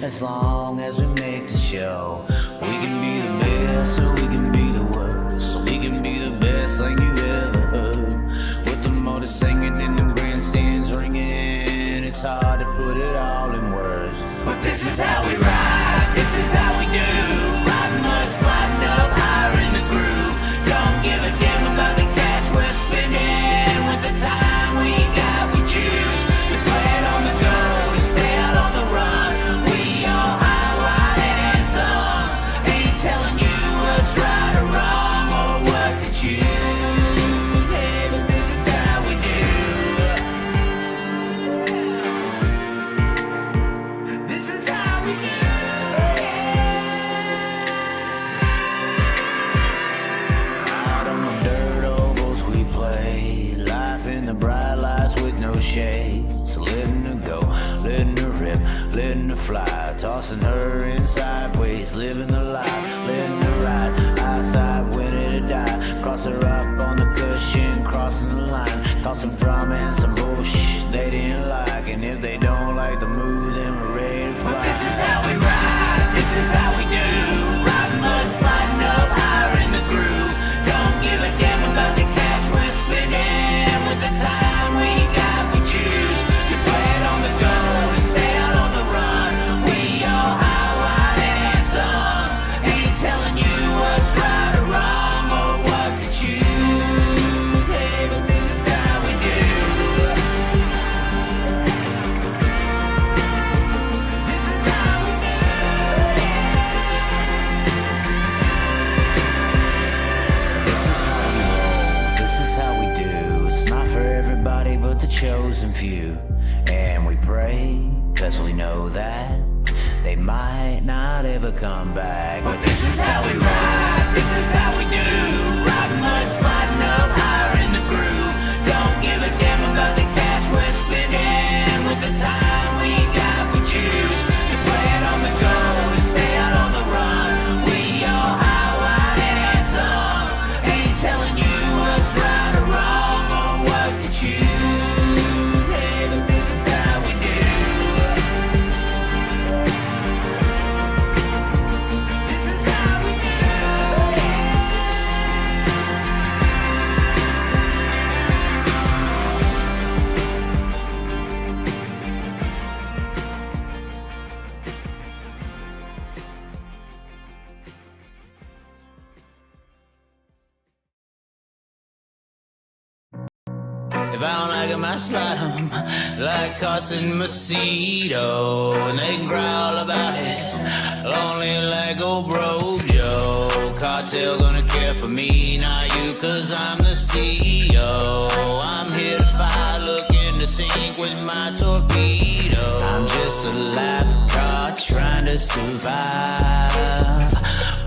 as long as we make the show. We can be the best or we can be the worst. So we can be the best thing you ever heard. With the motor singing and the grandstands ringing, it's hard to put it all in words. But this is how we ride, this is how we do. Riding mud, sliding up higher in the groove. Don't give a damn about the cash we're spending. With the time we got, we choose to play it on the go, to stay out on the run. We all high, wild, and handsome. Ain't telling you what's right or wrong or what to choose. Hey, but this is how we do. This is how we do. Out on the dirt ovals we play, life in the bright lights with no shade. So letting her go, letting her rip, letting her fly, tossing her in sideways, living the life, letting her ride, outside winning to die. Cross her up on the cushion, crossing the line, cause some drama and some bullshit they didn't like. And if they don't like the move, then we're ready to fly. But this is how we ride, this is how we do. Riding mud, sliding up higher in the groove. Don't give a damn about the cash we're spending. With the time we got, we choose to play it on the go, to stay out on the run. We all high, wild, and handsome. Ain't telling you what's right or wrong or what to choose. Hey, but this is how we do. This is how we do. This is how we roll, this is how we do. It's not for everybody but the chosen few. And we pray, cause we know that they might not ever come back. But this is how we ride, this is how we do. Riding mud, sliding up higher in the groove. Don't give a damn about the cash we're spending. With the time we got, we choose to play it on the go, to stay out on the run. We all high, wild, and handsome. Ain't telling you what's right or wrong or what to choose. Hey, but this is how we do. This is how we do. If I don't like 'em, I slide 'em like Carson Macedo, and they growl about it, lonely like old bro Joe. Cartel gonna care for me, not you, cause I'm the CEO. I'm here to fight, looking to sink with my torpedo. I'm just a lap car trying to survive,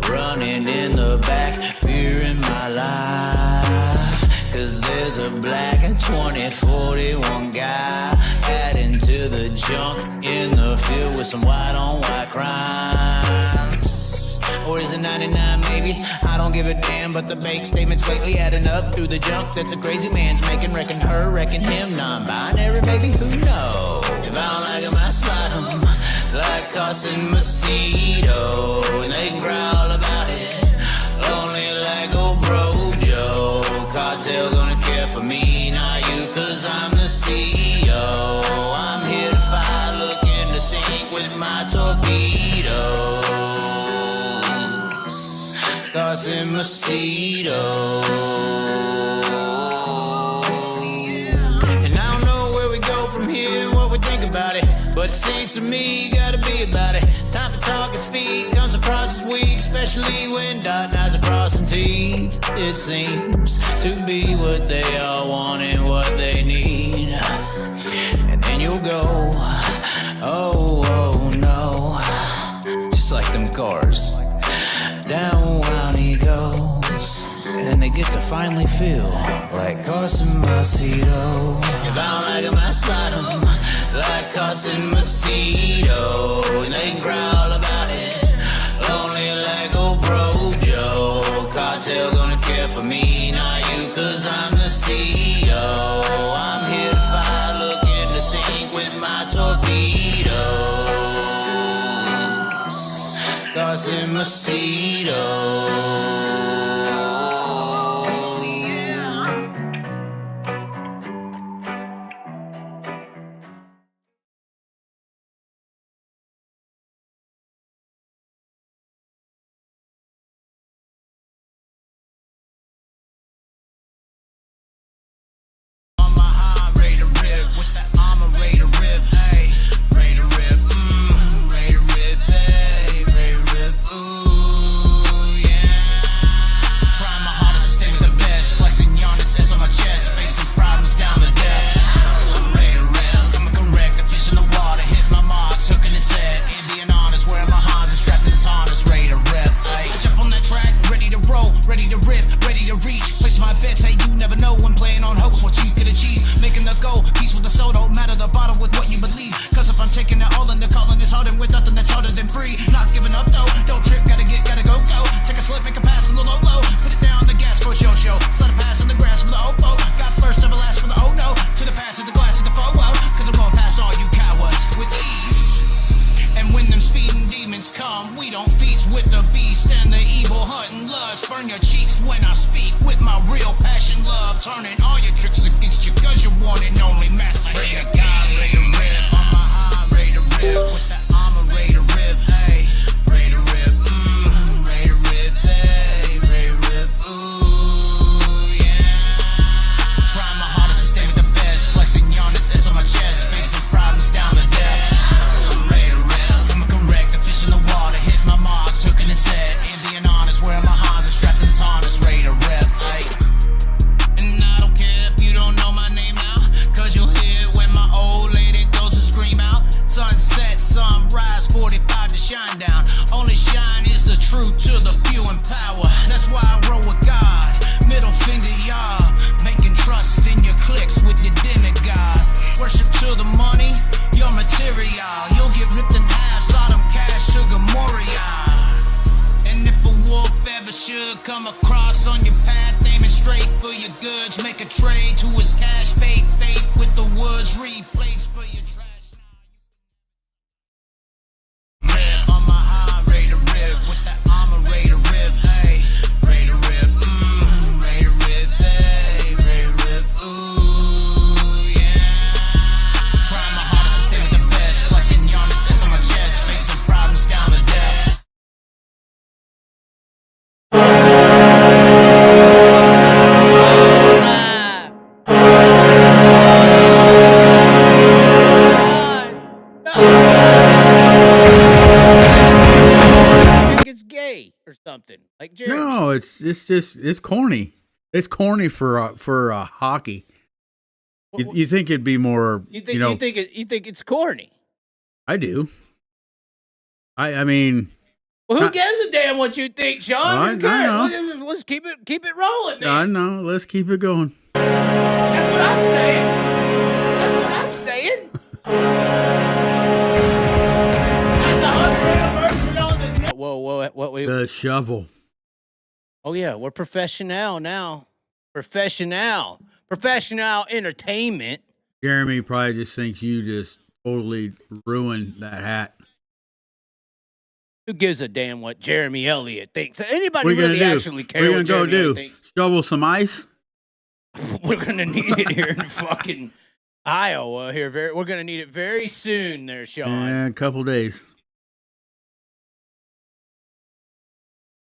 running in the back, fearing my life. Cause there's a black 2041 guy adding to the junk in the field with some white on white crimes. Or is it 99 maybe? I don't give a damn, but the bank statements lately adding up through the junk that the crazy man's making. Reckon her, reckon him, non-binary maybe, who knows? If I don't like 'em, I slide 'em like Carson Macedo, and they growl about it, lonely like old bro Joe. Cartel gonna care for me, not you, cause I'm the CEO. I'm here to fight, looking to sink with my torpedoes. Carson Macedo. And I don't know where we go from here and what we think about it, but it seems to me gotta be about it. Time for talk and speak comes across this week, especially when dotting I's and crossing T's. It seems to be what they all want and what they need. And then you'll go, oh, oh no, just like them cars. Down one he goes, and then they get to finally feel like Carson Macedo. If I don't like 'em, I slide 'em like Carson Macedo, and they growl about it, lonely like old bro Joe. Cartel gonna care for me, not you, cause I'm the CEO. I'm here to fight, looking to sink with my torpedo. in Macedo. Ready to rip, ready to reach. Place my bets, hey, you never know when playing on hopes what you could achieve. Making the goal, peace with the soul, don't matter the bottle with what you believe. Cause if I'm taking it all in, the calling is harder with nothing that's harder than free. Not giving up though, don't trip, gotta go. Take a slip, make a pass in the low. Put it down the gas for a show. Slide a pass in the grass for the OPO. Got first, never last for the oh no. To the pass, to the glass, to the FOO. Cause I'm going past all you cowards with ease. And when them speeding demons come, we don't feast with the beast and the evil hunting lust. Burn your cheeks when I speak with my real passion, love. Turning all your tricks against you, cause you're one and only master. Ready to God, ready to rip. On my high, ready to rip. With the armor, ready to rip. Hey, ready to rip. Ready to rip. Hey, ready to rip. Ooh, yeah. Trying my hardest to stay with the best. Flexing Giannis S on my chest. Facing problems down the depths. True to the few in power, that's why I roll with God. Middle finger, y'all, making trust in your clicks with your demigod. Worship to the money, your material. You'll get ripped in half, Sodom cash to Gomorrah. And if a wolf ever should come across on your path, aiming straight for your goods, make a trade to his cash, fake with the woods, replace for your trash. Rip on my high, ready to rip with that. Ready to rip, hey, ready to rip, ready to rip, hey, ready to rip, ooh, yeah. Trying my hardest to stay with the best, flexing Giannis S on my chest, facing problems down the depths. It's gay or something like Jeremy. No, it's corny. It's corny for hockey. You think it'd be more? You think it's corny? I do. I mean, well, who gives a damn what you think, Sean? Who cares? Let's keep it rolling, man. I know. Let's keep it going. That's what I'm saying. Whoa, what? The shovel. Oh yeah, we're professional now. Professional entertainment. Jeremy probably just thinks you just totally ruined that hat. Who gives a damn what Jeremy Elliott thinks? Anybody really actually care what Jeremy Elliott thinks? Shovel some ice? We're gonna need it here in fucking Iowa. We're gonna need it very soon, there, Sean. Yeah, a couple days.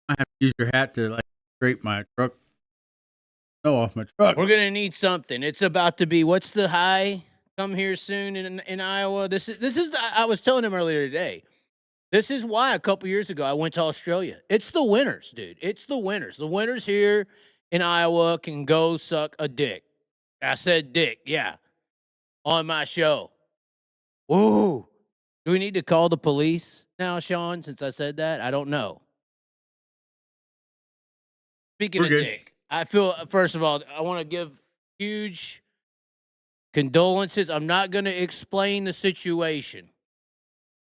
I have to use your hat to scrape my truck. Off my truck. We're gonna need something. It's about to be. What's the high? Come here soon in Iowa. This is. I was telling him earlier today. This is why a couple years ago I went to Australia. It's the winners, dude. It's the winners. The winners here in Iowa can go suck a dick. I said dick, yeah, on my show. Ooh. Do we need to call the police now, Sean, since I said that? I don't know. Speaking of dick, I feel, first of all, I want to give huge condolences. I'm not going to explain the situation,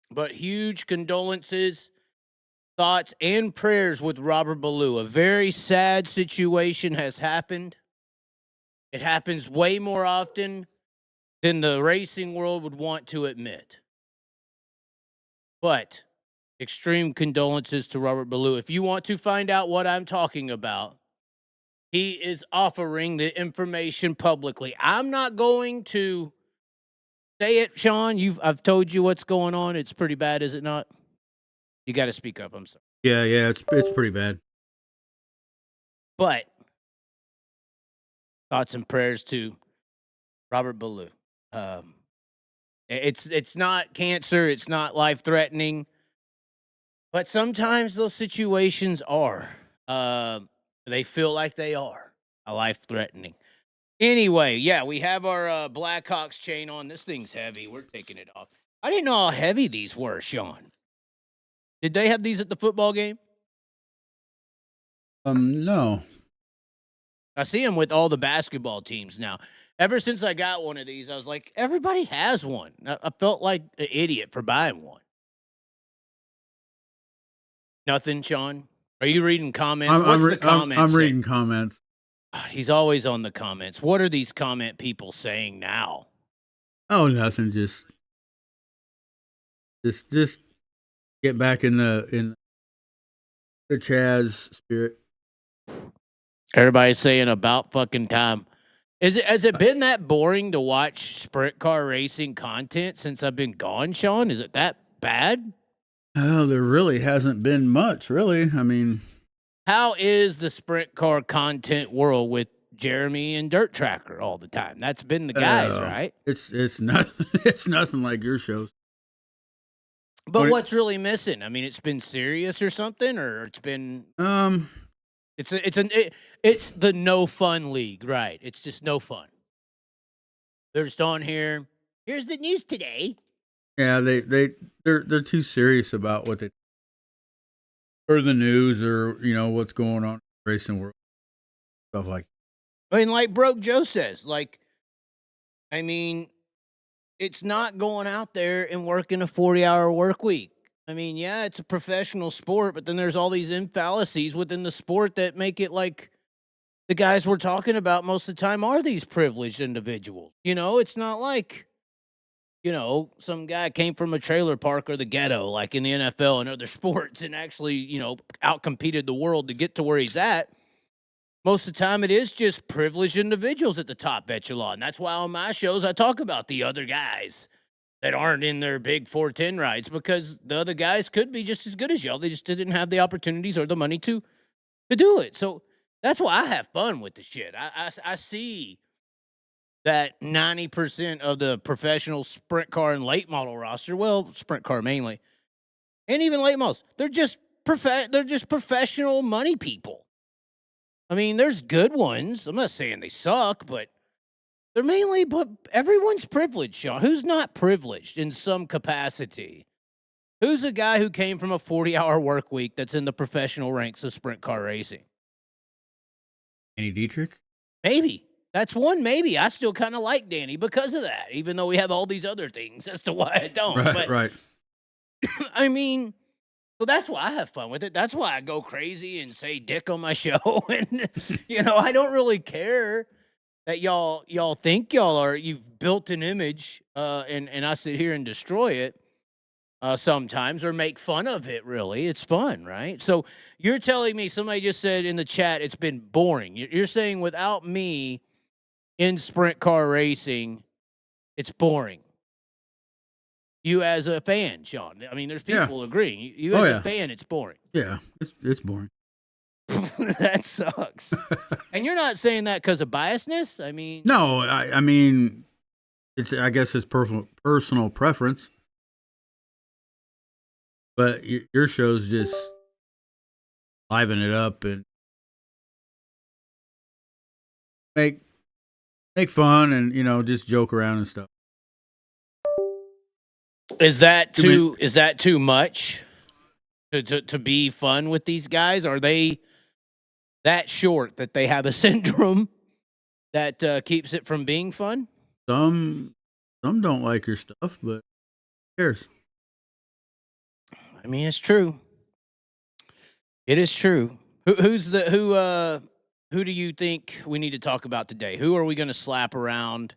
but huge condolences, thoughts, and prayers with Robert Ballou. A very sad situation has happened. It happens way more often than the racing world would want to admit. But Extreme condolences to Robert Ballou. If you want to find out what I'm talking about, he is offering the information publicly. I'm not going to say it, Sean. I've told you what's going on. It's pretty bad, is it not? You got to speak up. I'm sorry. Yeah, it's pretty bad. But thoughts and prayers to Robert Ballou. It's not cancer. It's not life-threatening. But sometimes those situations are. They feel like they are life-threatening. Anyway, yeah, we have our Blackhawks chain on. This thing's heavy. We're taking it off. I didn't know how heavy these were, Sean. Did they have these at the football game? No. I see them with all the basketball teams now. Ever since I got one of these, I was like, everybody has one. I felt like an idiot for buying one. Nothing, Sean? Are you reading comments? What's the comments? I'm reading comments. He's always on the comments. What are these comment people saying now? Oh, nothing. Just get back in the Chaz spirit. Everybody's saying about fucking time. Has it been that boring to watch sprint car racing content since I've been gone, Sean? Is it that bad? Oh, there really hasn't been much, really. I mean, how is the sprint car content world with Jeremy and Dirt Tracker all the time? That's been the guys, right? It's nothing like your shows. But what's really missing? I mean, it's been serious or something, or it's been it's the no fun league, right? It's just no fun. They're just on here. Here's the news today. Yeah, they're too serious about what they or the news or what's going on in the racing world, stuff like that. I mean, like Broke Joe says, I mean, it's not going out there and working a 40-hour work week. I mean, yeah, it's a professional sport, but then there's all these fallacies within the sport that make it like the guys we're talking about most of the time are these privileged individuals. It's not like, some guy came from a trailer park or the ghetto, like in the NFL and other sports, and actually, outcompeted the world to get to where he's at. Most of the time, it is just privileged individuals at the top echelon. That's why on my shows, I talk about the other guys that aren't in their big 410 rides, because the other guys could be just as good as y'all. They just didn't have the opportunities or the money to do it. So that's why I have fun with the shit. I see that 90% of the professional sprint car and late model roster, well, sprint car mainly, and even late models, they're just professional money people. I mean, there's good ones. I'm not saying they suck, but they're mainly, but everyone's privileged, Sean. Who's not privileged in some capacity? Who's a guy who came from a 40-hour work week that's in the professional ranks of sprint car racing? Danny Dietrich? Maybe. That's one maybe. I still kind of like Danny because of that, even though we have all these other things as to why I don't. Right. I mean, so that's why I have fun with it. That's why I go crazy and say dick on my show. And, I don't really care that y'all think you've built an image and I sit here and destroy it sometimes or make fun of it, really. It's fun, right? So you're telling me, somebody just said in the chat, it's been boring. You're saying without me in sprint car racing, it's boring. You as a fan, Sean. I mean, there's people agreeing. You as a fan, it's boring. Yeah, it's boring. That sucks. And you're not saying that because of biasness? I mean... No, I mean, I guess it's personal preference. But your show's just liven it up and make fun and, just joke around and stuff. Is that too much to be fun with these guys? Are they that short that they have a syndrome that keeps it from being fun? Some don't like your stuff, but who cares? I mean, it's true. It is true. Who do you think we need to talk about today? Who are we going to slap around?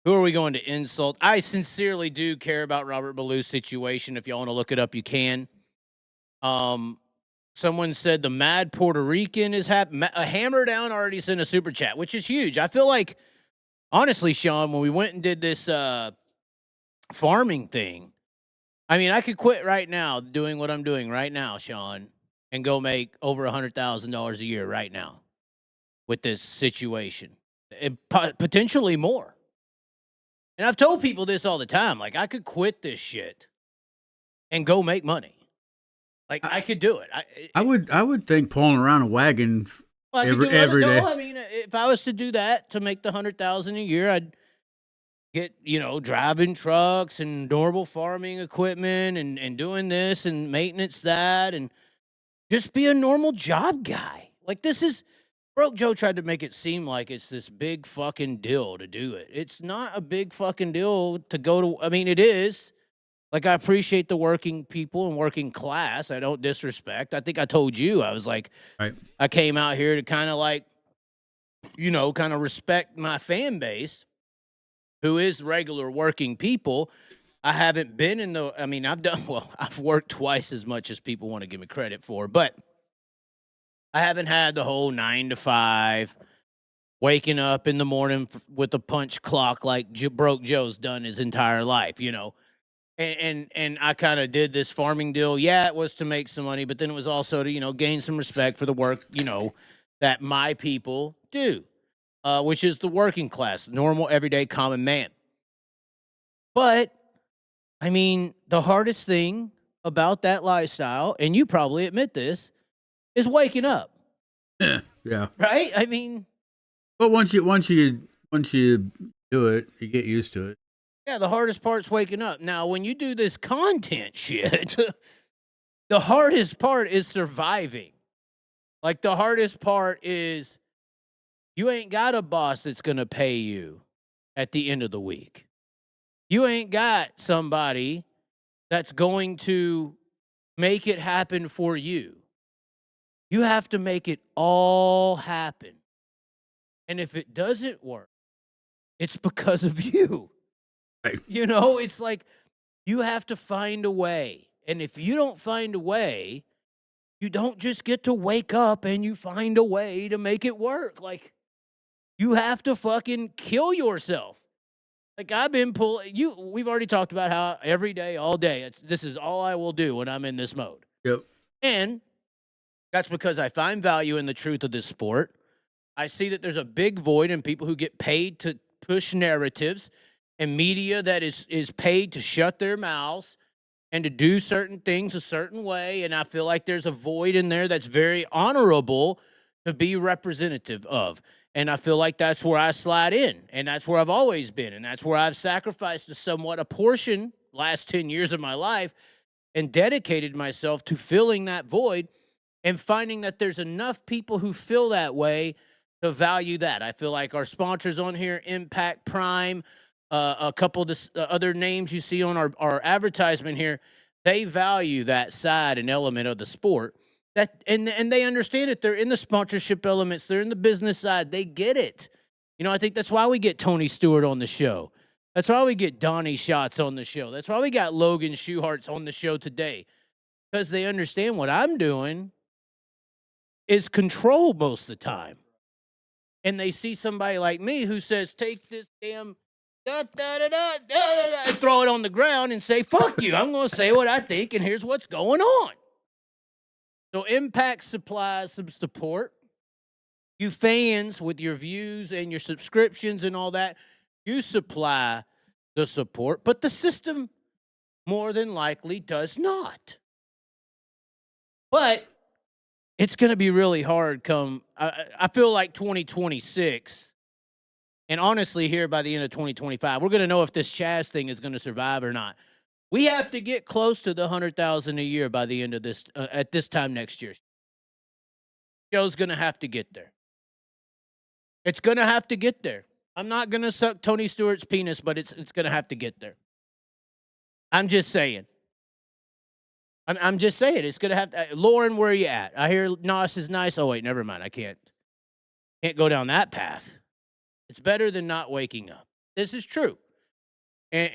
Who are we going to insult? I sincerely do care about Robert Ballou's situation. If y'all want to look it up, you can. Um, someone said the Mad Puerto Rican is a Hammer Down already sent a super chat, which is huge. I feel like, honestly, Sean, when we went and did this farming thing, I mean, I could quit right now doing what I'm doing right now, Sean, and go make over $100,000 a year right now with this situation, and potentially more. And I've told people this all the time. Like, I could quit this shit and go make money. Like, I could do it. I would think pulling around a wagon Well, I could do every day. No, I mean, if I was to do that to make the 100,000 a year, I'd get, driving trucks and normal farming equipment and doing this and maintenance that and just be a normal job guy. Like, this is Broke Joe tried to make it seem like it's this big fucking deal to do it. It's not a big fucking deal to go to. I mean, it is. Like, I appreciate the working people and working class. I don't disrespect. I think I told you, I was like, Right. I came out here to kind of like, kind of respect my fan base, who is regular working people. I haven't been in the, I mean, I've worked twice as much as people want to give me credit for, but I haven't had the whole 9 to 5, waking up in the morning with a punch clock like Broke Joe's done his entire life, And I kind of did this farming deal. Yeah, it was to make some money, but then it was also to, gain some respect for the work, that my people do, which is the working class, normal, everyday, common man. But, I mean, the hardest thing about that lifestyle, and you probably admit this, is waking up. Yeah. Right? I mean, but once you do it, you get used to it. yeah, the hardest part's waking up. Now, when you do this content shit, the hardest part is surviving. Like, the hardest part is you ain't got a boss that's going to pay you at the end of the week. You ain't got somebody that's going to make it happen for you. You have to make it all happen. And if it doesn't work, it's because of you. Right. It's like you have to find a way. And if you don't find a way, you don't just get to wake up and you find a way to make it work. Like, you have to fucking kill yourself. Like, I've been we've already talked about how every day, all day, this is all I will do when I'm in this mode. Yep. And that's because I find value in the truth of this sport. I see that there's a big void in people who get paid to push narratives and media that is paid to shut their mouths and to do certain things a certain way. And I feel like there's a void in there that's very honorable to be representative of. And I feel like that's where I slide in. And that's where I've always been. And that's where I've sacrificed a portion last 10 years of my life and dedicated myself to filling that void and finding that there's enough people who feel that way to value that. I feel like our sponsors on here, Impact Prime, a couple of other names you see on our advertisement here, they value that side and element of the sport. And they understand it. They're in the sponsorship elements. They're in the business side. They get it. I think that's why we get Tony Stewart on the show. That's why we get Donnie Schatz on the show. That's why we got Logan Schuhartz on the show today. Because they understand what I'm doing is control most of the time. And they see somebody like me who says, take this damn and throw it on the ground and say, fuck you. I'm going to say what I think, and here's what's going on. So Impact supplies some support. You fans, with your views and your subscriptions and all that, you supply the support, but the system more than likely does not. But it's going to be really hard I feel like 2026, and honestly here by the end of 2025, we're going to know if this Chaz thing is going to survive or not. We have to get close to the 100,000 a year by the end of this, at this time next year. Joe's going to have to get there. It's going to have to get there. I'm not going to suck Tony Stewart's penis, but it's going to have to get there. I'm just saying. I'm just saying. It's going to have to. Lauren, where are you at? I hear Nos is nice. Oh, wait, never mind. I can't go down that path. It's better than not waking up. This is true. And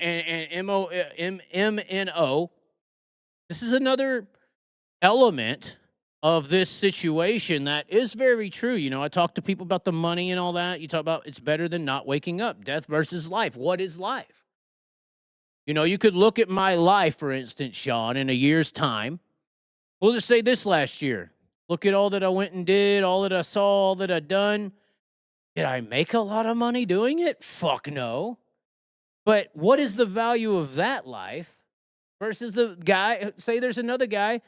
MNO, this is another element of this situation that is very true. You know, I talk to people about the money and all that. You talk about it's better than not waking up. Death versus life. What is life? You know, you could look at my life, for instance, Sean, in a year's time. We'll just say this last year. Look at all that I went and did, all that I saw, all that I done. Did I make a lot of money doing it? Fuck no. But what is the value of that life versus the guy? Say there's another guy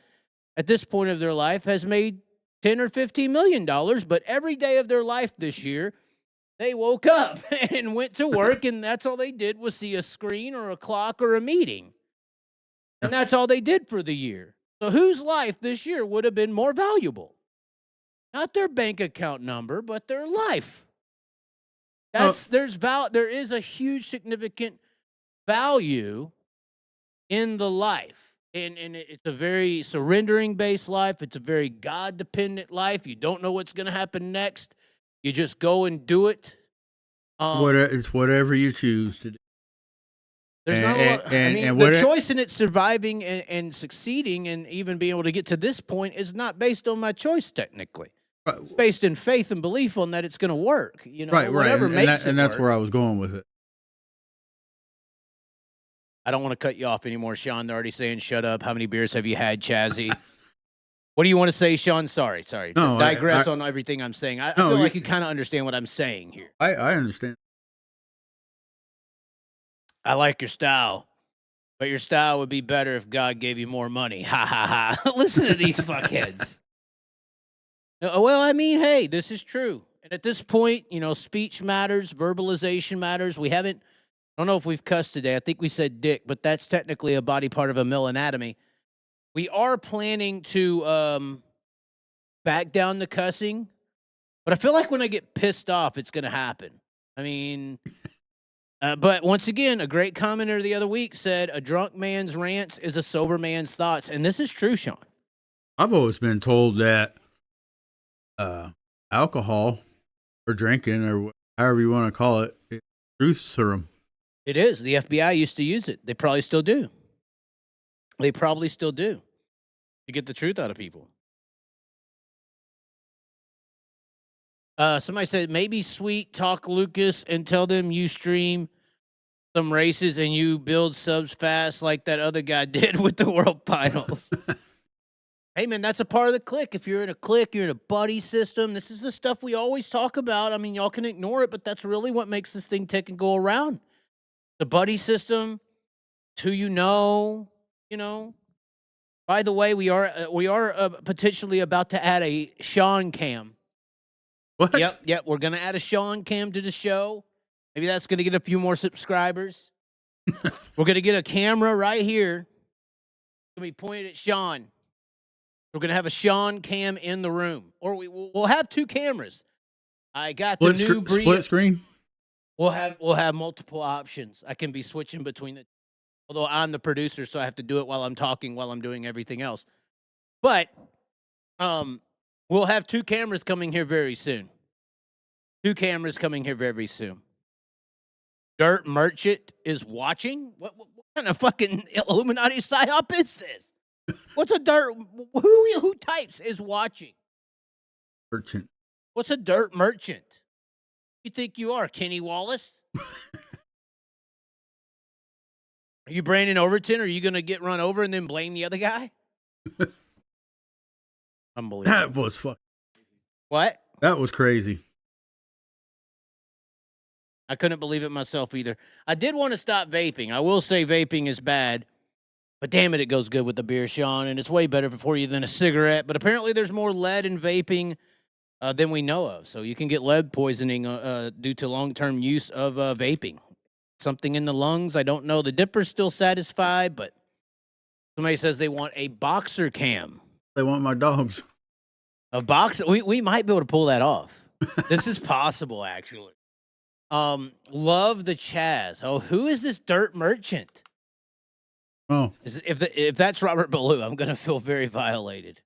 at this point of their life has made $10 or $15 million, but every day of their life this year, they woke up and went to work, and that's all they did was see a screen or a clock or a meeting. And that's all they did for the year. So whose life this year would have been more valuable? Not their bank account number, but their life. There is a huge significant value in the life. And it's a very surrendering-based life. It's a very God-dependent life. You don't know what's going to happen next. You just go and do it. It's whatever you choose to do. There's not a lot. I mean, the choice in it surviving and succeeding and even being able to get to this point is not based on my choice, technically. It's based in faith and belief on that it's going to work. You know, whatever makes it and that's work. where I was going with it. I don't want to cut you off anymore, Sean. They're already saying, shut up. How many beers have you had, Chazzy? What do you want to say, Sean? Sorry. No, digress on everything I'm saying. I feel like you kind of understand what I'm saying here. I understand. I like your style, but your style would be better if God gave you more money. Ha, ha, ha. Listen to these fuckheads. Well, I mean, hey, this is true. And at this point, you know, speech matters, verbalization matters. I don't know if we've cussed today. I think we said dick, but that's technically a body part of a male anatomy. We are planning to back down the cussing, but I feel like when I get pissed off, it's going to happen. I mean, but once again, a great commenter the other week said, a drunk man's rants is a sober man's thoughts. And this is true, Sean. I've always been told that alcohol or drinking or however you want to call it, it's truth serum. It is. The FBI used to use it. They probably still do. To get the truth out of people. Somebody said, maybe Sweet talk Lucas and tell them you stream some races and you build subs fast like that other guy did with the World Finals. Hey, man, that's a part of the clique. If you're in a clique, you're in a buddy system. This is the stuff we always talk about. I mean, y'all can ignore it, but that's really what makes this thing tick and go around. The buddy system, it's who you know. By the way, we are potentially about to add a Sean cam. What? Yep. We're gonna add a Sean cam to the show. Maybe that's gonna get a few more subscribers. We're gonna get a camera right here. It's gonna be pointed at Sean. We're gonna have a Sean cam in the room, or we'll have two cameras. I got the new split screen. We'll have multiple options. I can be switching between the. Although I'm the producer, so I have to do it while I'm talking, while I'm doing everything else. But we'll have two cameras coming here very soon. Dirt Merchant is watching? What kind of fucking Illuminati psyop is this? What's a dirt? Who types is watching? Merchant. What's a dirt merchant? You think you are, Kenny Wallace? Are you Brandon Overton? Or are you going to get run over and then blame the other guy? Unbelievable. That was fuck. What? That was crazy. I couldn't believe it myself either. I did want to stop vaping. I will say vaping is bad, but damn it goes good with the beer, Sean, and it's way better for you than a cigarette. But apparently there's more lead in vaping than we know of. So you can get lead poisoning due to long-term use of vaping. Something in the lungs. I don't know. The dipper's still satisfied, but somebody says they want a boxer cam. They want my dogs. A boxer. We might be able to pull that off. This is possible, actually. Love the Chaz. Oh, who is this dirt merchant? Oh, if that's Robert Ballou, I'm gonna feel very violated.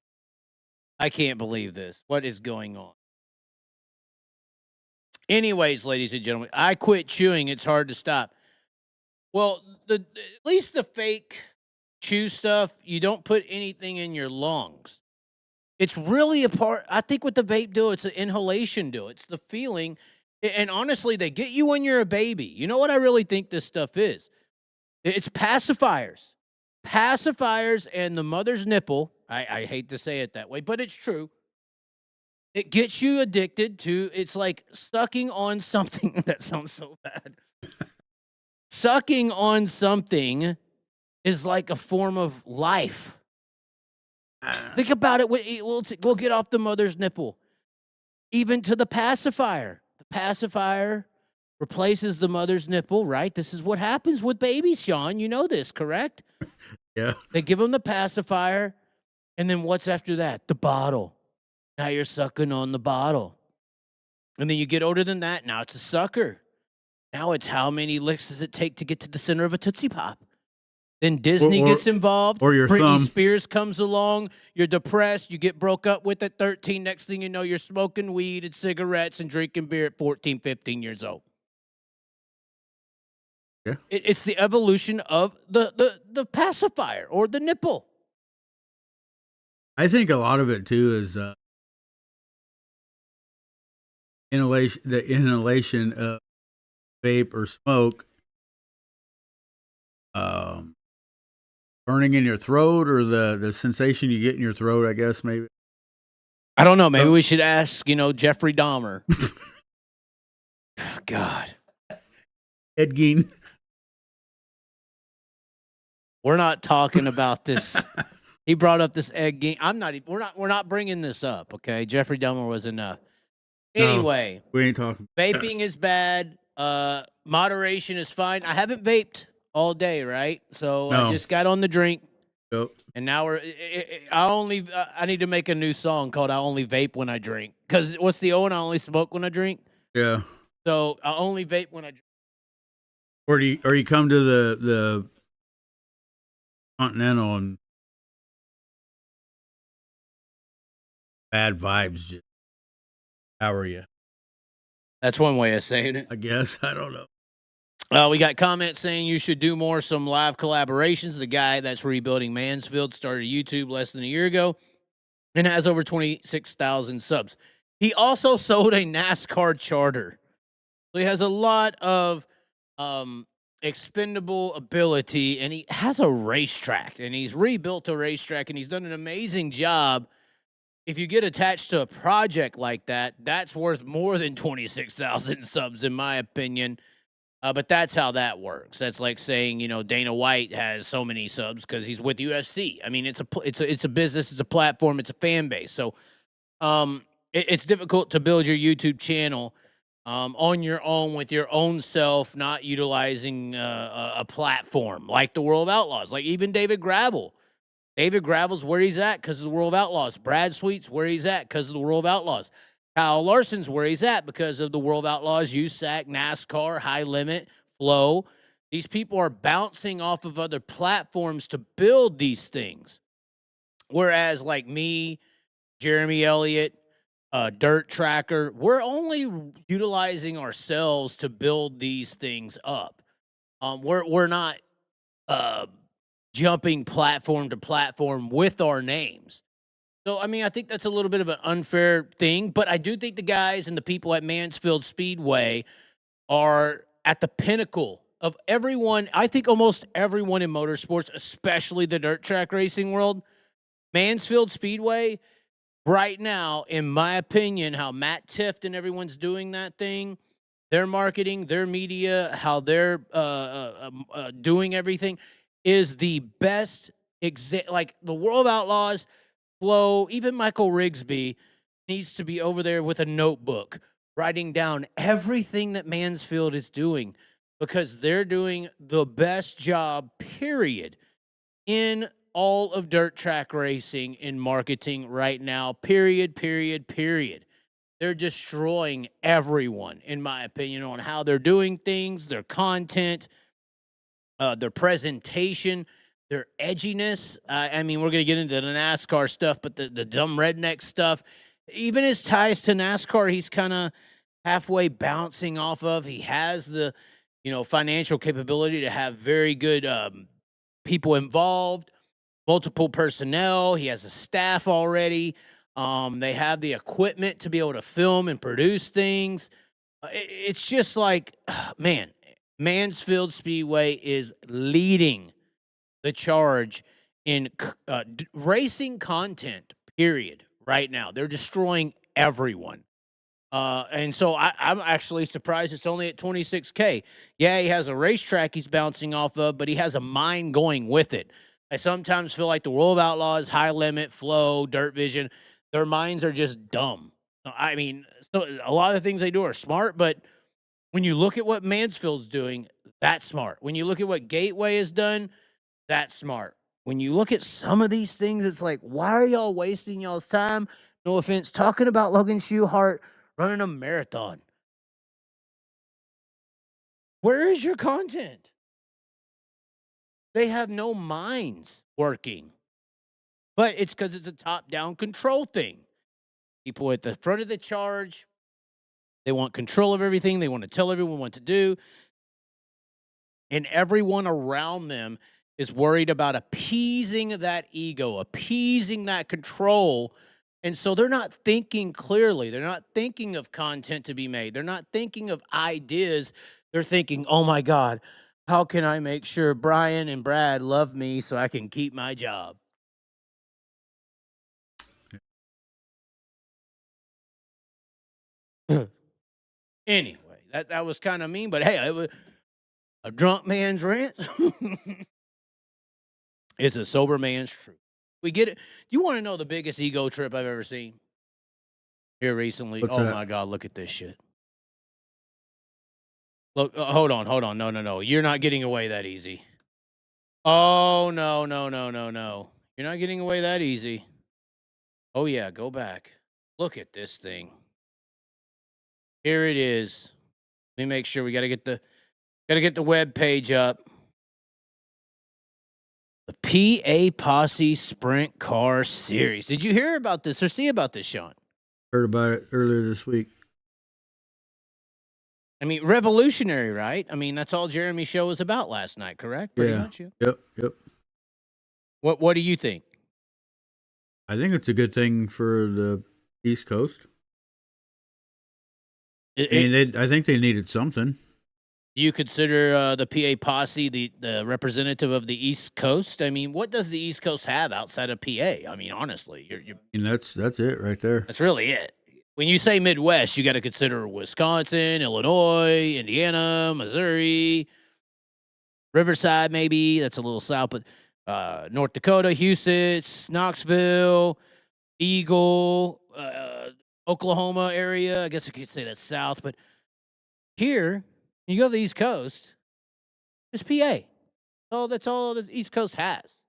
I can't believe this. What is going on? Anyways, ladies and gentlemen, I quit chewing. It's hard to stop. Well, at least the fake chew stuff, you don't put anything in your lungs. It's really a part. I think with the vape deal, it's an inhalation deal. It's the feeling. And honestly, they get you when you're a baby. You know what I really think this stuff is? It's pacifiers. Pacifiers and the mother's nipple. I hate to say it that way, but it's true. It gets you addicted to, it's like sucking on something. That sounds so bad. Sucking on something is like a form of life. Think about it. We'll get off the mother's nipple. Even to the pacifier. The pacifier replaces the mother's nipple, right? This is what happens with babies, Sean. You know this, correct? Yeah. They give them the pacifier, and then what's after that? The bottle. Now you're sucking on the bottle. And then you get older than that. Now it's a sucker. Now it's how many licks does it take to get to the center of a Tootsie Pop? Then Disney gets involved. Or your Britney thumb. Spears comes along. You're depressed. You get broke up with at 13. Next thing you know, you're smoking weed and cigarettes and drinking beer at 14, 15 years old. Yeah. It's the evolution of the pacifier or the nipple. I think a lot of it too is inhalation. The inhalation of vape or smoke, burning in your throat, or the sensation you get in your throat. I guess maybe. I don't know. Maybe we should ask, Jeffrey Dahmer. God. Ed Gein. We're not talking about this. He brought up this Ed Gein. We're not bringing this up, okay? Jeffrey Dahmer was enough. Anyway, we ain't talking. Vaping is bad. Moderation is fine. I haven't vaped all day, right? So No. I just got on the drink. Yep. And now I need to make a new song called I Only Vape When I Drink. Because what's the old? I only smoke when I drink. Yeah. So I only vape when I drink. Or you come to the Continental and bad vibes just power you. That's one way of saying it. I guess. I don't know. We got comments saying you should do some live collaborations. The guy that's rebuilding Mansfield started YouTube less than a year ago and has over 26,000 subs. He also sold a NASCAR charter. So he has a lot of expendable ability, and he has a racetrack, and he's rebuilt a racetrack, and he's done an amazing job. If you get attached to a project like that, that's worth more than 26,000 subs, in my opinion. But that's how that works. That's like saying, Dana White has so many subs because he's with UFC. I mean, it's a business, it's a platform, it's a fan base. So it's difficult to build your YouTube channel on your own with your own self, not utilizing a platform like the World of Outlaws, like even David Gravel. David Gravel's where he's at because of the World of Outlaws. Brad Sweet's where he's at because of the World of Outlaws. Kyle Larson's where he's at because of the World of Outlaws, USAC, NASCAR, High Limit, Flow. These people are bouncing off of other platforms to build these things. Whereas like me, Jeremy Elliott, Dirt Tracker, we're only utilizing ourselves to build these things up. We're not jumping platform to platform with our names. So, I mean, I think that's a little bit of an unfair thing, but I do think the guys and the people at Mansfield Speedway are at the pinnacle of everyone. I think almost everyone in motorsports, especially the dirt track racing world. Mansfield Speedway, right now, in my opinion, how Matt Tifft and everyone's doing that thing, their marketing, their media, how they're doing everything is the best. Like the World of Outlaws, Flo, even Michael Rigsby needs to be over there with a notebook, writing down everything that Mansfield is doing because they're doing the best job, period, in all of dirt track racing in marketing right now, period. They're destroying everyone, in my opinion, on how they're doing things, their content, their presentation, their edginess. I mean, we're going to get into the NASCAR stuff, but the dumb redneck stuff, even his ties to NASCAR, he's kind of halfway bouncing off of. He has the, financial capability to have very good people involved, multiple personnel. He has a staff already. They have the equipment to be able to film and produce things. It's just like, man, Mansfield Speedway is leading the charge in racing content, period, right now. They're destroying everyone. And so I'm actually surprised it's only at 26K. Yeah, he has a racetrack he's bouncing off of, but he has a mind going with it. I sometimes feel like the World of Outlaws, High Limit, Flow, Dirt Vision, their minds are just dumb. I mean, so a lot of the things they do are smart, but when you look at what Mansfield's doing, that's smart. When you look at what Gateway has done, that's smart. When you look at some of these things, it's like, why are y'all wasting y'all's time? No offense, talking about Logan Schuchart running a marathon. Where is your content? They have no minds working. But it's because it's a top-down control thing. People at the front of the charge, they want control of everything. They want to tell everyone what to do. And everyone around them is worried about appeasing that ego, appeasing that control. And so they're not thinking clearly. They're not thinking of content to be made. They're not thinking of ideas. They're thinking, oh my God, how can I make sure Brian and Brad love me so I can keep my job? Anyway, that was kind of mean, but hey, it was a drunk man's rant. It's a sober man's truth. We get it. You want to know the biggest ego trip I've ever seen here recently? What's oh that? My God, look at this shit. Look, hold on. No. You're not getting away that easy. Oh, no. You're not getting away that easy. Oh, yeah, go back. Look at this thing. Here it is. Let me make sure we got to get the web page up. The PA Posse Sprint Car Series. Did you hear about this or see about this, Sean? Heard about it earlier this week. I mean, revolutionary, right? I mean, that's all Jeremy's show was about last night, correct? Pretty much, yeah. Yep. What do you think? I think it's a good thing for the East Coast. I think they needed something. Do you consider the PA Posse the representative of the East Coast? I mean, what does the East Coast have outside of PA? I mean, honestly, And that's it right there. that's really it. When you say Midwest, you got to consider Wisconsin, Illinois, Indiana, Missouri, Riverside, maybe. That's a little south, but North Dakota, Houston, Knoxville, Eagle, Oklahoma area. I guess I could say that's south, but here, you go to the East Coast, it's PA. Oh, that's all the East Coast has.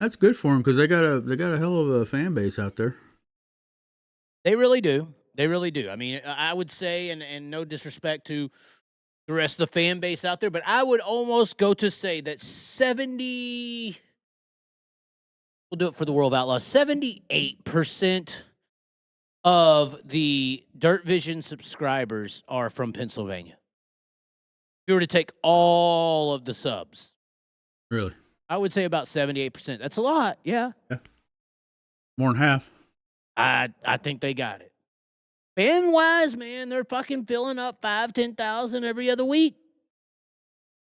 That's good for them because they got a hell of a fan base out there. They really do. They really do. I mean, I would say, and no disrespect to the rest of the fan base out there, but I would almost go to say that 70, we'll do it for the World of Outlaws, 78% of the Dirt Vision subscribers are from Pennsylvania. If you were to take all of the subs. Really? I would say about 78%. That's a lot, yeah. More than half. I think they got it. Fan-wise, man, they're fucking filling up 5,000-10,000 every other week.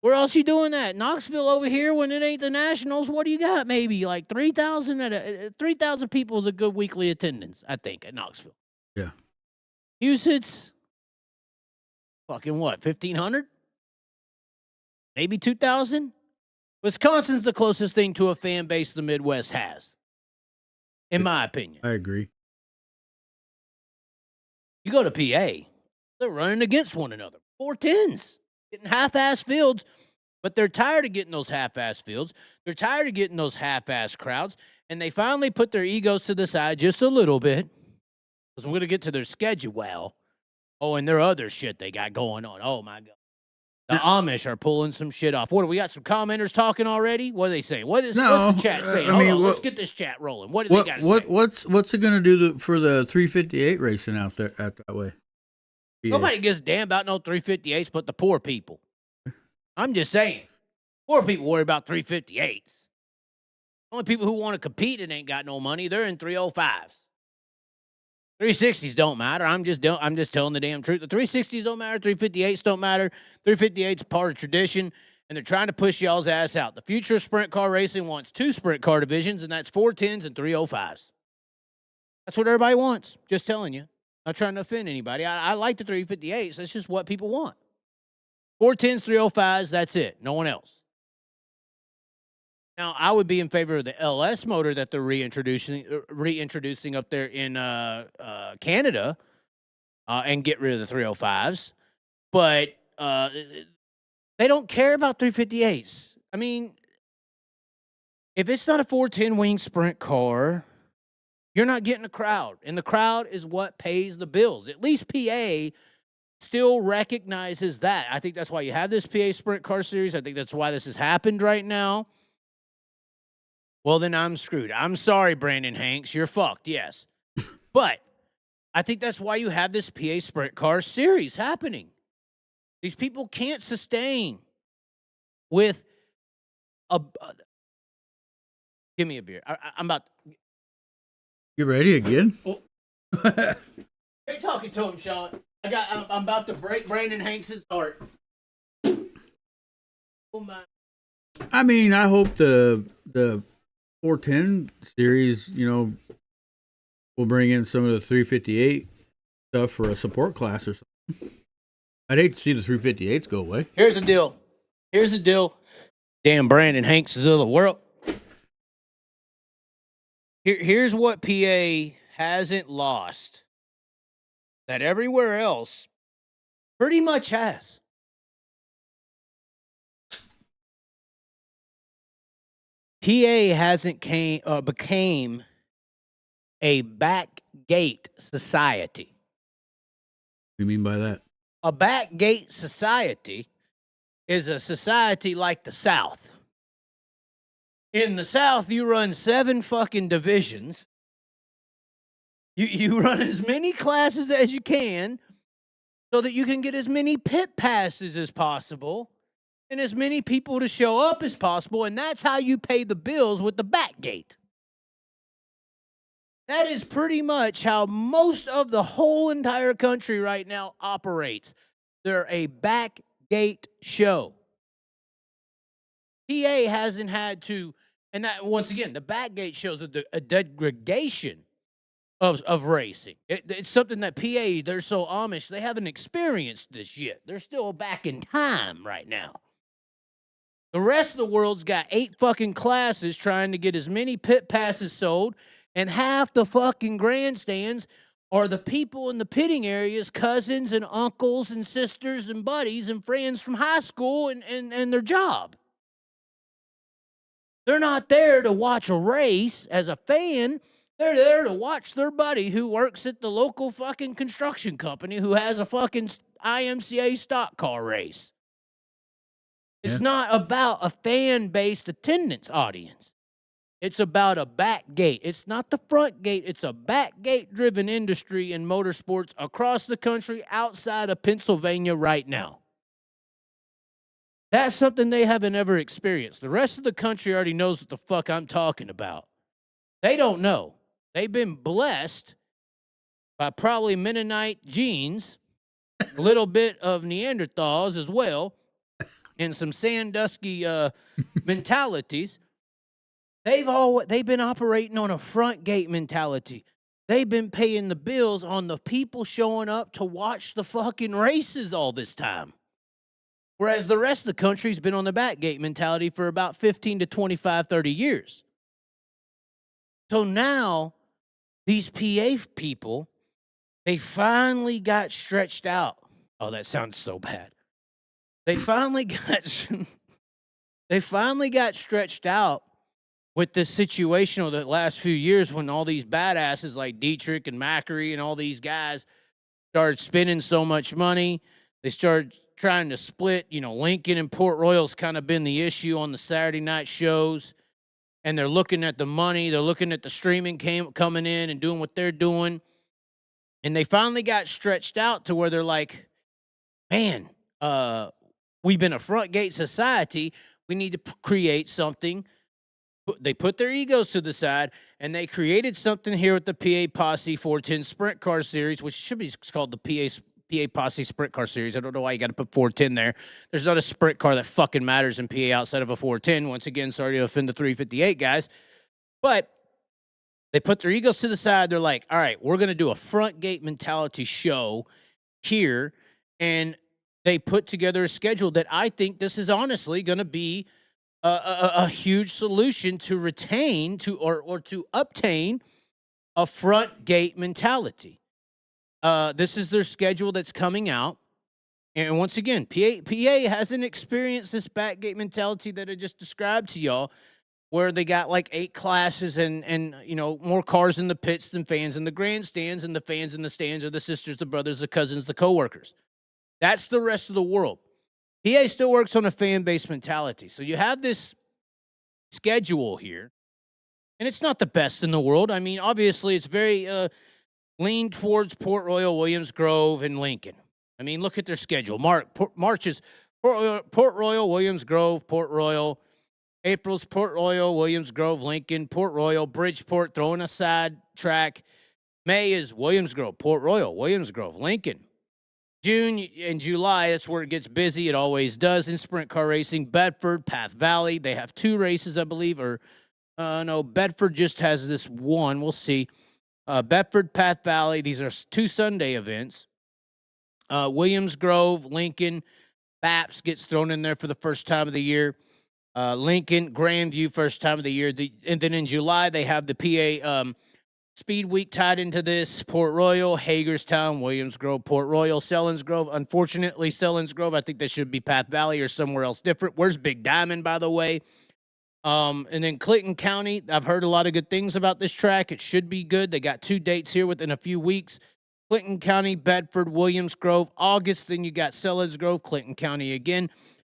Where else you doing that? Knoxville over here when it ain't the Nationals, what do you got? Maybe like 3,000 3,000 people is a good weekly attendance, I think, at Knoxville. Yeah. Houston's fucking what, 1,500? Maybe 2,000? Wisconsin's the closest thing to a fan base the Midwest has, in my opinion. I agree. You go to PA, they're running against one another. 410s, getting half-ass fields, but they're tired of getting those half-ass fields. They're tired of getting those half-ass crowds, and they finally put their egos to the side just a little bit, because we're going to get to their schedule. Oh, and their other shit they got going on. Oh, my God. The Amish are pulling some shit off. What do we got? Some commenters talking already? What are they saying? What's the chat saying? Hold on, let's get this chat rolling. What do they got to say? What's it going to do for the 358 racing out there at that way? Nobody gives a damn about no 358s but the poor people. I'm just saying. More people worry about 358s. Only people who want to compete and ain't got no money, they're in 305s. 360s don't matter. I'm just telling the damn truth. The 360s don't matter. 358s don't matter. 358's part of tradition, and they're trying to push y'all's ass out. The future of sprint car racing wants 2 sprint car divisions, and that's 410s and 305s. That's what everybody wants. Just telling you. Not trying to offend anybody. I like the 358s. That's just what people want. 410s, 305s, that's it. No one else. Now, I would be in favor of the LS motor that they're reintroducing up there in Canada and get rid of the 305s. But they don't care about 358s. I mean, if it's not a 410 wing sprint car, you're not getting a crowd. And the crowd is what pays the bills. At least PA still recognizes that. I think that's why you have this PA Sprint Car Series. I think that's why this has happened right now. Well, then I'm screwed. I'm sorry, Brandon Hanks. You're fucked, yes. But I think that's why you have this PA Sprint Car Series happening. These people can't sustain with a... give me a beer. I'm about... You ready again? You're talking to him, Sean. I'm about to break Brandon Hanks' heart. Oh, my... I mean, I hope the 410 series, will bring in some of the 358 stuff for a support class or something. I'd hate to see the 358s go away. Here's the deal. Damn Brandon Hanks is of the world. Here's what PA hasn't lost that everywhere else pretty much has. PA hasn't became a backgate society. What do you mean by that? A backgate society is a society like the South. In the South, you run 7 fucking divisions. You run as many classes as you can so that you can get as many pit passes as possible and as many people to show up as possible, and that's how you pay the bills with the backgate. That is pretty much how most of the whole entire country right now operates. They're a backgate show. PA hasn't had to, and that, once again, the backgate shows a degradation of racing. It's something that PA, they're so Amish, they haven't experienced this yet. They're still back in time right now. The rest of the world's got 8 fucking classes trying to get as many pit passes sold, and half the fucking grandstands are the people in the pitting areas, cousins and uncles and sisters and buddies and friends from high school and their job. They're not there to watch a race as a fan. They're there to watch their buddy who works at the local fucking construction company who has a fucking IMCA stock car race. It's not about a fan-based attendance audience. It's about a back gate. It's not the front gate. It's a back gate-driven industry in motorsports across the country outside of Pennsylvania right now. That's something they haven't ever experienced. The rest of the country already knows what the fuck I'm talking about. They don't know. They've been blessed by probably Mennonite genes, a little bit of Neanderthals as well, and some Sandusky mentalities. They've been operating on a front gate mentality. They've been paying the bills on the people showing up to watch the fucking races all this time. Whereas the rest of the country's been on the back gate mentality for about 15 to 25, 30 years. So now, these PA people, they finally got stretched out. Oh, that sounds so bad. They finally got stretched out with this situation over the last few years when all these badasses like Dietrich and Macri and all these guys started spending so much money. They started trying to split, Lincoln and Port Royal's kind of been the issue on the Saturday night shows. And they're looking at the money. They're looking at the streaming coming in and doing what they're doing. And they finally got stretched out to where they're like, man, we've been a front gate society. We need to create something. They put their egos to the side, and they created something here with the PA Posse 410 Sprint Car Series, which should be called the PA Posse Sprint Car Series. I don't know why you got to put 410 there. There's not a sprint car that fucking matters in PA outside of a 410. Once again, sorry to offend the 358 guys. But they put their egos to the side. They're like, all right, we're going to do a front gate mentality show here. And they put together a schedule that I think this is honestly going to be a huge solution to retain or to obtain a front gate mentality. This is their schedule that's coming out. And once again, PA hasn't experienced this back gate mentality that I just described to y'all, where they got like 8 classes and you know, more cars in the pits than fans in the grandstands, and the fans in the stands are the sisters, the brothers, the cousins, the coworkers. That's the rest of the world. PA still works on a fan-based mentality. So you have this schedule here, and it's not the best in the world. I mean, obviously, it's very leaned towards Port Royal, Williams Grove, and Lincoln. I mean, look at their schedule. March is Port Royal, Williams Grove, Port Royal. April's Port Royal, Williams Grove, Lincoln, Port Royal, Bridgeport, throwing a side track. May is Williams Grove, Port Royal, Williams Grove, Lincoln. June and July, that's where it gets busy. It always does in sprint car racing. Bedford, Path Valley. They have 2 races, I believe. Or, no, Bedford just has this one. We'll see. Bedford, Path Valley. These are 2 Sunday events. Williams Grove, Lincoln. Baps gets thrown in there for the first time of the year. Lincoln, Grandview, first time of the year. And then in July, they have the PA Speed Week tied into this. Port Royal, Hagerstown, Williams Grove, Port Royal, Selinsgrove. Unfortunately, Selinsgrove, I think they should be Path Valley or somewhere else different. Where's Big Diamond, by the way? And then Clinton County, I've heard a lot of good things about this track. It should be good. They got 2 dates here within a few weeks. Clinton County, Bedford, Williams Grove, August. Then you got Selinsgrove, Clinton County again.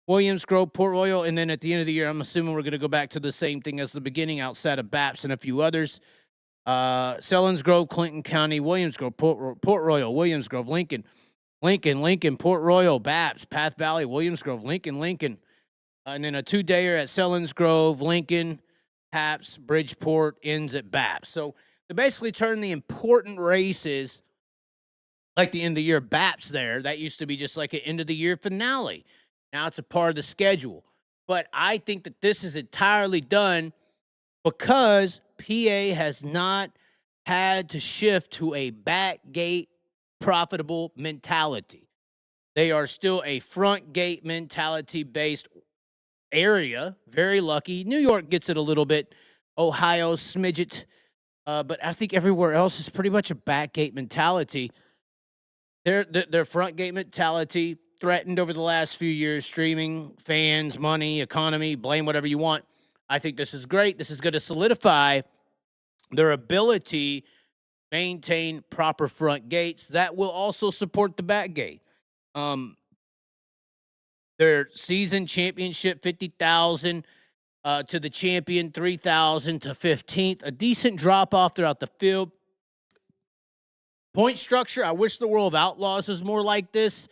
Williams Grove, Port Royal. And then at the end of the year, I'm assuming we're going to go back to the same thing as the beginning outside of BAPS and a few others. Selinsgrove, Clinton County, Williams Grove, Port Royal, Williams Grove, Lincoln, Port Royal, BAPS, Path Valley, Williams Grove, Lincoln. And then a 2-dayer at Selinsgrove, Lincoln, PAPS, Bridgeport, ends at BAPS. So they basically turn the important races like the end of the year BAPS there. That used to be just like an end of the year finale. Now it's a part of the schedule. But I think that this is entirely done because PA has not had to shift to a back gate profitable mentality. They are still a front gate mentality based area. Very lucky. New York gets it a little bit. Ohio, smidget. But I think everywhere else is pretty much a back gate mentality. Their front gate mentality threatened over the last few years. Streaming, fans, money, economy, blame whatever you want. I think this is great. This is going to solidify their ability to maintain proper front gates that will also support the back gate. Their season championship, 50,000 to the champion, 3,000 to 15th. A decent drop off throughout the field. Point structure, I wish the World of Outlaws was more like this.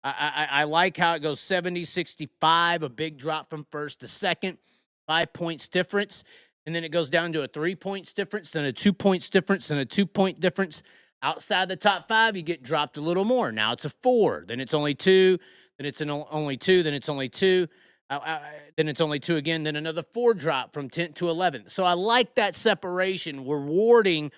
I like how it goes 70, 65, a big drop from first to second. 5 points difference, and then it goes down to a 3 points difference, then a 2 points difference, then a 2 point difference. Outside the top 5, you get dropped a little more. Now it's a 4, then it's only 2, then it's only 2, then it's only 2, then it's only 2 again, then another 4 drop from 10th to 11th. So I like that separation, rewarding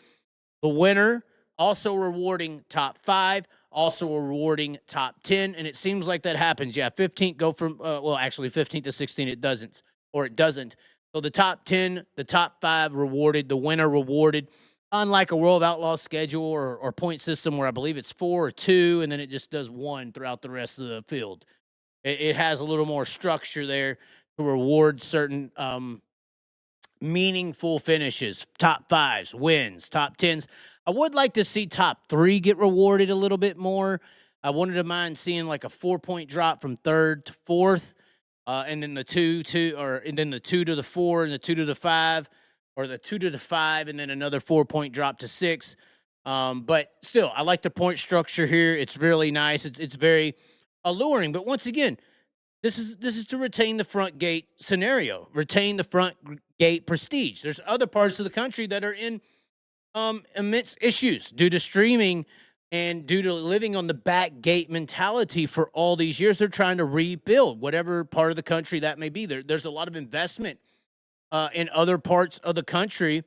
the winner, also rewarding top 5, also rewarding top 10, and it seems like that happens. Yeah, 15th go from, well, actually 15th to 16, it doesn't. Or it doesn't. So the top 10, the top 5 rewarded, the winner rewarded. Unlike a World of Outlaws schedule or point system where I believe it's 4 or 2, and then it just does 1 throughout the rest of the field. It has a little more structure there to reward certain meaningful finishes. Top 5s, wins, top 10s. I would like to see top 3 get rewarded a little bit more. I wouldn't mind seeing like a 4-point drop from 3rd to 4th. And then the 2 to the 4 and the 2 to the 5, or the 2 to the 5 and then another 4-point drop to 6. But still, I like the point structure here. It's really nice. It's very alluring. But once again, This is to retain the front gate scenario, retain the front gate prestige. There's other parts of the country that are in immense issues due to streaming and due to living on the back gate mentality for all these years. They're trying to rebuild whatever part of the country that may be. There's a lot of investment in other parts of the country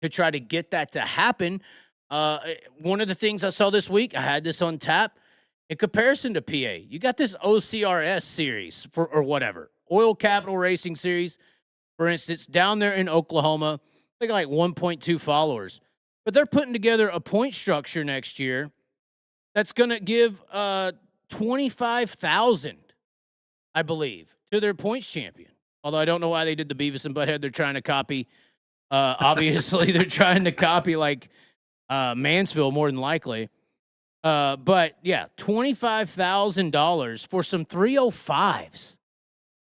to try to get that to happen. One of the things I saw this week, I had this on tap. In comparison to PA, you got this OCRS series or whatever, Oil Capital Racing Series, for instance, down there in Oklahoma. They got like 1.2 followers, but they're putting together a point structure next year that's going to give 25,000, I believe, to their points champion. Although I don't know why they did the Beavis and Butthead. They're trying to copy. Obviously, they're trying to copy like Mansfield more than likely. But yeah, $25,000 for some 305s.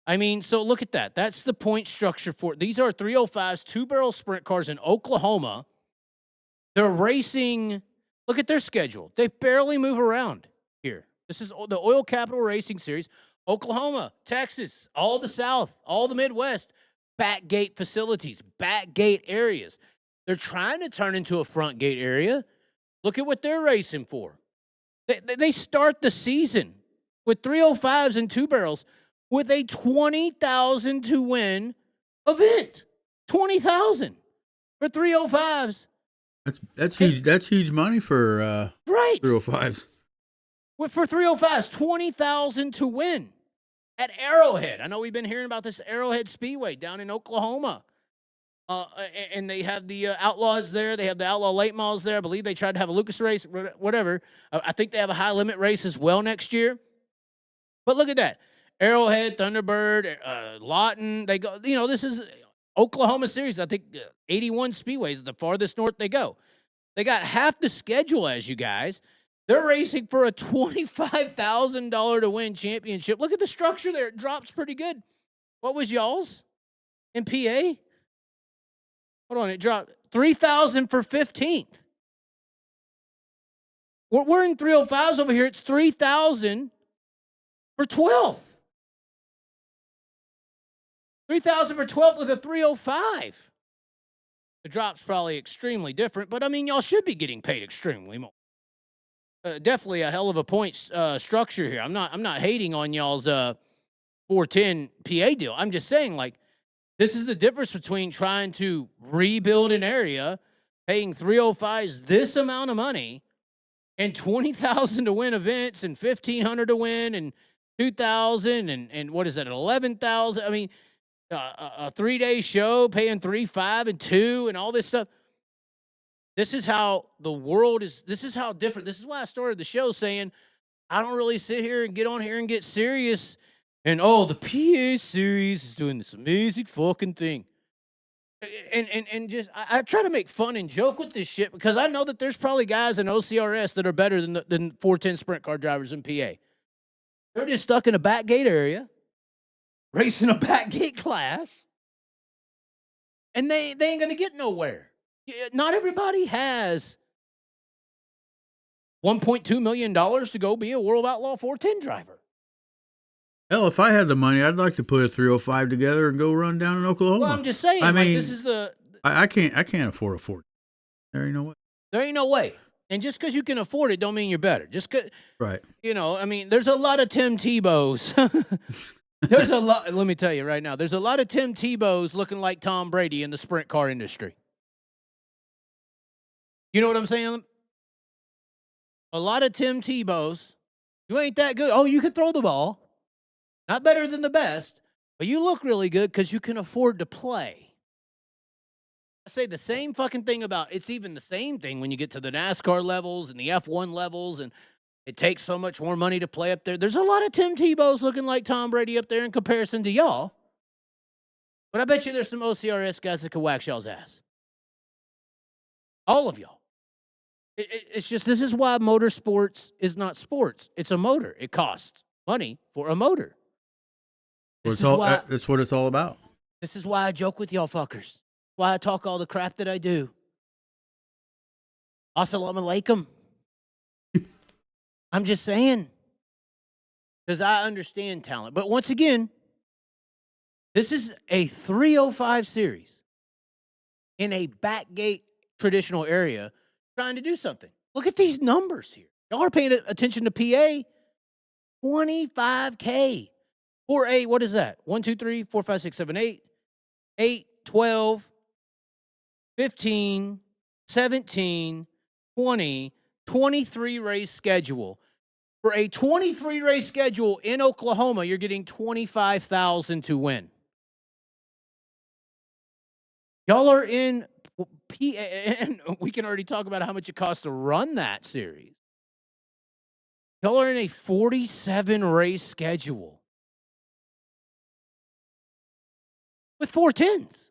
I mean, so look at that. That's the point structure for it. These are 305s, two-barrel sprint cars in Oklahoma. They're racing. Look at their schedule. They barely move around here. This is the Oil Capital Racing Series. Oklahoma, Texas, all the South, all the Midwest, back gate facilities, back gate areas. They're trying to turn into a front gate area. Look at what they're racing for. They start the season with 305s and two barrels with a 20,000 to win event. 20,000 for 305s. That's huge. That's huge money for right 305s. For 305s, 20,000 to win at Arrowhead. I know we've been hearing about this Arrowhead Speedway down in Oklahoma. And they have the Outlaws there. They have the Outlaw Late Models there. I believe they tried to have a Lucas race, whatever. I think they have a high limit race as well next year. But look at that. Arrowhead, Thunderbird, Lawton. They go, this is Oklahoma Series. I think 81 Speedways is the farthest north they go. They got half the schedule as you guys. They're racing for a $25,000 to win championship. Look at the structure there. It drops pretty good. What was y'all's in PA? Hold on, it dropped 3,000 for 15th. We're in 305s over here. It's 3,000 for 12th. 3,000 for 12th with a 305. The drop's probably extremely different, but I mean, y'all should be getting paid extremely more. Definitely a hell of a points structure here. I'm not hating on y'all's 410 PA deal. I'm just saying, like, this is the difference between trying to rebuild an area, paying 305s this amount of money, and 20,000 to win events, and 1,500 to win, and 2,000, and what is that, 11,000? I mean, a 3-day show, paying 3, 5, and 2, and all this stuff. This is how the world is. This is how different. This is why I started the show saying, I don't really sit here and get on here and get serious. And, the PA series is doing this amazing fucking thing. And just, I try to make fun and joke with this shit because I know that there's probably guys in OCRS that are better than 410 sprint car drivers in PA. They're just stuck in a back gate area, racing a back gate class, and they ain't going to get nowhere. Not everybody has $1.2 million to go be a World Outlaw 410 driver. Hell, if I had the money, I'd like to put a 305 together and go run down in Oklahoma. Well, I'm just saying, this is the... I can't afford a 410. There ain't no way. There ain't no way. And just because you can afford it don't mean you're better. Just because... Right. There's a lot of Tim Tebows. There's a lot... Let me tell you right now, there's a lot of Tim Tebows looking like Tom Brady in the sprint car industry. You know what I'm saying? A lot of Tim Tebows. You ain't that good. Oh, you can throw the ball. Not better than the best, but you look really good because you can afford to play. I say the same fucking thing about, it's even the same thing when you get to the NASCAR levels and the F1 levels, and it takes so much more money to play up there. There's a lot of Tim Tebows looking like Tom Brady up there in comparison to y'all. But I bet you there's some OCRS guys that can wax y'all's ass. All of y'all. It's just, this is why motorsports is not sports. It's a motor. It costs money for a motor. That's what it's all about. This is why I joke with y'all fuckers. Why I talk all the crap that I do. Assalamu alaikum. I'm just saying. because I understand talent. But once again, this is a 305 series in a backgate traditional area trying to do something. Look at these numbers here. Y'all are paying attention to PA. 25K for a, what is that? 1, 2, 3, 4, 5, 6, 7, 8, 8, 12, 15, 17, 20, 23 race schedule. For a 23 race schedule in Oklahoma, you're getting $25,000 to win. Y'all are in PA, and we can already talk about how much it costs to run that series. Y'all are in a 47 race schedule with 410s.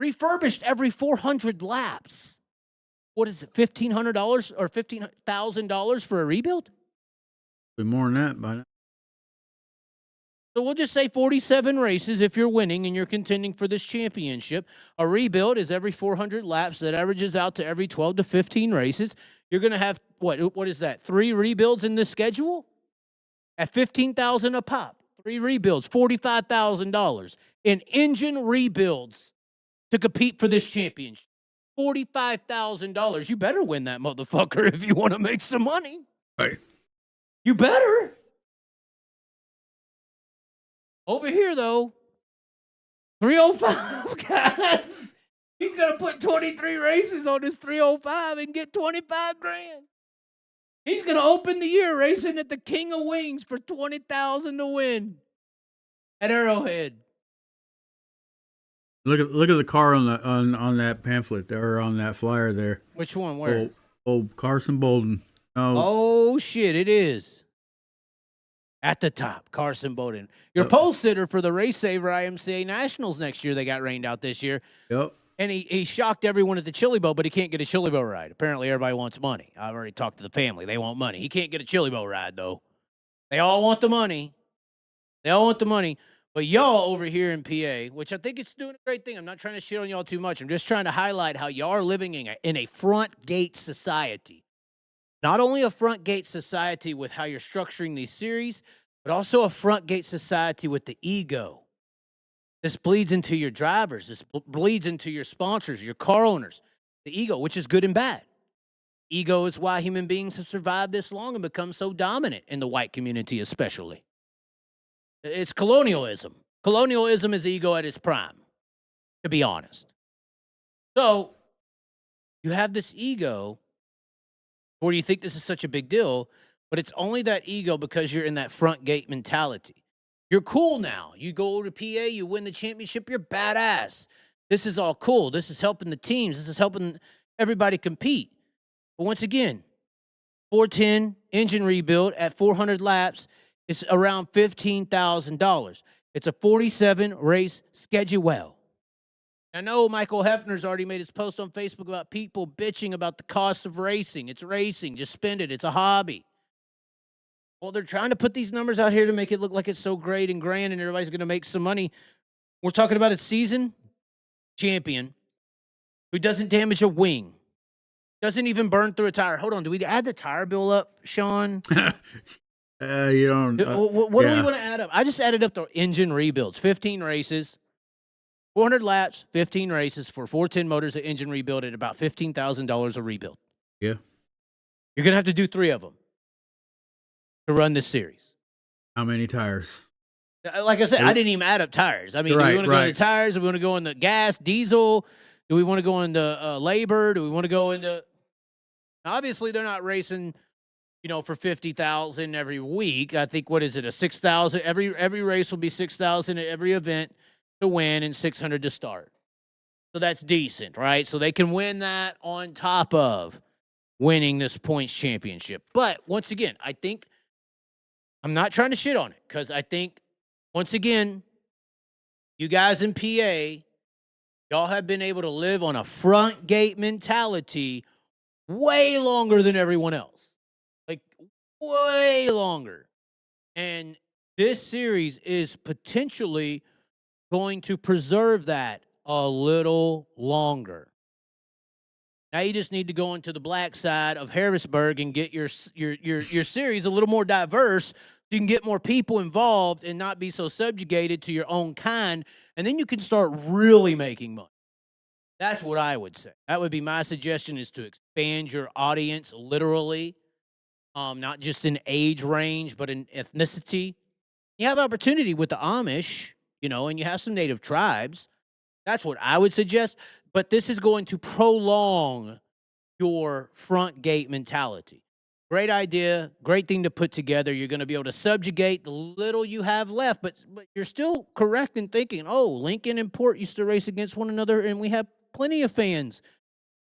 Refurbished every 400 laps. What is it, $1,500 or $15,000 for a rebuild? Bit more than that by now. So we'll just say 47 races if you're winning and you're contending for this championship. A rebuild is every 400 laps. That averages out to every 12 to 15 races. You're going to have, what is that, 3 rebuilds in this schedule? At $15,000 a pop. 3 rebuilds, $45,000 in engine rebuilds to compete for this championship. $45,000. You better win that motherfucker if you want to make some money. Right. You better. Over here, though, 305, guys. He's going to put 23 races on this 305 and get 25 grand. He's going to open the year racing at the King of Wings for 20,000 to win at Arrowhead. Look at the car on that pamphlet there, on that flyer there. Which one? Where? Old Carson Bolden. Oh, shit, it is. At the top, Carson Bowden. Your pole sitter for the Race Saver IMCA Nationals next year. They got rained out this year. Yep. And he shocked everyone at the Chili Bowl, but he can't get a Chili Bowl ride. Apparently, everybody wants money. I've already talked to the family. They want money. He can't get a Chili Bowl ride, though. They all want the money. They all want the money. But y'all over here in PA, which I think it's doing a great thing. I'm not trying to shit on y'all too much. I'm just trying to highlight how y'all are living in a front gate society. Not only a front gate society with how you're structuring these series, but also a front gate society with the ego. This bleeds into your drivers. This bleeds into your sponsors, your car owners. The ego, which is good and bad. Ego is why human beings have survived this long and become so dominant in the white community especially. It's colonialism. Colonialism is ego at its prime, to be honest. So you have this ego where you think this is such a big deal, but it's only that ego because you're in that front gate mentality. You're cool now. You go to PA, you win the championship, you're badass. This is all cool. This is helping the teams. This is helping everybody compete. But once again, 410 engine rebuild at 400 laps is around $15,000. It's a 47 race schedule. I know Michael Hefner's already made his post on Facebook about people bitching about the cost of racing. It's racing. Just spend it. It's a hobby. Well, they're trying to put these numbers out here to make it look like it's so great and grand and everybody's going to make some money. We're talking about a season champion who doesn't damage a wing, doesn't even burn through a tire. Hold on. Do we add the tire bill up, Sean? You don't. What do we want to add up? I just added up the engine rebuilds. 15 races, 400 laps, 15 races for 410 motors, an engine rebuild at about $15,000 a rebuild. Yeah. You're going to have to do 3 of them to run this series. How many tires? Like I said, I didn't even add up tires. I mean, do we want to go into tires? Do we want to go into gas, diesel? Do we want to go into labor? Do we want to go into... Obviously, they're not racing, for $50,000 every week. I think, what is it, a $6,000? Every race will be $6,000 at every event to win and $600 to start. So that's decent, right? So they can win that on top of winning this points championship. But once again, I think I'm not trying to shit on it because I think, once again, you guys in PA, y'all have been able to live on a front gate mentality way longer than everyone else. Like, way longer. And this series is potentially going to preserve that a little longer. Now you just need to go into the black side of Harrisburg and get your series a little more diverse you can get more people involved and not be so subjugated to your own kind, and then you can start really making money. That's what I would say. That would be my suggestion, is to expand your audience literally, not just in age range, but in ethnicity. You have opportunity with the Amish, and you have some native tribes. That's what I would suggest. But this is going to prolong your front gate mentality. Great idea, great thing to put together. You're going to be able to subjugate the little you have left, but you're still correct in thinking, Lincoln and Port used to race against one another, and we have plenty of fans.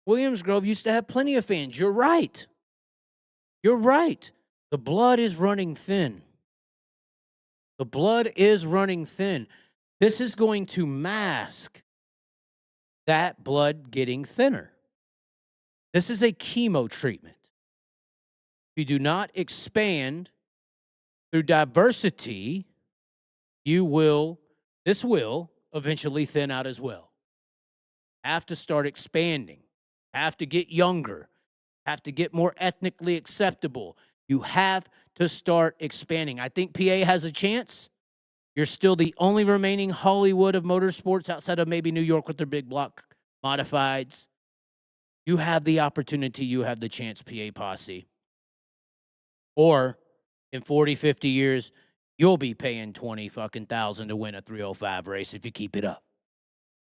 Williams Grove used to have plenty of fans. You're right. You're right. The blood is running thin. The blood is running thin. This is going to mask that blood getting thinner. This is a chemo treatment. If you do not expand through diversity, this will eventually thin out as well. Have to start expanding. Have to get younger. Have to get more ethnically acceptable. You have to start expanding. I think PA has a chance. You're still the only remaining Hollywood of motorsports outside of maybe New York with their big block modifieds. You have the opportunity. You have the chance, PA Posse. Or in 40, 50 years, you'll be paying $20,000 to win a 305 race if you keep it up.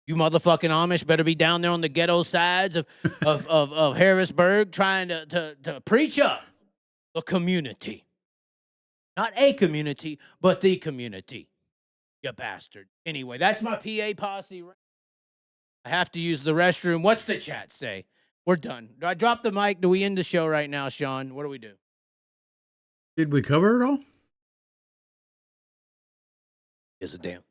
You motherfucking Amish better be down there on the ghetto sides of Harrisburg trying to preach up the community. Not a community, but the community. You bastard. Anyway, that's my PA Posse. I have to use the restroom. What's the chat say? We're done. Do I drop the mic? Do we end the show right now, Sean? What do we do? Did we cover it all? Is a damn.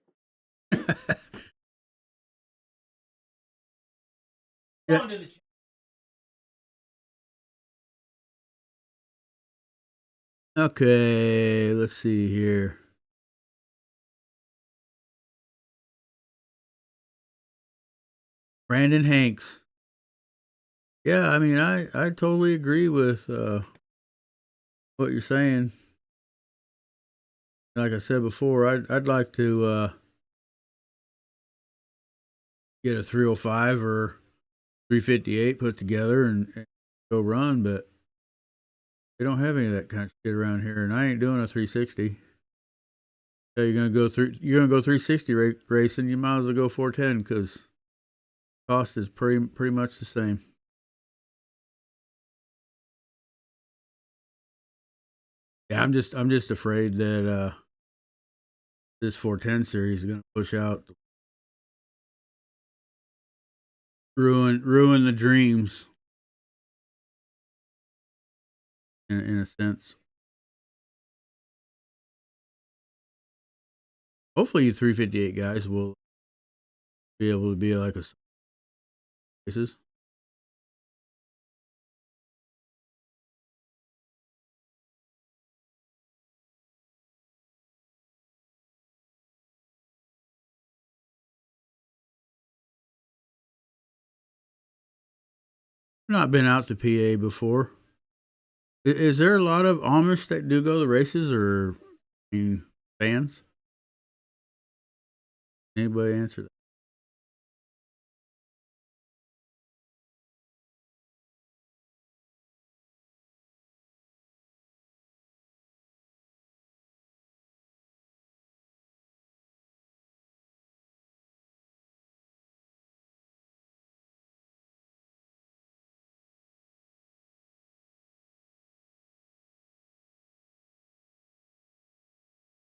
Yeah. Okay, let's see here. Brandon Hanks. Yeah, I mean, I totally agree with what you're saying. Like I said before, I'd like to get a 305 or 358 put together and go run, but they don't have any of that kind of shit around here, and I ain't doing a 360. So you're gonna go 360 racing. You might as well go 410 because cost is pretty much the same. Yeah, I'm just afraid that this 410 series is gonna push out, ruin the dreams in a sense. Hopefully, you 358 guys will be able to be like a races. I've not been out to PA before. Is there a lot of Amish that do go to races, or fans? Anybody answer that?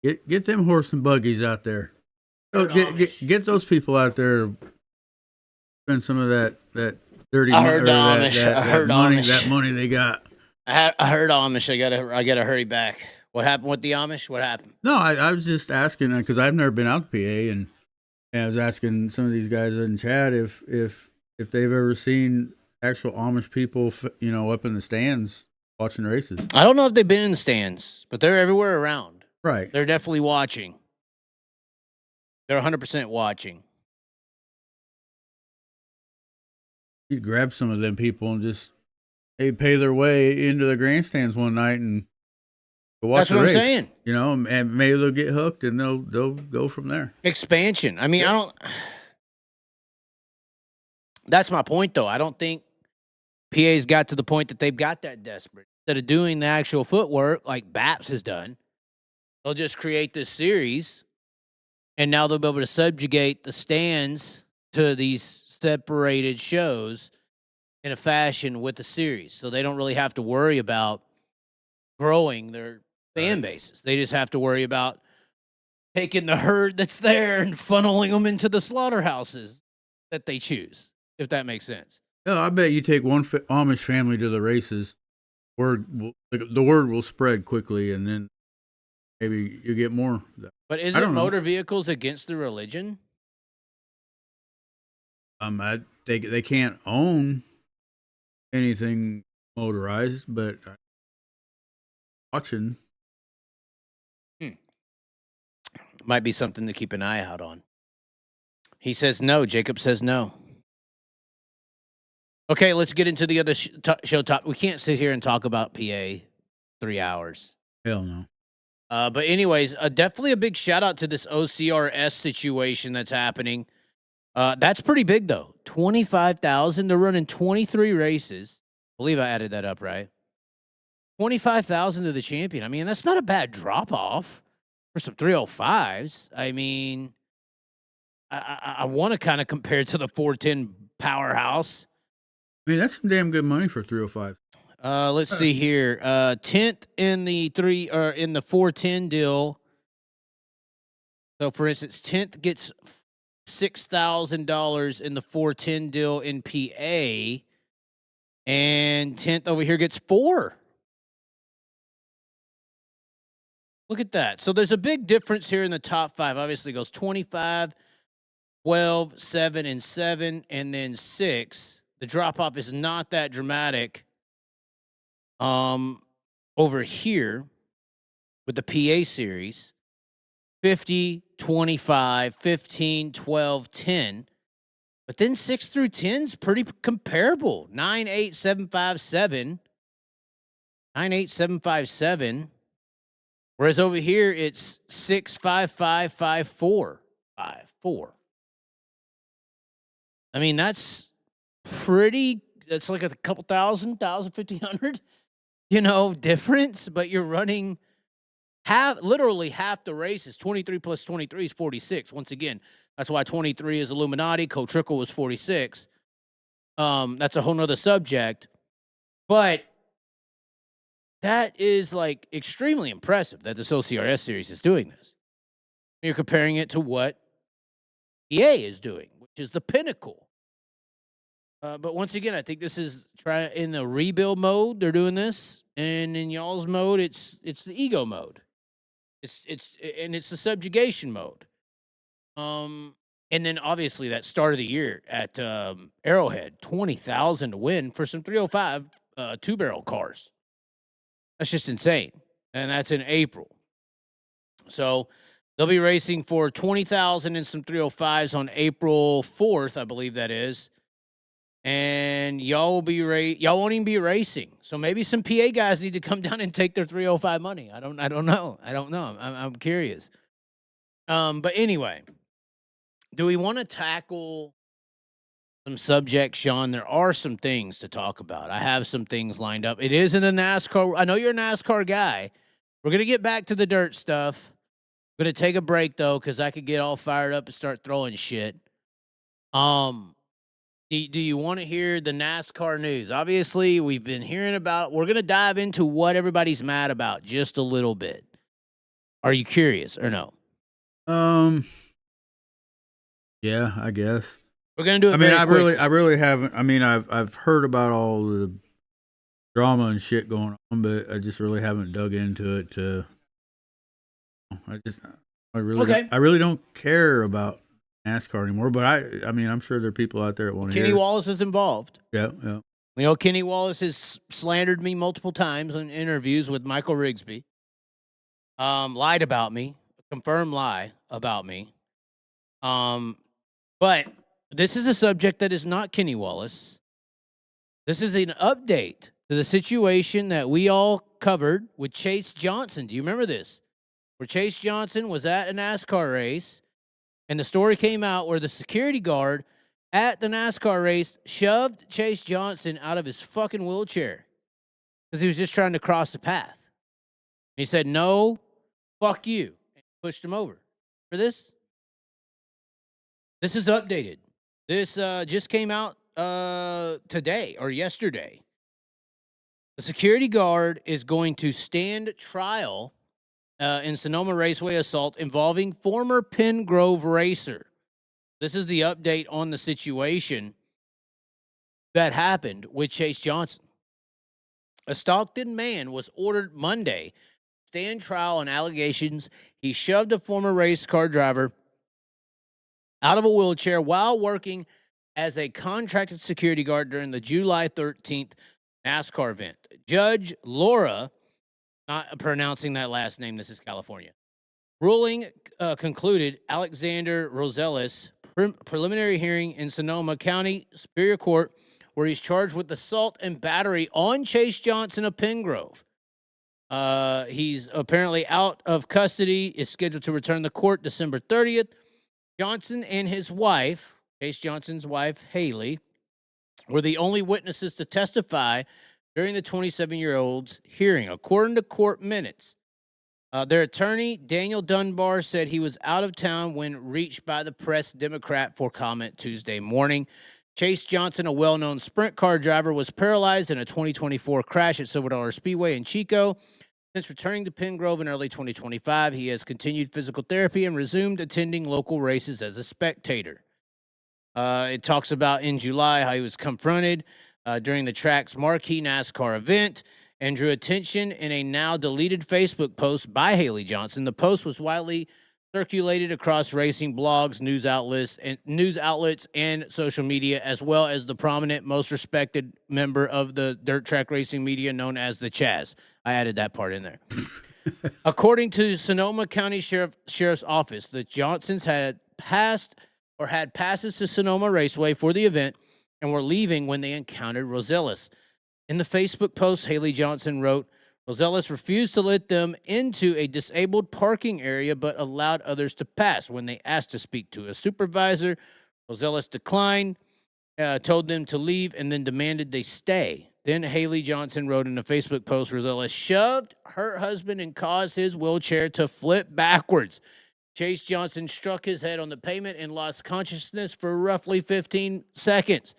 Get them horse and buggies out there. Oh, get those people out there. Spend some of that dirty money. That money they got. I heard Amish. I gotta hurry back. What happened with the Amish? What happened? No, I was just asking because I've never been out to PA, and I was asking some of these guys in chat if they've ever seen actual Amish people, up in the stands watching races. I don't know if they've been in the stands, but they're everywhere around. Right. They're definitely watching. They're 100% watching. You'd grab some of them people and just pay their way into the grandstands one night and watch That's what the I'm race, saying. You know, and maybe they'll get hooked and they'll go from there. Expansion. I mean, I don't. That's my point, though. I don't think PA's got to the point that they've got that desperate. Instead of doing the actual footwork like BAPS has done, they'll just create this series, and now they'll be able to subjugate the stands to these separated shows in a fashion with the series. So they don't really have to worry about growing their fan bases. They just have to worry about taking the herd that's there and funneling them into the slaughterhouses that they choose, if that makes sense. Yeah, I bet you take one Amish family to the races, the word will spread quickly, and then maybe you get more. But isn't motor vehicles against the religion? They can't own anything motorized, but watching might be something to keep an eye out on. He says no. Jacob says no. Okay, let's get into the other show top. We can't sit here and talk about PA 3 hours. Hell no. But anyways, definitely a big shout out to this OCRS situation that's happening. That's pretty big though. 25,000. They're running 23 races. I believe I added that up right. 25,000 to the champion. I mean, that's not a bad drop off for some 305s. I mean, I want to kind of compare it to the 410 powerhouse. I mean, that's some damn good money for 305. Let's see here. 10th in the 410 deal. So, for instance, 10th gets $6,000 in the 410 deal in PA, and 10th over here gets $4,000. Look at that. So there's a big difference here in the top 5. Obviously, it goes 25, 12, 7, and 7, and then 6. The drop off is not that dramatic. Over here with the PA series, 50, 25, 15, 12, 10. But then 6 through 10 is pretty comparable. 9, 8, 7, 5, 7. 9, 8, 7, 5, 7. Whereas over here, it's 6, 5, 5, 5, 4, 5, 4. I mean, that's like a couple thousand, 1,500, difference, but you're running literally half the races. 23 plus 23 is 46. Once again, that's why 23 is Illuminati. Co-Trickle was 46. That's a whole nother subject. But that is like extremely impressive that this OCRS series is doing this. You're comparing it to what EA is doing, which is the pinnacle. But once again, I think this is in the rebuild mode. They're doing this, and in y'all's mode, it's the ego mode. It's the subjugation mode. And then obviously that start of the year at Arrowhead, 20,000 to win for some 305 2-barrel cars. That's just insane, and that's in April. So they'll be racing for 20,000 and some 305s on April 4th, I believe that is. And y'all won't even be racing. So maybe some PA guys need to come down and take their 305 money. I don't know. I'm curious. But anyway, do we want to tackle some subjects, Sean? There are some things to talk about. I have some things lined up. It isn't a NASCAR. I know you're a NASCAR guy. We're going to get back to the dirt stuff. I'm going to take a break, though, because I could get all fired up and start throwing shit. Do you want to hear the NASCAR news? Obviously, we've been hearing about. We're going to dive into what everybody's mad about just a little bit. Are you curious or no? Yeah, I guess. We're going to do it. I really haven't. I mean, I've heard about all the drama and shit going on, but I just really haven't dug into it. I really don't care about NASCAR anymore, but I mean, I'm sure there are people out there that want to hear. Kenny Wallace is involved. Yeah. Kenny Wallace has slandered me multiple times in interviews with Michael Rigsby. Lied about me, confirmed lie about me. But this is a subject that is not Kenny Wallace. This is an update to the situation that we all covered with Chase Johnson. Do you remember this? Where Chase Johnson was at a NASCAR race, and the story came out where the security guard at the NASCAR race shoved Chase Johnson out of his fucking wheelchair because he was just trying to cross the path. And he said, "No, fuck you," and pushed him over. For this? This is updated. This just came out today or yesterday. The security guard is going to stand trial in Sonoma Raceway assault involving former Penn Grove racer. This is the update on the situation that happened with Chase Johnson. A Stockton man was ordered Monday to stand trial on allegations he shoved a former race car driver out of a wheelchair while working as a contracted security guard during the July 13th NASCAR event. Judge Laura, not pronouncing that last name, this is California, ruling concluded Alexander Rosales preliminary hearing in Sonoma County Superior Court, where he's charged with assault and battery on Chase Johnson of Penn Grove. He's apparently out of custody, is scheduled to return to court December 30th. Johnson and his wife, Chase Johnson's wife, Haley, were the only witnesses to testify during the 27-year-old's hearing, according to court minutes. Their attorney, Daniel Dunbar, said he was out of town when reached by the Press Democrat for comment Tuesday morning. Chase Johnson, a well-known sprint car driver, was paralyzed in a 2024 crash at Silver Dollar Speedway in Chico. Since returning to Penn Grove in early 2025, he has continued physical therapy and resumed attending local races as a spectator. It talks about in July how he was confronted during the track's marquee NASCAR event and drew attention in a now deleted Facebook post by Haley Johnson. The post was widely circulated across racing blogs, news outlets, and social media, as well as the prominent, most respected member of the dirt track racing media known as the Chaz. I added that part in there. According to Sonoma County Sheriff's Office, the Johnsons had passes to Sonoma Raceway for the event and were leaving when they encountered Rosales. In the Facebook post, Haley Johnson wrote, Rosales refused to let them into a disabled parking area but allowed others to pass. When they asked to speak to a supervisor, Rosales declined, told them to leave, and then demanded they stay. Then Haley Johnson wrote in a Facebook post, Rosales shoved her husband and caused his wheelchair to flip backwards. Chase Johnson struck his head on the pavement and lost consciousness for roughly 15 seconds.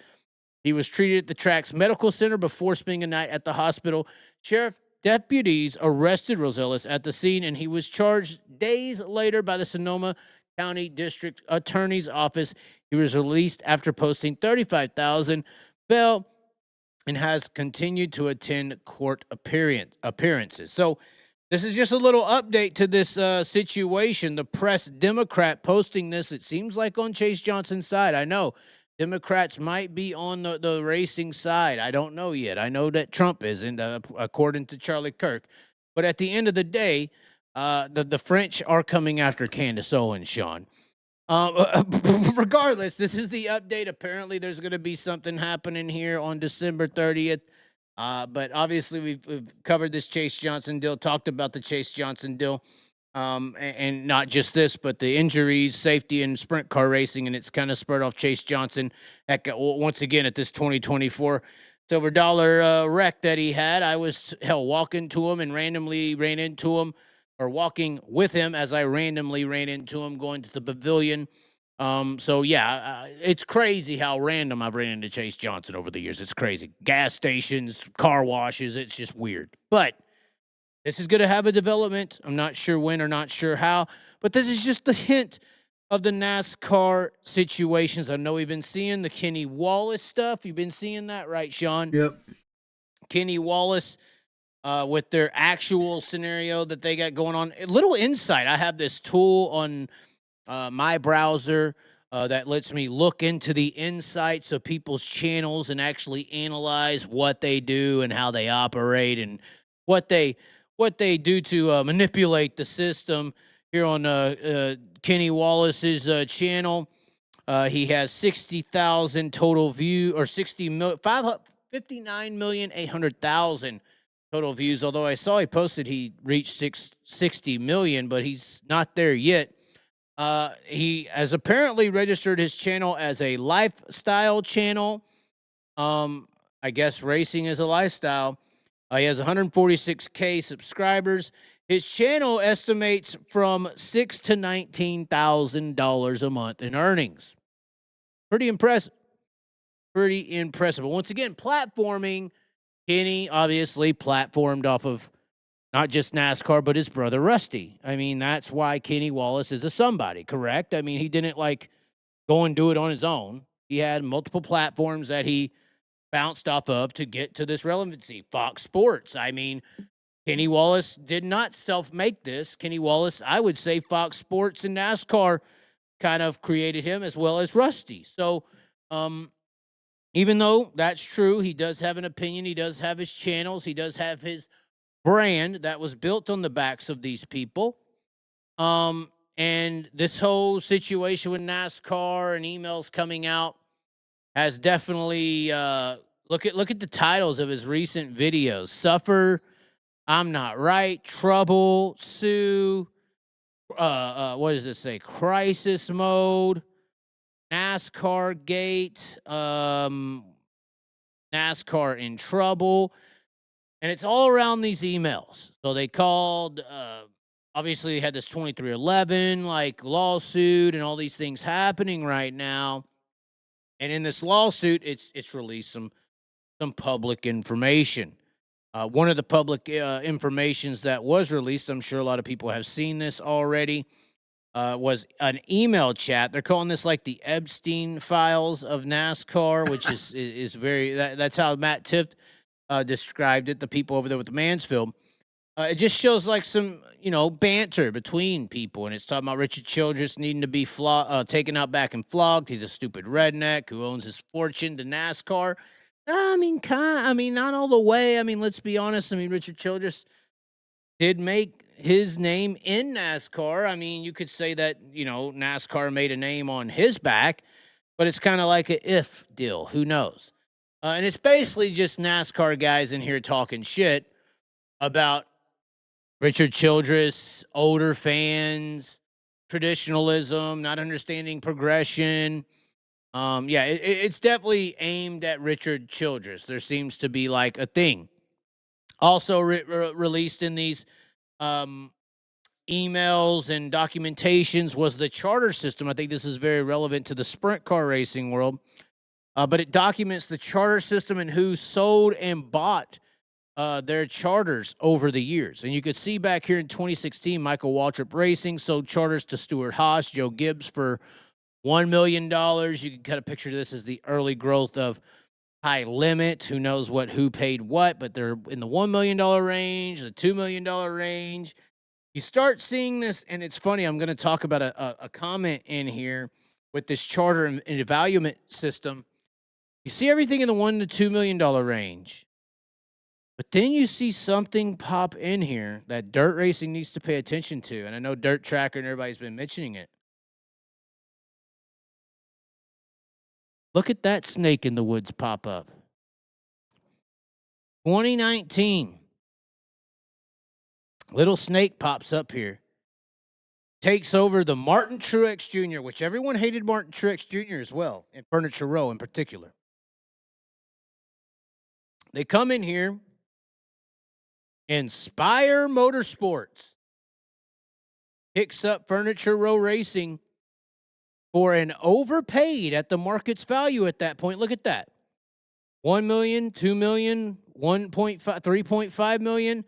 He was treated at the track's medical center before spending a night at the hospital. Sheriff deputies arrested Rosales at the scene, and he was charged days later by the Sonoma County District Attorney's Office. He was released after posting $35,000 bail and has continued to attend court appearances. So this is just a little update to this situation. The Press Democrat posting this, it seems like on Chase Johnson's side. I know Democrats might be on the racing side. I don't know yet. I know that Trump isn't, according to Charlie Kirk. But at the end of the day, the French are coming after Candace Owens, Sean. Regardless, this is the update. Apparently, there's going to be something happening here on December 30th. But obviously, we've covered this Chase Johnson deal, talked about the Chase Johnson deal. And not just this, but the injuries, safety, and sprint car racing, and it's kind of spurred off Chase Johnson. Heck, once again, at this 2024 Silver Dollar wreck that he had, I was, walking to him and randomly ran into him, or walking with him as I randomly ran into him going to the pavilion. So, yeah, it's crazy how random I've ran into Chase Johnson over the years. It's crazy. Gas stations, car washes, it's just weird. But this is going to have a development. I'm not sure when or not sure how, but this is just the hint of the NASCAR situations. I know we've been seeing the Kenny Wallace stuff. You've been seeing that, right, Sean? Yep. Kenny Wallace with their actual scenario that they got going on. A little insight. I have this tool on my browser that lets me look into the insights of people's channels and actually analyze what they do and how they operate and what they do to manipulate the system here on Kenny Wallace's channel. He has 60,000 total view, or 59,800,000 total views. Although I saw he posted he reached 60 million, but he's not there yet. He has apparently registered his channel as a lifestyle channel. I guess racing is a lifestyle. He has 146K subscribers. His channel estimates from $6,000 to $19,000 a month in earnings. Pretty impressive. Pretty impressive. But once again, platforming. Kenny obviously platformed off of not just NASCAR, but his brother Rusty. I mean, that's why Kenny Wallace is a somebody, correct? I mean, he didn't like go and do it on his own. He had multiple platforms that he bounced off of to get to this relevancy. Fox Sports. I mean, Kenny Wallace did not self-make this. Kenny Wallace, I would say Fox Sports and NASCAR kind of created him as well as Rusty. So, even though that's true, he does have an opinion. He does have his channels. He does have his brand that was built on the backs of these people. And this whole situation with NASCAR and emails coming out has definitely look at the titles of his recent videos. Suffer, I'm Not Right, Trouble, Sue, what does it say? Crisis Mode, NASCAR Gate, NASCAR in Trouble. And it's all around these emails. So they called, obviously they had this 2311 like lawsuit and all these things happening right now. And in this lawsuit, it's released some public information. One of the public informations that was released, I'm sure a lot of people have seen this already, was an email chat. They're calling this like the Epstein files of NASCAR, which is very, that's how Matt Tift described it, the people over there with the Mansfield. It just shows like some, banter between people. And it's talking about Richard Childress needing to be taken out back and flogged. He's a stupid redneck who owns his fortune to NASCAR. I mean, not all the way. I mean, let's be honest. I mean, Richard Childress did make his name in NASCAR. I mean, you could say that, NASCAR made a name on his back, but it's kind of like a if deal. Who knows? And it's basically just NASCAR guys in here talking shit about Richard Childress, older fans, traditionalism, not understanding progression. It's definitely aimed at Richard Childress. There seems to be like a thing. Also released in these emails and documentations was the charter system. I think this is very relevant to the sprint car racing world. But it documents the charter system and who sold and bought their charters over the years. And you could see back here in 2016, Michael Waltrip Racing sold charters to Stuart Haas, Joe Gibbs for $1 million. You can kind of picture this as the early growth of High Limit. Who knows who paid what, but they're in the $1 million range, the $2 million range. You start seeing this, and it's funny. I'm going to talk about a comment in here with this charter and evaluation system. You see everything in the $1 to $2 million range. But then you see something pop in here that dirt racing needs to pay attention to. And I know Dirt Tracker and everybody's been mentioning it. Look at that snake in the woods pop up. 2019. Little snake pops up here. Takes over the Martin Truex Jr., which everyone hated Martin Truex Jr. as well, and Furniture Row in particular. They come in here. Inspire Motorsports picks up Furniture Row Racing for an overpaid at the market's value at that point. Look at that. 1 million, 2 million, 1.5, 3.5 million,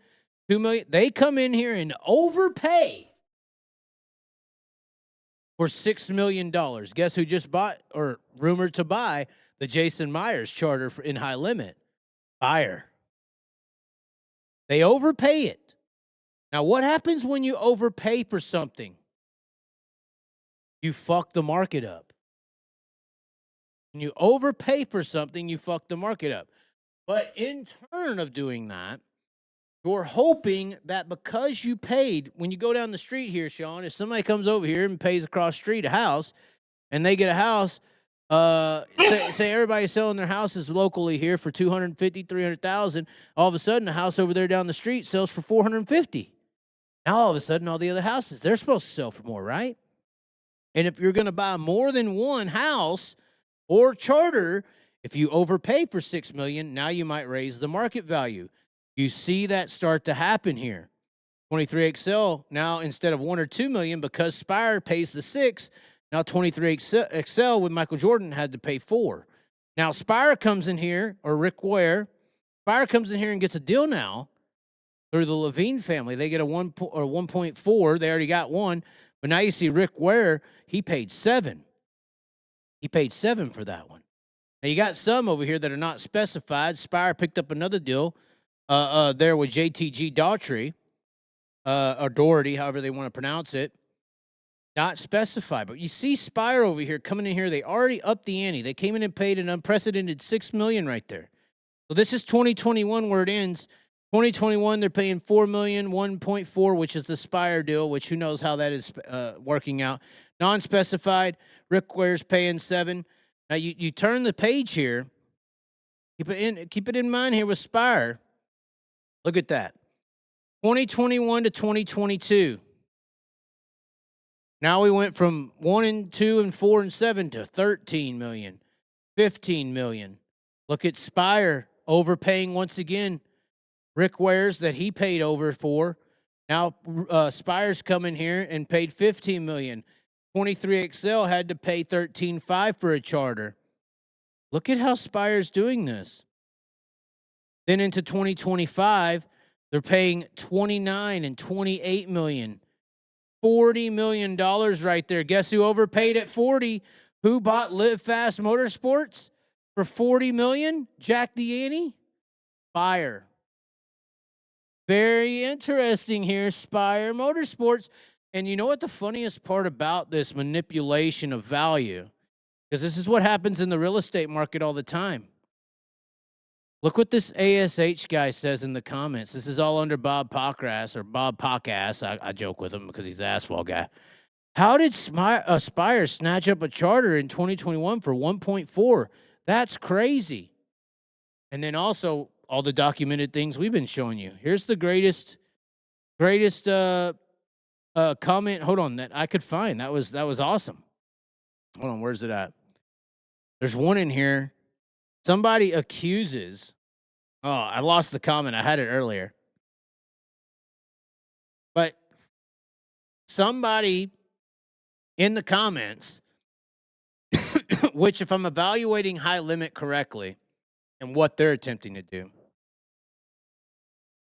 2 million. They come in here and overpay for $6 million. Guess who just bought or rumored to buy the Jason Myers charter in High Limit? Fire. They overpay it. Now, what happens when you overpay for something? You fuck the market up. When you overpay for something, you fuck the market up. But in turn of doing that, you're hoping that because you paid, when you go down the street here, Sean, if somebody comes over here and pays across the street a house, and they get a house Say everybody's selling their houses locally here for 250, 300,000. All of a sudden, the house over there down the street sells for 450. Now, all of a sudden, all the other houses, they're supposed to sell for more, right? And if you're going to buy more than one house or charter, if you overpay for $6 million, now you might raise the market value. You see that start to happen here. 23XL now, instead of $1 or $2 million, because Spire pays the 6, now 23XL with Michael Jordan had to pay 4. Now Spire comes in here, or Rick Ware, Spire comes in here and gets a deal now through the Levine family. They get a 1.4. They already got one, but now you see Rick Ware. He paid 7. He paid 7 for that one. Now you got some over here that are not specified. Spire picked up another deal there with JTG Daughtry. Or Doherty, however they want to pronounce it, not specified. But you see Spire over here coming in here. They already upped the ante. They came in and paid an unprecedented $6 million right there. So this is 2021 where it ends. 2021, they're paying $4 million, 1.4, which is the Spire deal, which who knows how that is working out. Non-specified, Rick Ware's paying 7. Now you turn the page here. Keep it in mind here with Spire. Look at that. 2021 to 2022. Now we went from 1 and 2 and 4 and 7 to 13 million, 15 million. Look at Spire overpaying once again. Rick Ware's that he paid over for. Now Spire's come in here and paid 15 million. 23XL had to pay 13.5 for a charter. Look at how Spire's doing this. Then into 2025. They're paying 29 and 28 million. $40 million right there. Guess who overpaid at 40? Who bought Live Fast Motorsports for 40 million? Jack the ante? Spire. Very interesting here, Spire Motorsports. And you know what the funniest part about this manipulation of value? Because this is what happens in the real estate market all the time. Look what this ASH guy says in the comments. This is all under Bob Pockrass, or Bob Pockass. I joke with him because he's the asphalt guy. How did Spire snatch up a charter in 2021 for 1.4? That's crazy. And then also all the documented things we've been showing you. Here's the greatest comment. Hold on, that I could find. That was awesome. Hold on, where's it at? There's one in here. Somebody accuses. Oh, I lost the comment. I had it earlier. But somebody in the comments, which if I'm evaluating high limit correctly and what they're attempting to do,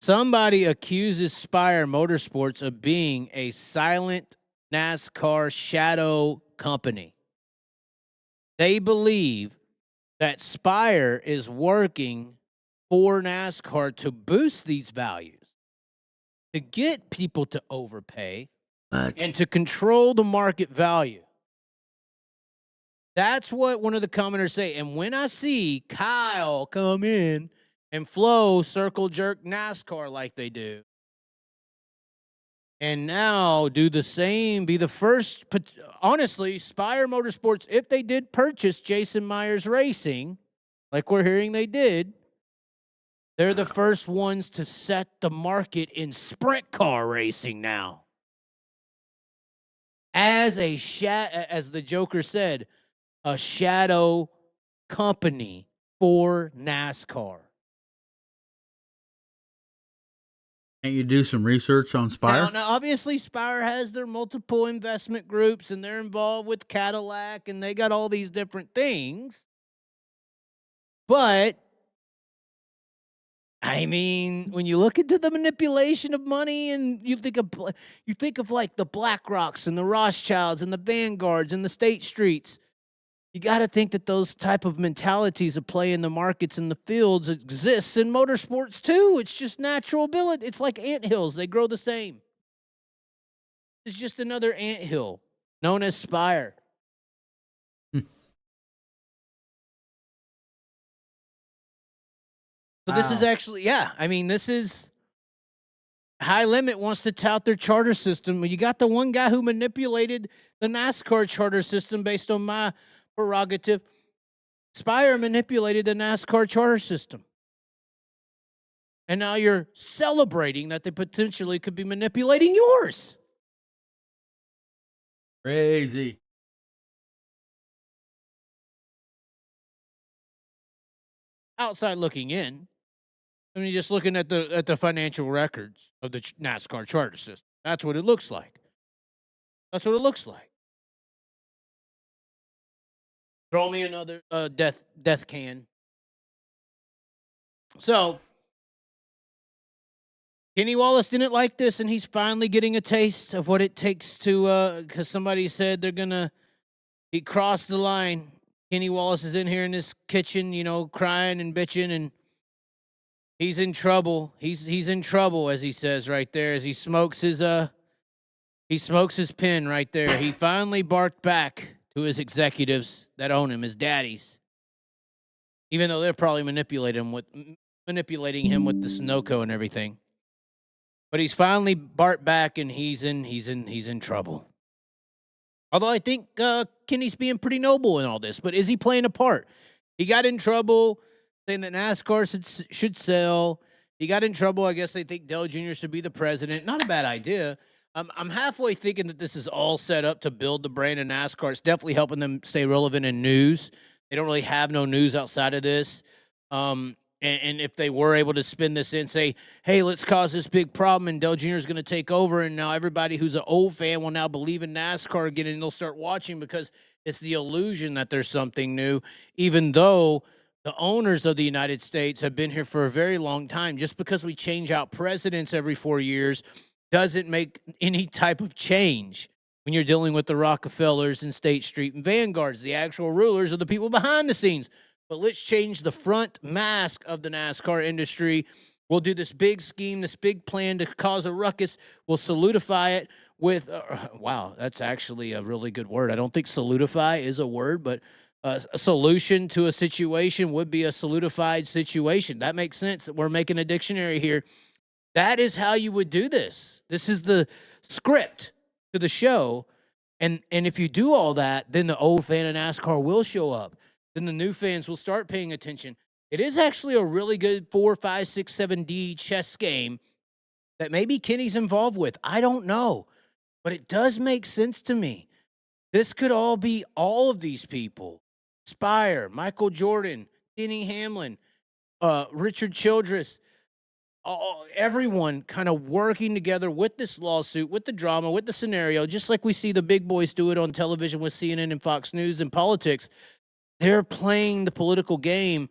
somebody accuses Spire Motorsports of being a silent NASCAR shadow company. They believe that Spire is working for NASCAR to boost these values, to get people to overpay, and to control the market value. That's what one of the commenters say. And when I see Kyle come in and Flo circle jerk NASCAR like they do, and now do the same, be the first, honestly, Spire Motorsports, if they did purchase Jason Myers Racing, like we're hearing they did, they're the first ones to set the market in sprint car racing now. As the Joker said, a shadow company for NASCAR. Can't you do some research on Spire? Now, obviously, Spire has their multiple investment groups, and they're involved with Cadillac, and they got all these different things. But, I mean, when you look into the manipulation of money, and you think of like the BlackRocks and the Rothschilds and the Vanguards and the State Streets, you got to think that those type of mentalities of play in the markets and the fields exists in motorsports too. It's just natural ability. It's like anthills. They grow the same. It's just another anthill known as Spire. So this is actually, this is High Limit wants to tout their charter system. You got the one guy who manipulated the NASCAR charter system based on my prerogative. Spire manipulated the NASCAR charter system. And now you're celebrating that they potentially could be manipulating yours. Crazy. Outside looking in, I mean, just looking at the financial records of the NASCAR charter system. That's what it looks like. That's what it looks like. Throw me another death can. So Kenny Wallace didn't like this, and he's finally getting a taste of what it takes to because somebody said he crossed the line. Kenny Wallace is in here in this kitchen, crying and bitching, and he's in trouble. He's in trouble, as he says right there, as he smokes his pen right there. He finally barked back to his executives that own him, his daddies, even though they're probably manipulating him with the Sunoco and everything. But he's finally barked back, and he's in trouble. Although I think Kenny's being pretty noble in all this, but is he playing a part? He got in trouble saying that NASCAR should sell. He got in trouble. I guess they think Dale Jr. should be the president. Not a bad idea. I'm halfway thinking that this is all set up to build the brand of NASCAR. It's definitely helping them stay relevant in news. They don't really have no news outside of this. And if they were able to spin this in, say, hey, let's cause this big problem, and Dale Jr. is going to take over, and now everybody who's an old fan will now believe in NASCAR again, and they'll start watching because it's the illusion that there's something new, even though the owners of the United States have been here for a very long time. Just because we change out presidents every 4 years doesn't make any type of change when you're dealing with the Rockefellers and State Street and Vanguards. The actual rulers are the people behind the scenes. But let's change the front mask of the NASCAR industry. We'll do this big scheme, this big plan to cause a ruckus. We'll solidify it with, wow, that's actually a really good word. I don't think solidify is a word, but a solution to a situation would be a solidified situation. That makes sense. We're making a dictionary here. That is how you would do this. This is the script to the show. And if you do all that, then the old fan of NASCAR will show up. Then the new fans will start paying attention. It is actually a really good 4, 5, 6, 7D chess game that maybe Kenny's involved with. I don't know. But it does make sense to me. This could all be all of these people. Spire, Michael Jordan, Denny Hamlin, Richard Childress, everyone kind of working together with this lawsuit, with the drama, with the scenario, just like we see the big boys do it on television with CNN and Fox News and politics. They're playing the political game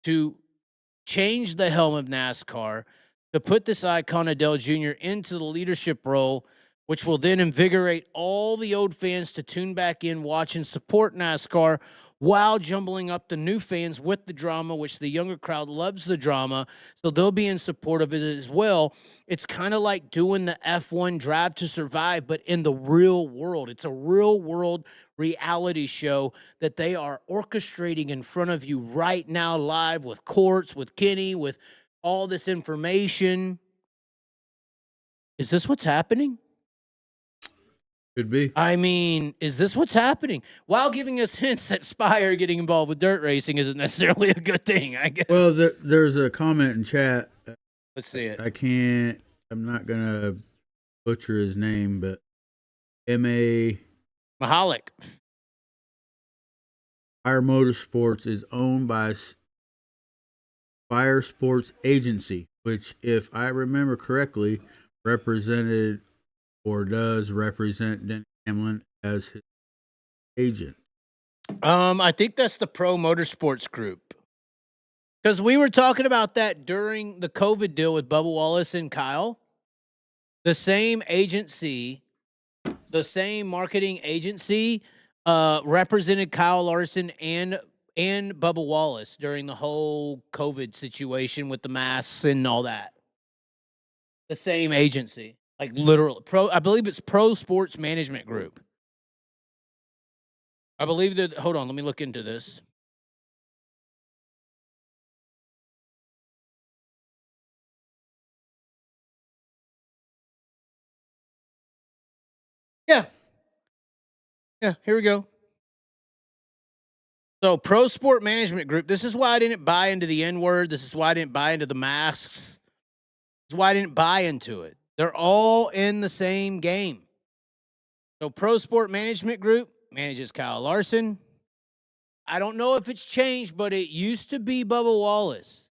to change the helm of NASCAR, to put this icon of Dale Jr. into the leadership role, which will then invigorate all the old fans to tune back in, watch, and support NASCAR while jumbling up the new fans with the drama, which the younger crowd loves the drama, so they'll be in support of it as well. It's kind of like doing the F1 Drive to Survive, but in the real world. It's a real-world reality show that they are orchestrating in front of you right now live with courts, with Kenny, with all this information. Is this what's happening? Could be. I mean, is this what's happening? While giving us hints that Spire getting involved with dirt racing isn't necessarily a good thing, I guess. Well, there's a comment in chat. Let's see it. I'm not going to butcher his name, but M.A. Mahalik. Spire Motorsports is owned by Spire Sports Agency, which, if I remember correctly, represented or does represent Denny Hamlin as his agent. I think that's the Pro Motorsports Group. Because we were talking about that during the COVID deal with Bubba Wallace and Kyle. The same agency, the same marketing agency represented Kyle Larson and Bubba Wallace during the whole COVID situation with the masks and all that. The same agency. Like literally, I believe it's Pro Sports Management Group. I believe that, hold on, let me look into this. Yeah, here we go. So, Pro Sport Management Group, this is why I didn't buy into the N-word. This is why I didn't buy into the masks. This is why I didn't buy into it. They're all in the same game. So, Pro Sport Management Group manages Kyle Larson. I don't know if it's changed, but it used to be Bubba Wallace.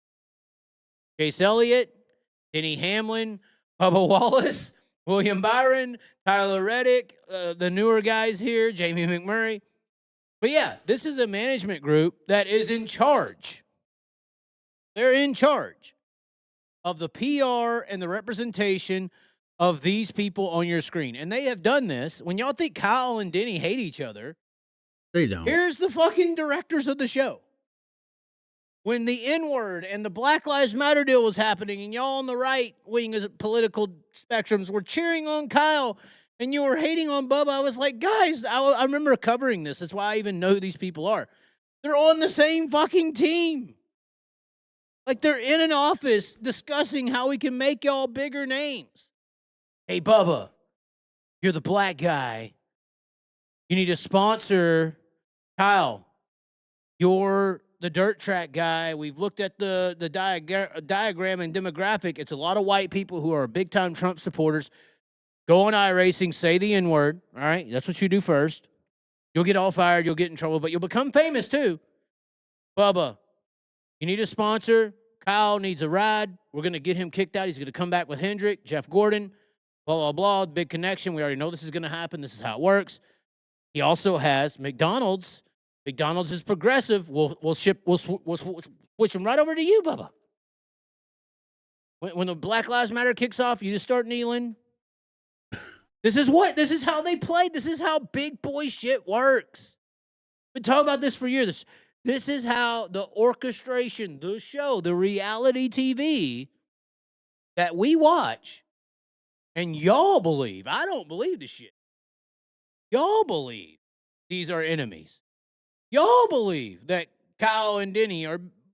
Chase Elliott, Denny Hamlin, Bubba Wallace, William Byron, Tyler Reddick, the newer guys here, Jamie McMurray. But yeah, this is a management group that is in charge. They're in charge of the PR and the representation of these people on your screen. And they have done this. When y'all think Kyle and Denny hate each other, They don't. here's the fucking directors of the show. When the N-word and the Black Lives Matter deal was happening and y'all on the right wing of political spectrums were cheering on Kyle and you were hating on Bubba, I was like, guys, I remember covering this. That's why I even know who these people are. They're on the same fucking team. Like they're in an office discussing how we can make y'all bigger names. Hey, Bubba, you're the black guy. You need to sponsor Kyle. You're the dirt track guy. We've looked at the diagram and demographic. It's a lot of white people who are big-time Trump supporters. Go on iRacing, say the N-word. All right, that's what you do first. You'll get all fired. You'll get in trouble, but you'll become famous too. Bubba, you need a sponsor. Kyle needs a ride. We're going to get him kicked out. He's going to come back with Hendrick, Jeff Gordon, blah, blah, blah. Big connection. We already know this is going to happen. This is how it works. He also has McDonald's. McDonald's is progressive. We'll switch them right over to you, Bubba. When the Black Lives Matter kicks off, you just start kneeling. This is how they played. This is how big boy shit works. Been talking about this for years. This is how the orchestration, the show, the reality TV that we watch and y'all believe. I don't believe this shit. Y'all believe these are enemies. Y'all believe that Kyle and Denny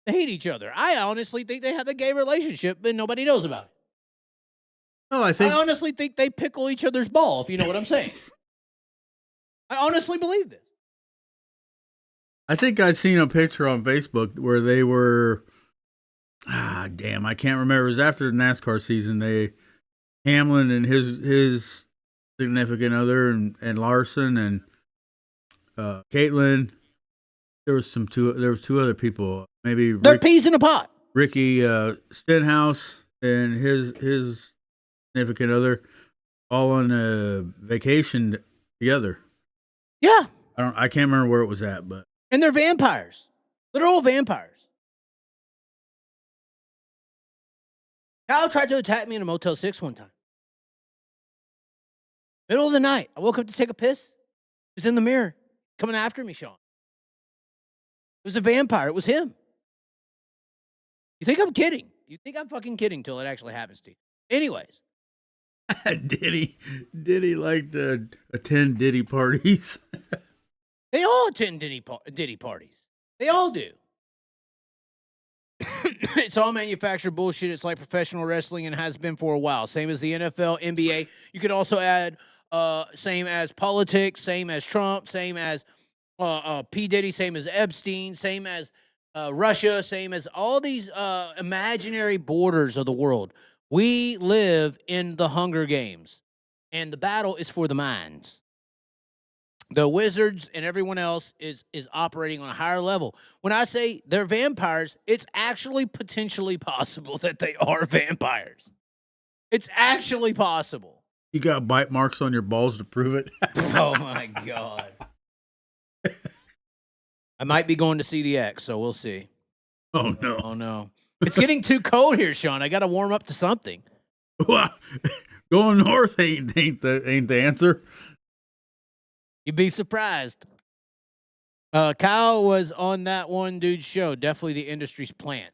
hate each other. I honestly think they have a gay relationship and nobody knows about it. No, I honestly think they pickle each other's ball, if you know what I'm saying. I honestly believe this. I think I've seen a picture on Facebook where they were, I can't remember. It was after the NASCAR season. Hamlin and his significant other and Larson and Caitlin. There was two other people. Maybe They're peas in a pot. Ricky Stenhouse and his significant other, all on a vacation together. Yeah. I can't remember where it was at, but And they're vampires. They're all vampires. Kyle tried to attack me in a Motel 6 one time. Middle of the night. I woke up to take a piss. He was in the mirror, coming after me, Sean. It was a vampire. It was him. You think I'm kidding? You think I'm fucking kidding till it actually happens to you. Anyways. Diddy liked to attend Diddy parties. They all attend Diddy parties. They all do. It's all manufactured bullshit. It's like professional wrestling and has been for a while. Same as the NFL, NBA. You could also add same as politics, same as Trump, same as P. Diddy, same as Epstein, same as Russia, same as all these imaginary borders of the world. We live in the Hunger Games, and the battle is for the minds. The wizards and everyone else is operating on a higher level. When I say they're vampires, it's actually potentially possible that they are vampires. It's actually possible. You got bite marks on your balls to prove it. Oh, my God. I might be going to see the X, so we'll see. Oh, no. Oh, no. It's getting too cold here, Sean. I got to warm up to something. Well, going north ain't the answer. You'd be surprised. Kyle was on that one dude's show. Definitely the industry's plant.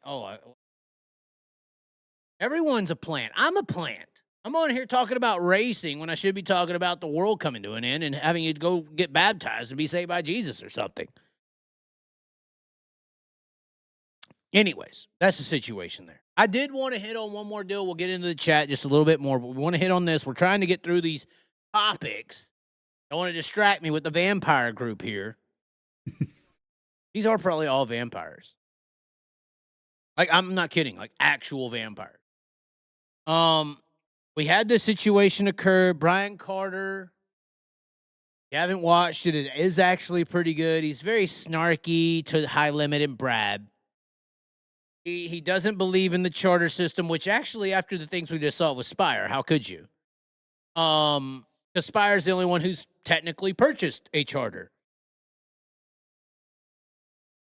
Everyone's a plant. I'm a plant. I'm on here talking about racing when I should be talking about the world coming to an end and having you go get baptized and be saved by Jesus or something. Anyways, that's the situation there. I did want to hit on one more deal. We'll get into the chat just a little bit more, but we want to hit on this. We're trying to get through these topics. Don't want to distract me with the vampire group here. These are probably all vampires. Like, I'm not kidding. Like, actual vampires. We had this situation occur. Brian Carter. If you haven't watched it, it is actually pretty good. He's very snarky to High Limit and Brad. He doesn't believe in the charter system, which actually, after the things we just saw with Spire, how could you? Because Spire's the only one who's technically purchased a charter.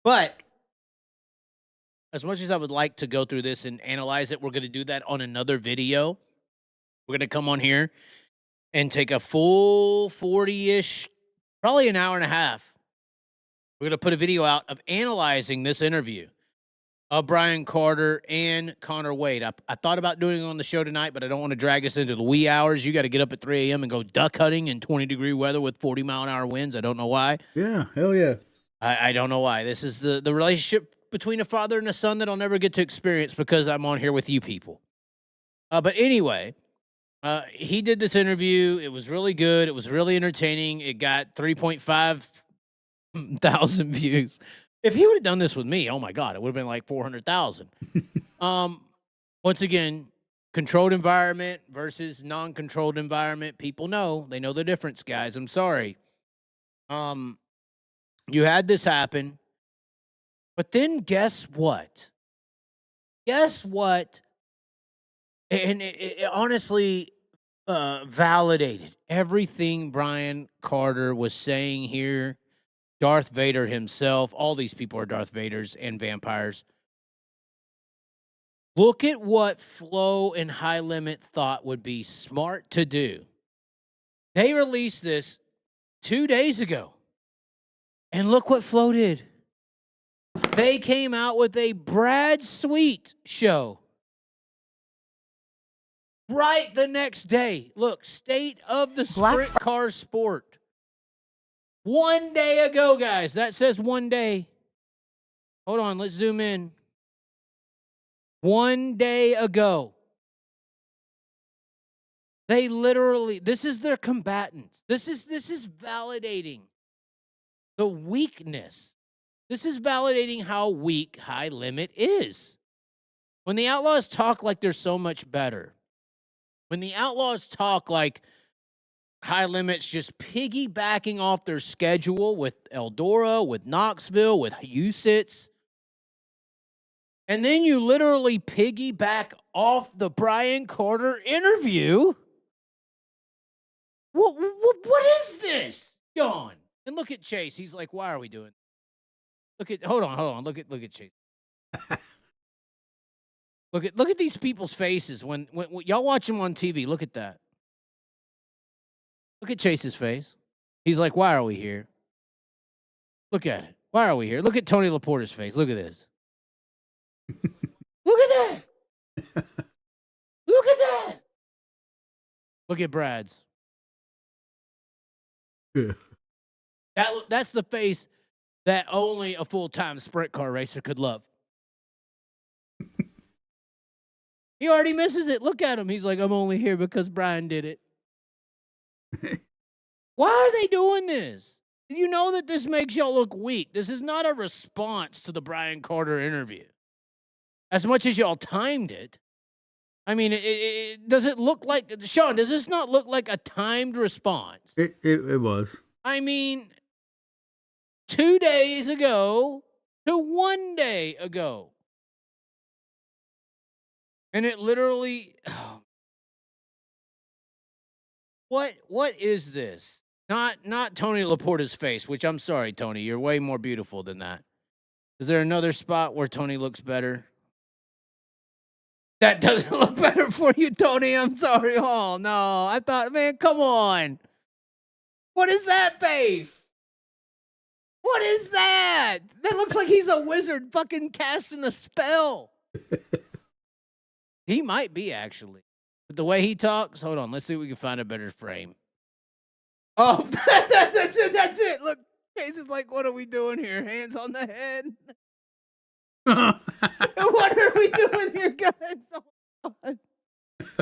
But as much as I would like to go through this and analyze it, we're going to do that on another video. We're going to come on here and take a full 40-ish, probably an hour and a half. We're going to put a video out of analyzing this interview of Brian Carter and Connor Wade. I thought about doing it on the show tonight, but I don't want to drag us into the wee hours. You got to get up at 3 a.m. and go duck hunting in 20-degree weather with 40-mile-an-hour winds. I don't know why. Yeah, hell yeah. I don't know why. This is the relationship between a father and a son that I'll never get to experience because I'm on here with you people. But anyway, he did this interview. It was really good. It was really entertaining. It got 3.5 thousand views. If he would have done this with me, oh my God, it would have been like 400,000. Once again, controlled environment versus non-controlled environment. People know. They know the difference, guys. I'm sorry. You had this happen. But then guess what? Guess what? And it honestly validated everything Brian Carter was saying here. Darth Vader himself. All these people are Darth Vaders and vampires. Look at what Flo and High Limit thought would be smart to do. They released this 2 days ago. And look what Flo did. They came out with a Brad Sweet show. Right the next day. Look, state of the sprint car sport. 1 day ago, guys. That says 1 day. Hold on, let's zoom in. 1 day ago. They literally, this is their combatants. This is validating the weakness. This is validating how weak High Limit is. When the Outlaws talk like they're so much better, when the Outlaws talk like High Limit's just piggybacking off their schedule with Eldora, with Knoxville, with USITS, and then you literally piggyback off the Brian Carter interview. What is this, John? And look at Chase. He's like, why are we doing? Hold on. Look at Chase. Look at these people's faces when y'all watch them on TV. Look at that. Look at Chase's face. He's like, why are we here? Look at it. Why are we here? Look at Tony Laporta's face. Look at this. Look at that. Look at that. Look at Brad's. Yeah. That's the face that only a full-time sprint car racer could love. He already misses it. Look at him. He's like, I'm only here because Brian did it. Why are they doing this? You know that this makes y'all look weak. This is not a response to the Brian Carter interview. As much as y'all timed it. I mean, does it look like, Sean, does this not look like a timed response? It was. I mean, 2 days ago to 1 day ago. And it literally, what is this? Not Tony Laporta's face, which I'm sorry, Tony, you're way more beautiful than that. Is there another spot where Tony looks better? That doesn't look better for you, Tony. I'm sorry. Oh, no. I thought, man, come on. What is that face? What is that? That looks like he's a wizard fucking casting a spell. He might be, actually. But the way he talks, hold on. Let's see if we can find a better frame. Oh, that's it. That's it. Look, Chase is like, what are we doing here? Hands on the head. What are we doing here, guys?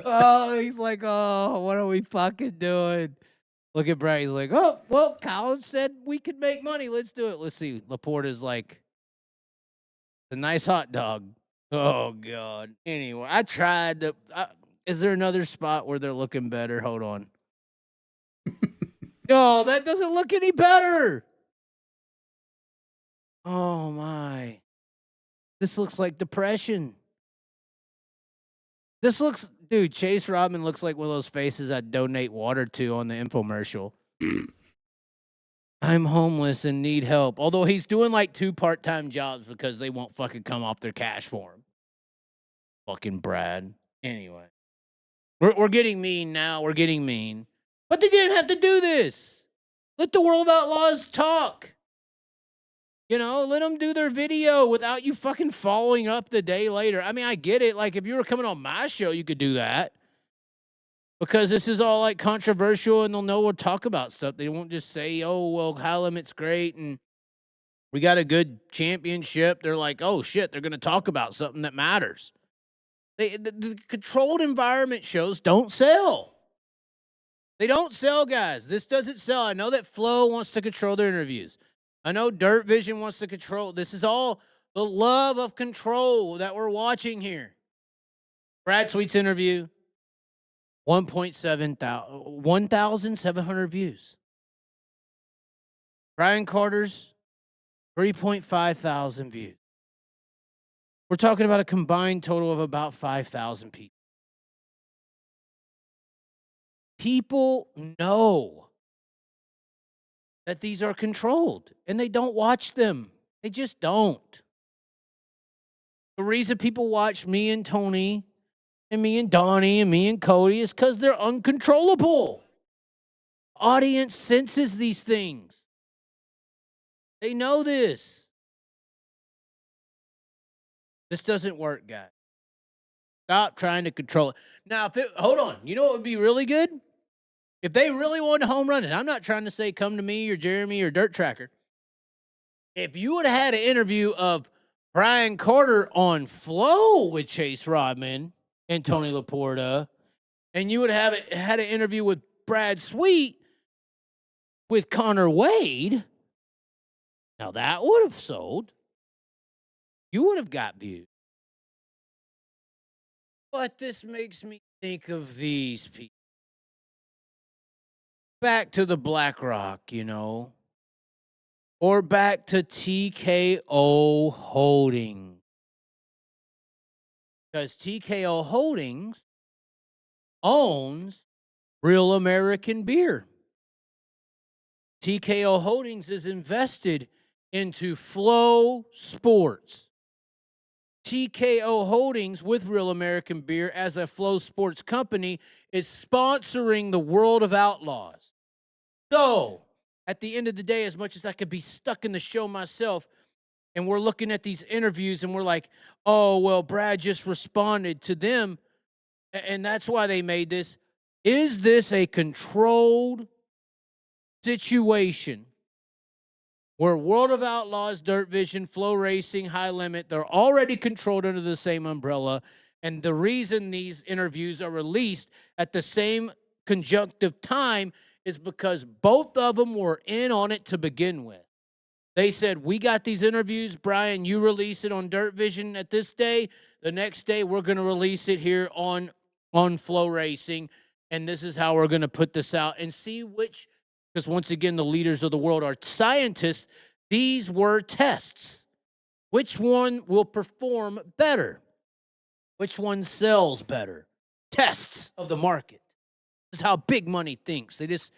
Oh, he's like, oh, what are we fucking doing? Look at Brad. He's like, oh, well, Colin said we could make money. Let's do it. Let's see. Laporta's like, a nice hot dog. Oh, God. Anyway, I tried to. Is there another spot where they're looking better? Hold on. No, that doesn't look any better. Oh, my. This looks like depression. This looks, dude, Chase Rodman looks like one of those faces I'd donate water to on the infomercial. I'm homeless and need help. Although he's doing like 2 part-time jobs because they won't fucking come off their cash for him. Fucking Brad. Anyway. We're getting mean now. We're getting mean. But they didn't have to do this. Let the World Outlaws talk. You know, let them do their video without you fucking following up the day later. I mean, I get it. Like, if you were coming on my show, you could do that. Because this is all, like, controversial, and they'll know we'll talk about stuff. They won't just say, oh, well, High Limit's great, and we got a good championship. They're like, oh, shit, they're going to talk about something that matters. The controlled environment shows don't sell. They don't sell, guys. This doesn't sell. I know that Flo wants to control their interviews. I know Dirt Vision wants to control. This is all the love of control that we're watching here. Brad Sweet's interview, 1,700 views. Brian Carter's, 3.5 thousand views. We're talking about a combined total of about 5,000 people. People know that these are controlled, and they don't watch them. They just don't. The reason people watch me and Tony and me and Donnie and me and Cody is because they're uncontrollable. Audience senses these things. They know this. This doesn't work, guys. Stop trying to control it. Now, hold on. You know what would be really good? If they really wanted to home run it, I'm not trying to say come to me or Jeremy or Dirt Tracker. If you would have had an interview of Brian Carter on Flo with Chase Rodman and Tony Laporta, and you would have had an interview with Brad Sweet with Connor Wade, now that would have sold. You would have got views. But this makes me think of these people. Back to the BlackRock, you know, or back to TKO Holdings. Because TKO Holdings owns Real American Beer. TKO Holdings is invested into Flo Sports. TKO Holdings with Real American Beer as a Flo Sports company is sponsoring the World of Outlaws. So, at the end of the day, as much as I could be stuck in the show myself, and we're looking at these interviews and we're like, oh, well, Brad just responded to them, and that's why they made this. Is this a controlled situation where World of Outlaws, Dirt Vision, Flo Racing, High Limit, they're already controlled under the same umbrella, and the reason these interviews are released at the same conjunctive time is because both of them were in on it to begin with. They said, we got these interviews, Brian, you release it on Dirt Vision at this day. The next day, we're going to release it here on Flo Racing, and this is how we're going to put this out and see which, because once again, the leaders of the world are scientists. These were tests. Which one will perform better? Which one sells better? Tests of the market. This is how big money thinks. They just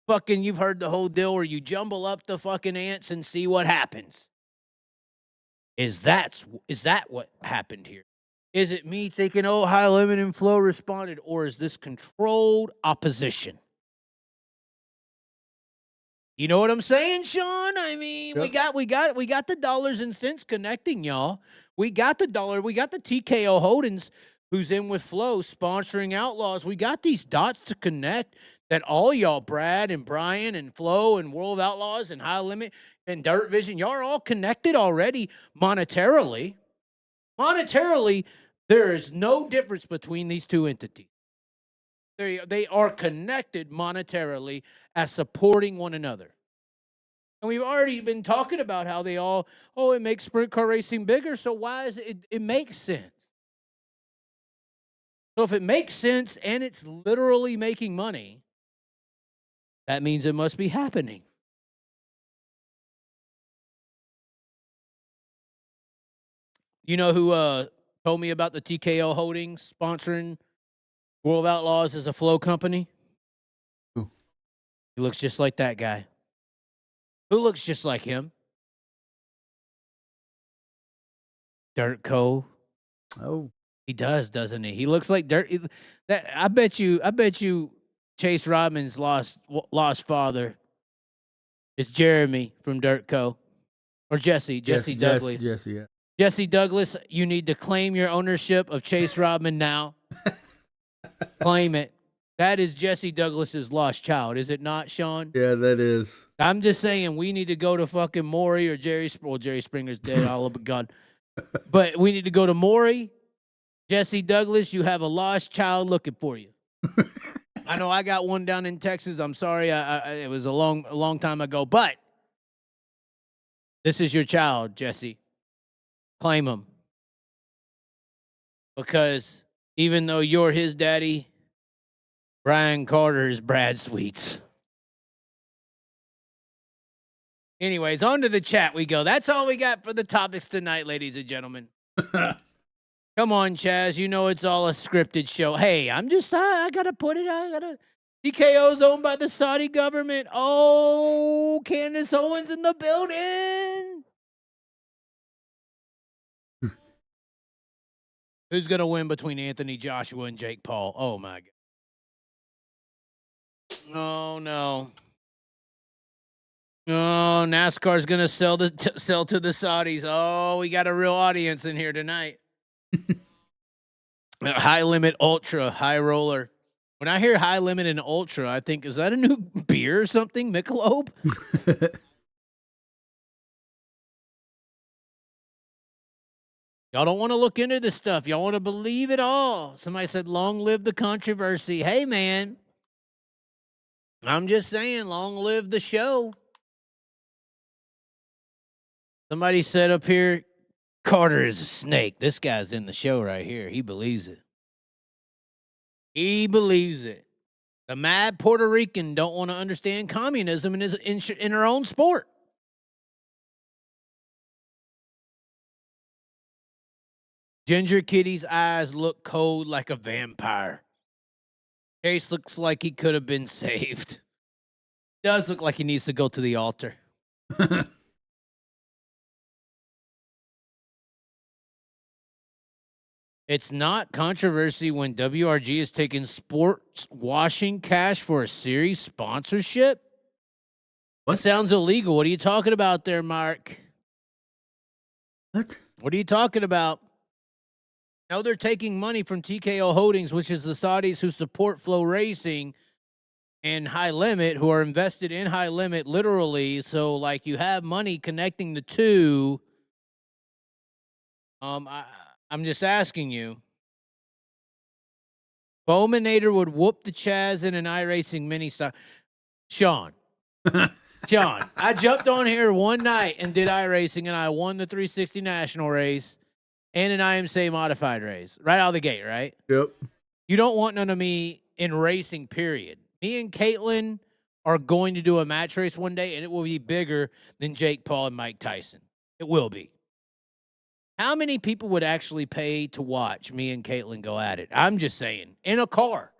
fucking, you've heard the whole deal where you jumble up the fucking ants and see what happens. Is that what happened here? Is it me thinking, oh, High Limit and Flo responded, or is this controlled opposition? You know what I'm saying, Sean? I mean, yep. we got the dollars and cents connecting, y'all. We got the dollar. We got the TKO Holdings, who's in with Flo, sponsoring Outlaws. We got these dots to connect that all y'all, Brad and Brian and Flo and World of Outlaws and High Limit and Dirt Vision, y'all are all connected already monetarily. Monetarily, there is no difference between these two entities. They are connected monetarily as supporting one another. And we've already been talking about how they all, it makes sprint car racing bigger. So why is it? It makes sense. So if it makes sense and it's literally making money, that means it must be happening. You know who told me about the TKO Holdings sponsoring World of Outlaws as a Flow company? Who? He looks just like that guy. Who looks just like him? Dirt Co. Oh, He does, doesn't he? He looks like Dirt. I bet you Chase Rodman's lost father is Jeremy from Dirt Co. Or Jesse Douglas. Jesse, yeah. Jesse Douglas, you need to claim your ownership of Chase Rodman now. Claim it. That is Jesse Douglas's lost child, is it not, Sean? Yeah, that is. I'm just saying we need to go to fucking Maury or Jerry. Well, Jerry Springer's dead. All but God. But we need to go to Maury. Jesse Douglas, you have a lost child looking for you. I know I got one down in Texas. I'm sorry, it was a long time ago, but this is your child, Jesse. Claim him. Because even though you're his daddy, Brian Carter is Brad Sweet's. Anyways, on to the chat we go. That's all we got for the topics tonight, ladies and gentlemen. Come on, Chaz. You know it's all a scripted show. Hey, I gotta put it. TKO's owned by the Saudi government. Oh, Candace Owens in the building. Who's going to win between Anthony Joshua and Jake Paul? Oh, my God. Oh, no. Oh, NASCAR's going to sell to the Saudis. Oh, we got a real audience in here tonight. High Limit Ultra, High Roller. When I hear High Limit and Ultra, I think, is that a new beer or something? Michelob? Y'all don't want to look into this stuff. Y'all want to believe it all. Somebody said, long live the controversy. Hey, man. I'm just saying, long live the show. Somebody said up here, Carter is a snake. This guy's in the show right here. He believes it. He believes it. The mad Puerto Rican don't want to understand communism in her own sport. Ginger Kitty's eyes look cold like a vampire. Chase looks like he could have been saved. Does look like he needs to go to the altar. It's not controversy when WRG is taking sports washing cash for a series sponsorship. What sounds illegal? What are you talking about there, Mark? What? What are you talking about? Now they're taking money from TKO Holdings, which is the Saudis who support Flow Racing, and High Limit, who are invested in High Limit literally. So, like, you have money connecting the two. I'm just asking you. Bowmanator would whoop the Chaz in an iRacing mini style. Sean, I jumped on here one night and did iRacing, and I won the 360 National race and an IMSA modified race right out of the gate, right? Yep. You don't want none of me in racing, period. Me and Caitlin are going to do a match race one day, and it will be bigger than Jake Paul and Mike Tyson. It will be. How many people would actually pay to watch me and Caitlin go at it? I'm just saying, in a car,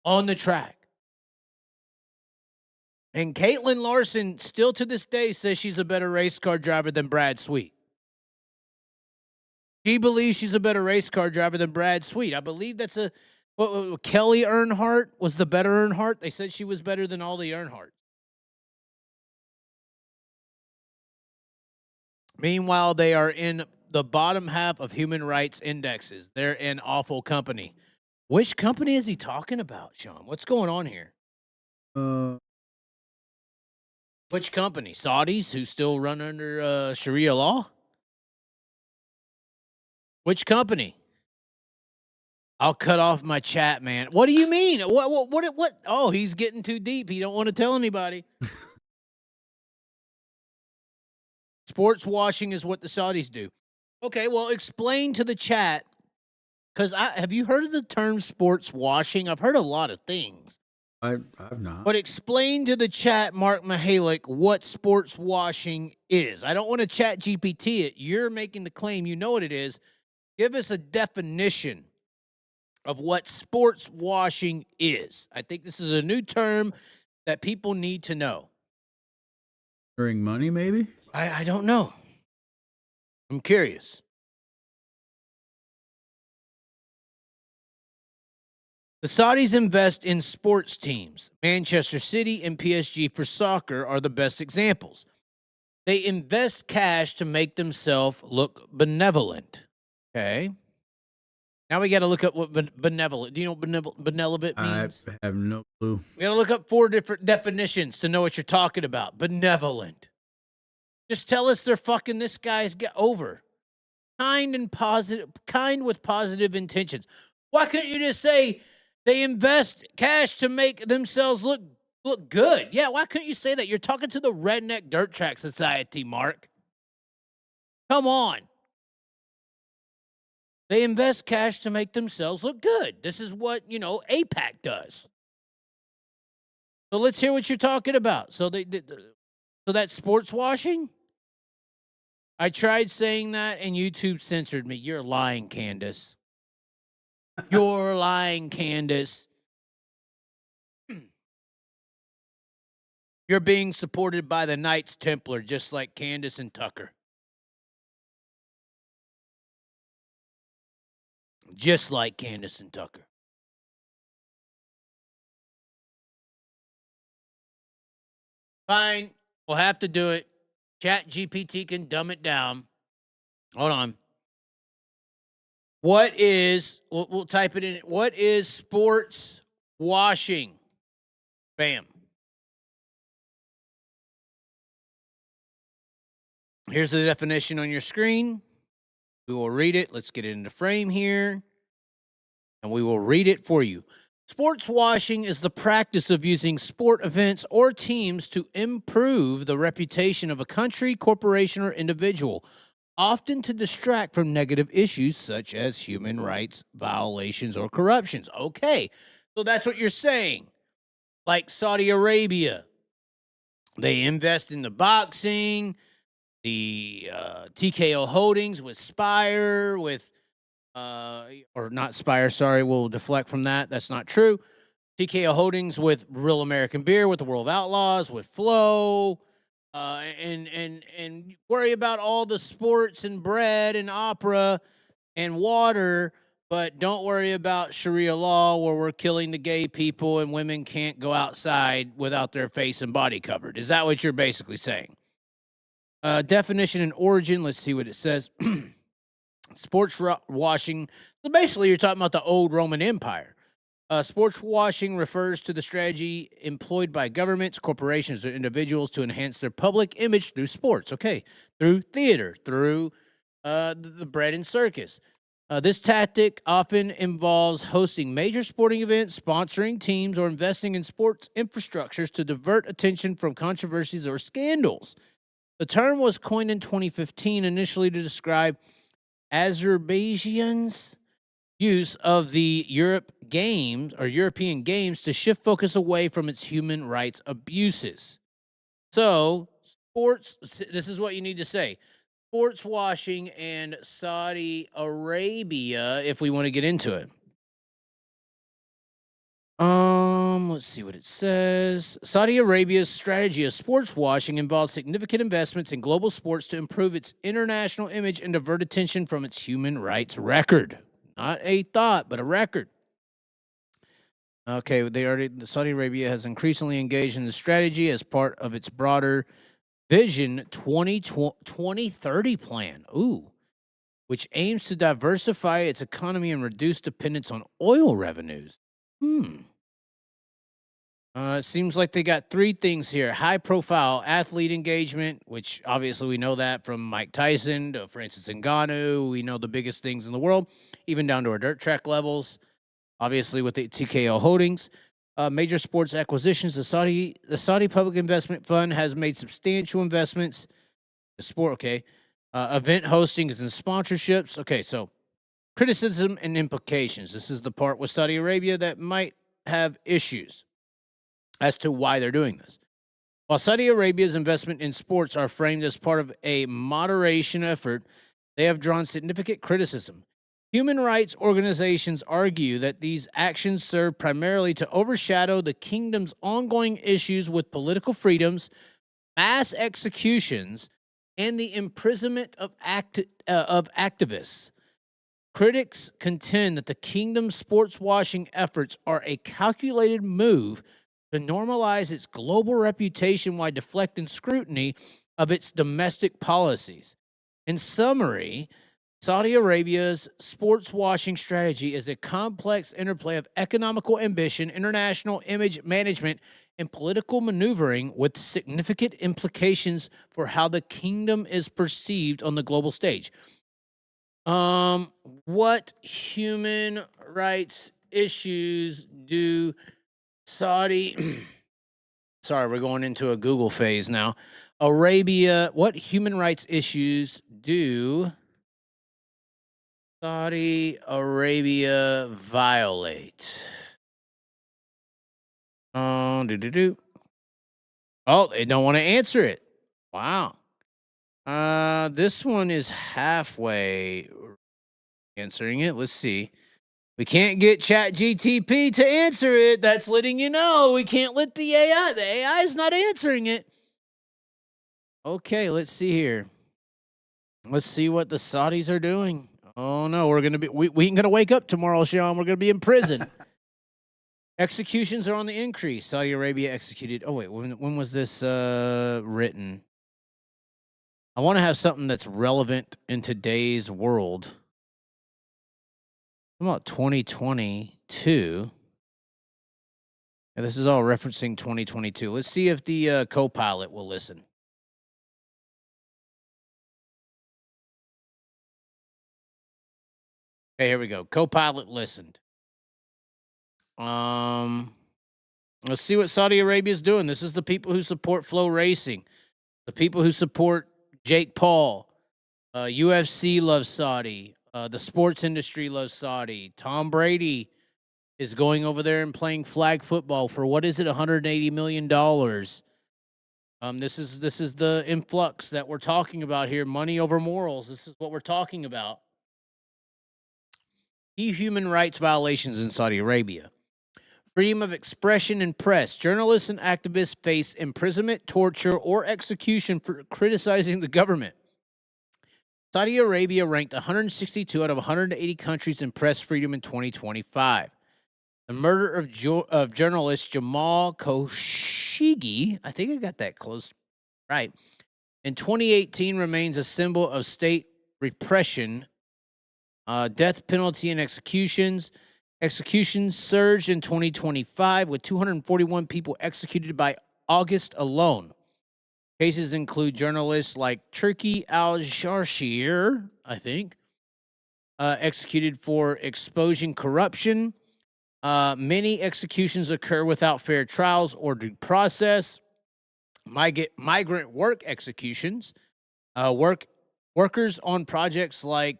on the track. And Caitlin Larson, still to this day, says she's a better race car driver than Brad Sweet. She believes she's a better race car driver than Brad Sweet. I believe that's Kelly Earnhardt was the better Earnhardt. They said she was better than all the Earnhardts. Meanwhile, they are in the bottom half of human rights indexes. They're an awful company. Which company is he talking about, Sean? What's going on here? Which company? Saudis who still run under Sharia law? Which company? I'll cut off my chat, man. What do you mean? What? Oh, he's getting too deep. He don't want to tell anybody. Sports washing is what the Saudis do. Okay, well, explain to the chat, because have you heard of the term sports washing? I've heard a lot of things. I've not. But explain to the chat, Mark Mihalik, what sports washing is. I don't want to chat GPT it. You're making the claim. You know what it is. Give us a definition of what sports washing is. I think this is a new term that people need to know. Earning money, maybe? I don't know. I'm curious. The Saudis invest in sports teams. Manchester City and PSG for soccer are the best examples. They invest cash to make themselves look benevolent. Okay. Now we got to look up what benevolent. Do you know what benevolent means? I have no clue. We got to look up 4 different definitions to know what you're talking about. Benevolent. Just tell us they're fucking this guy's get over. Kind with positive intentions. Why couldn't you just say they invest cash to make themselves look good? Yeah, why couldn't you say that? You're talking to the Redneck Dirt Track Society, Mark. Come on. They invest cash to make themselves look good. This is what, APAC does. So let's hear what you're talking about. So that's sports washing? I tried saying that and YouTube censored me. You're lying, Candace. You're lying, Candace. You're being supported by the Knights Templar, just like Candace and Tucker. Just like Candace and Tucker. Fine. We'll have to do it. Chat GPT can dumb it down. Hold on. We'll type it in. What is sports washing? Bam. Here's the definition on your screen. We will read it. Let's get it into frame here. And we will read it for you. Sports washing is the practice of using sport events or teams to improve the reputation of a country, corporation, or individual, often to distract from negative issues such as human rights violations or corruptions. Okay, so that's what you're saying. Like Saudi Arabia, they invest in the boxing, the TKO Holdings with Spire, or not Spire, sorry, we'll deflect from that. That's not true. TKO Holdings with Real American Beer, with the World of Outlaws, with Flo, and worry about all the sports and bread and opera and water, but don't worry about Sharia law where we're killing the gay people and women can't go outside without their face and body covered. Is that what you're basically saying? Definition and origin, let's see what it says. Sports washing. So basically, you're talking about the old Roman Empire. Sports washing refers to the strategy employed by governments, corporations, or individuals to enhance their public image through sports. Okay, through theater, through the bread and circus. This tactic often involves hosting major sporting events, sponsoring teams, or investing in sports infrastructures to divert attention from controversies or scandals. The term was coined in 2015 initially to describe Azerbaijan's use of the European Games to shift focus away from its human rights abuses. So, sports, this is what you need to say. Sports washing and Saudi Arabia, if we want to get into it. Let's see what it says. Saudi Arabia's strategy of sports washing involves significant investments in global sports to improve its international image and divert attention from its human rights record. Not a thought, but a record. Okay, Saudi Arabia has increasingly engaged in the strategy as part of its broader Vision 2030 plan. Which aims to diversify its economy and reduce dependence on oil revenues. It seems like they got 3 things here. High-profile athlete engagement, which obviously we know that from Mike Tyson to Francis Ngannou. We know the biggest things in the world, even down to our dirt track levels. obviously with the TKO Holdings. Major sports acquisitions. The Saudi Public Investment Fund has made substantial investments. The sport, okay. Event hostings and sponsorships. Okay, so criticism and implications. This is the part with Saudi Arabia that might have issues as to why they're doing this. While Saudi Arabia's investment in sports are framed as part of a moderation effort, they have drawn significant criticism. Human rights organizations argue that these actions serve primarily to overshadow the kingdom's ongoing issues with political freedoms, mass executions, and the imprisonment of activists. Critics contend that the kingdom's sports washing efforts are a calculated move to normalize its global reputation while deflecting scrutiny of its domestic policies. In summary, Saudi Arabia's sports washing strategy is a complex interplay of economical ambition, international image management, and political maneuvering with significant implications for how the kingdom is perceived on the global stage. What human rights issues do Saudi sorry, we're going into a Google phase now. What human rights issues do Saudi Arabia violate? Oh, they don't want to answer it. Wow. This one is halfway answering it. Let's see. We can't get ChatGTP to answer it. That's letting you know. We can't let the AI. The AI is not answering it. Okay, let's see here. Let's see what the Saudis are doing. Oh no, we ain't gonna wake up tomorrow, Sean. We're gonna be in prison. Executions are on the increase. Saudi Arabia executed. Oh wait, when was this written? I want to have something that's relevant in today's world. About 2022. And this is all referencing 2022. Let's see if the co-pilot will listen. Okay, here we go. Co-pilot listened. Let's see what Saudi Arabia is doing. This is the people who support Flo Racing, the people who support Jake Paul. UFC loves Saudi. The sports industry loves Saudi. Tom Brady is going over there and playing flag football for what is it, $180 million. This is the influx that we're talking about here. Money over morals. This is what we're talking about. Key human rights violations in Saudi Arabia. Freedom of expression and press. Journalists and activists face imprisonment, torture, or execution for criticizing the government. Saudi Arabia ranked 162 out of 180 countries in press freedom in 2025. The murder of journalist Jamal Khashoggi, I think I got that close right, in 2018 remains a symbol of state repression, death penalty and executions. Executions surged in 2025 with 241 people executed by August alone. Cases include journalists like Turki al-Sharrah, I think, executed for exposing corruption. Many executions occur without fair trials or due process. Migrant work executions. Workers on projects like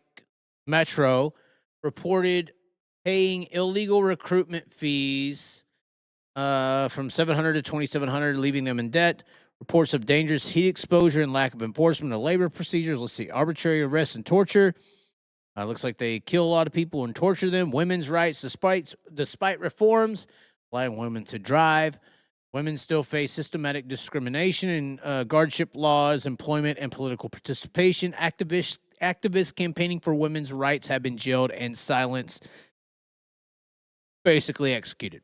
Metro reported paying illegal recruitment fees from $700 to $2,700, leaving them in debt. Reports of dangerous heat exposure and lack of enforcement of labor procedures. Let's see. Arbitrary arrests and torture. Looks like they kill a lot of people and torture them. Women's rights, despite reforms, allowing women to drive. Women still face systematic discrimination in guardship laws, employment, and political participation. Activists campaigning for women's rights have been jailed and silenced, basically executed.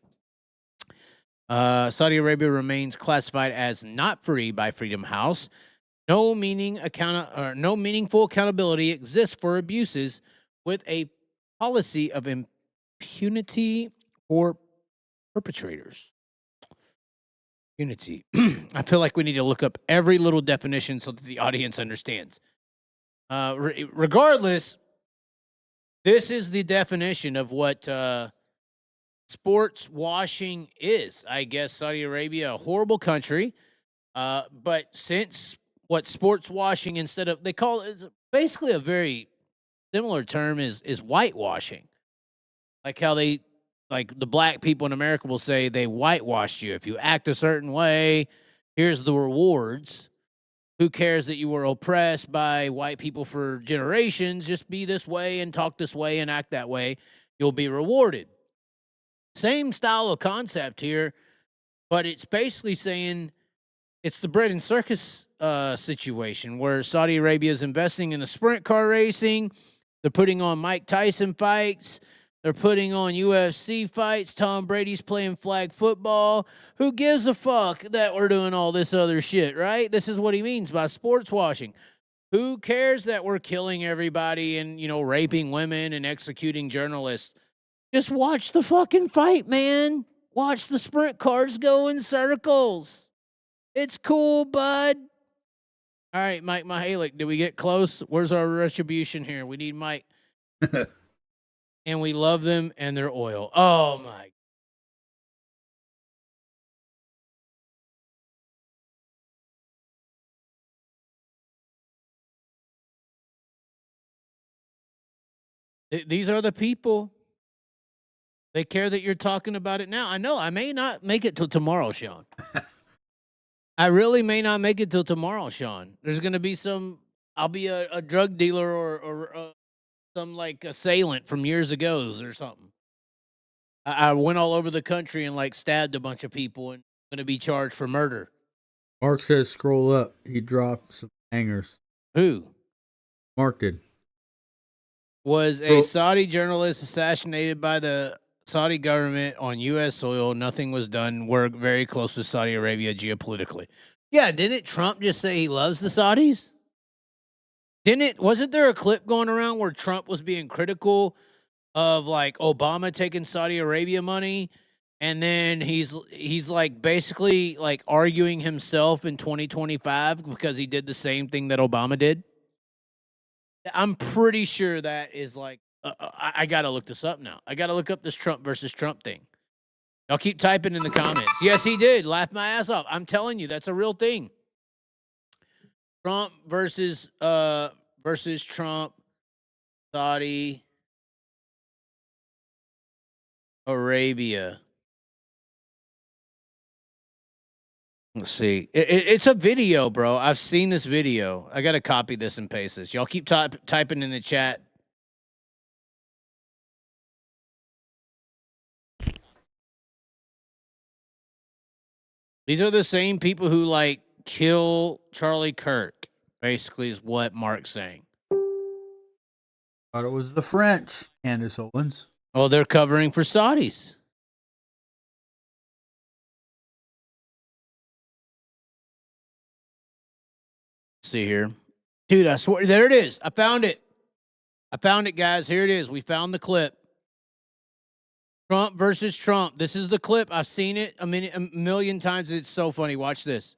Saudi Arabia remains classified as not free by Freedom House. No meaningful accountability exists for abuses, with a policy of impunity for perpetrators. Impunity. I feel like we need to look up every little definition so that the audience understands. Regardless, this is the definition of what sports washing is. I guess Saudi Arabia, a horrible country. But since what sports washing instead of, they call it basically a very similar term is whitewashing. Like how they, like the black people in America will say they whitewashed you. If you act a certain way, here's the rewards. Who cares that you were oppressed by white people for generations? Just be this way and talk this way and act that way. You'll be rewarded. Same style of concept here, but it's basically saying it's the bread and circus situation where Saudi Arabia is investing in the sprint car racing. They're putting on Mike Tyson fights. They're putting on UFC fights. Tom Brady's playing flag football. Who gives a fuck that we're doing all this other shit, right? This is what he means by sports washing. Who cares that we're killing everybody and, raping women and executing journalists? Just watch the fucking fight, man. Watch the sprint cars go in circles. It's cool, bud. All right, Mike Mihalik, did we get close? Where's our retribution here? We need Mike. And we love them and their oil. Oh, my. These are the people. They care that you're talking about it now. I know I may not make it till tomorrow, Sean. I really may not make it till tomorrow, Sean. There's going to be I'll be a drug dealer or some like assailant from years ago or something. I went all over the country and stabbed a bunch of people and I'm going to be charged for murder. Mark says scroll up. He dropped some hangers. Who? Mark did. Was a Saudi journalist assassinated by the Saudi government on U.S. soil? Nothing was done. We're very close to Saudi Arabia geopolitically. Yeah, didn't Trump just say he loves the Saudis? Wasn't there a clip going around where Trump was being critical of Obama taking Saudi Arabia money, and then he's basically arguing himself in 2025 because he did the same thing that Obama did? I'm pretty sure that is I got to look this up now. I got to look up this Trump versus Trump thing. Y'all keep typing in the comments. Yes, he did. Laugh my ass off. I'm telling you, that's a real thing. Trump versus Trump, Saudi Arabia. Let's see. It's a video, bro. I've seen this video. I got to copy this and paste this. Y'all keep typing in the chat. These are the same people who kill Charlie Kirk, basically is what Mark's saying. Thought it was the French, Candace Owens. Oh, they're covering for Saudis. See here. Dude, I swear, there it is. I found it. Guys. Here it is. We found the clip. Trump versus Trump. This is the clip. I've seen it a million times. It's so funny. Watch this.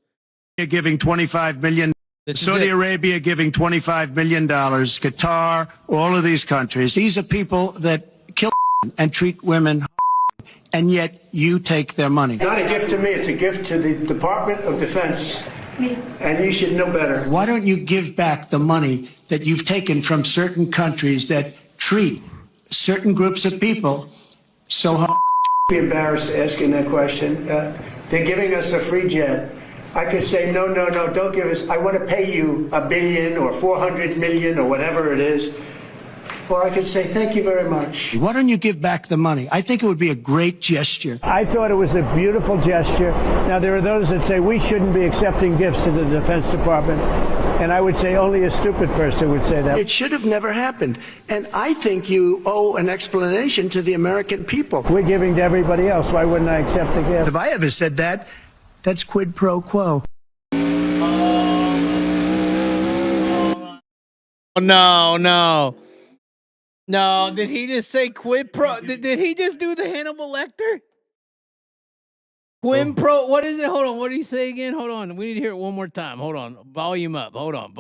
Giving $25 million. Saudi Arabia giving $25 million. Qatar, all of these countries. These are people that kill and treat women, and yet you take their money. Not a gift to me. It's a gift to the Department of Defense. And you should know better. Why don't you give back the money that you've taken from certain countries that treat certain groups of people so hard? Be embarrassed asking that question. They're giving us a free jet. I could say, no, don't give us. I want to pay you $1 billion or $400 million or whatever it is. Or I could say, thank you very much. Why don't you give back the money? I think it would be a great gesture. I thought it was a beautiful gesture. Now, there are those that say we shouldn't be accepting gifts to the Defense Department. And I would say only a stupid person would say that. It should have never happened. And I think you owe an explanation to the American people. We're giving to everybody else. Why wouldn't I accept the gift? If I ever said that, that's quid pro quo. No, did he just say quid pro? Did he just do the Hannibal Lecter? Quid pro, what is it? Hold on, what did he say again? Hold on, we need to hear it one more time. Hold on, volume up. Hold on,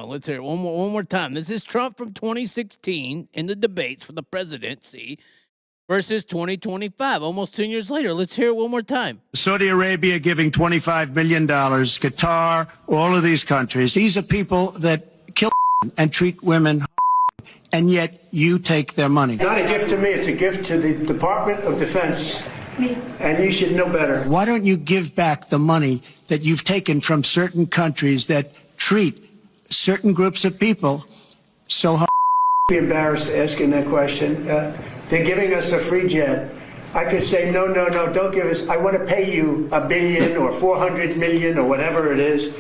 let's hear it one more time. This is Trump from 2016 in the debates for the presidency versus 2025, almost 10 years later. Let's hear it one more time. Saudi Arabia giving $25 million, Qatar, all of these countries. These are people that kill and treat women, and yet you take their money. Not a gift to me, it's a gift to the Department of Defense. And you should know better. Why don't you give back the money that you've taken from certain countries that treat certain groups of people so hard? Be embarrassed asking that question. They're giving us a free jet. I could say, no, no, no, don't give us. I want to pay you $1 billion or 400 million or whatever it is.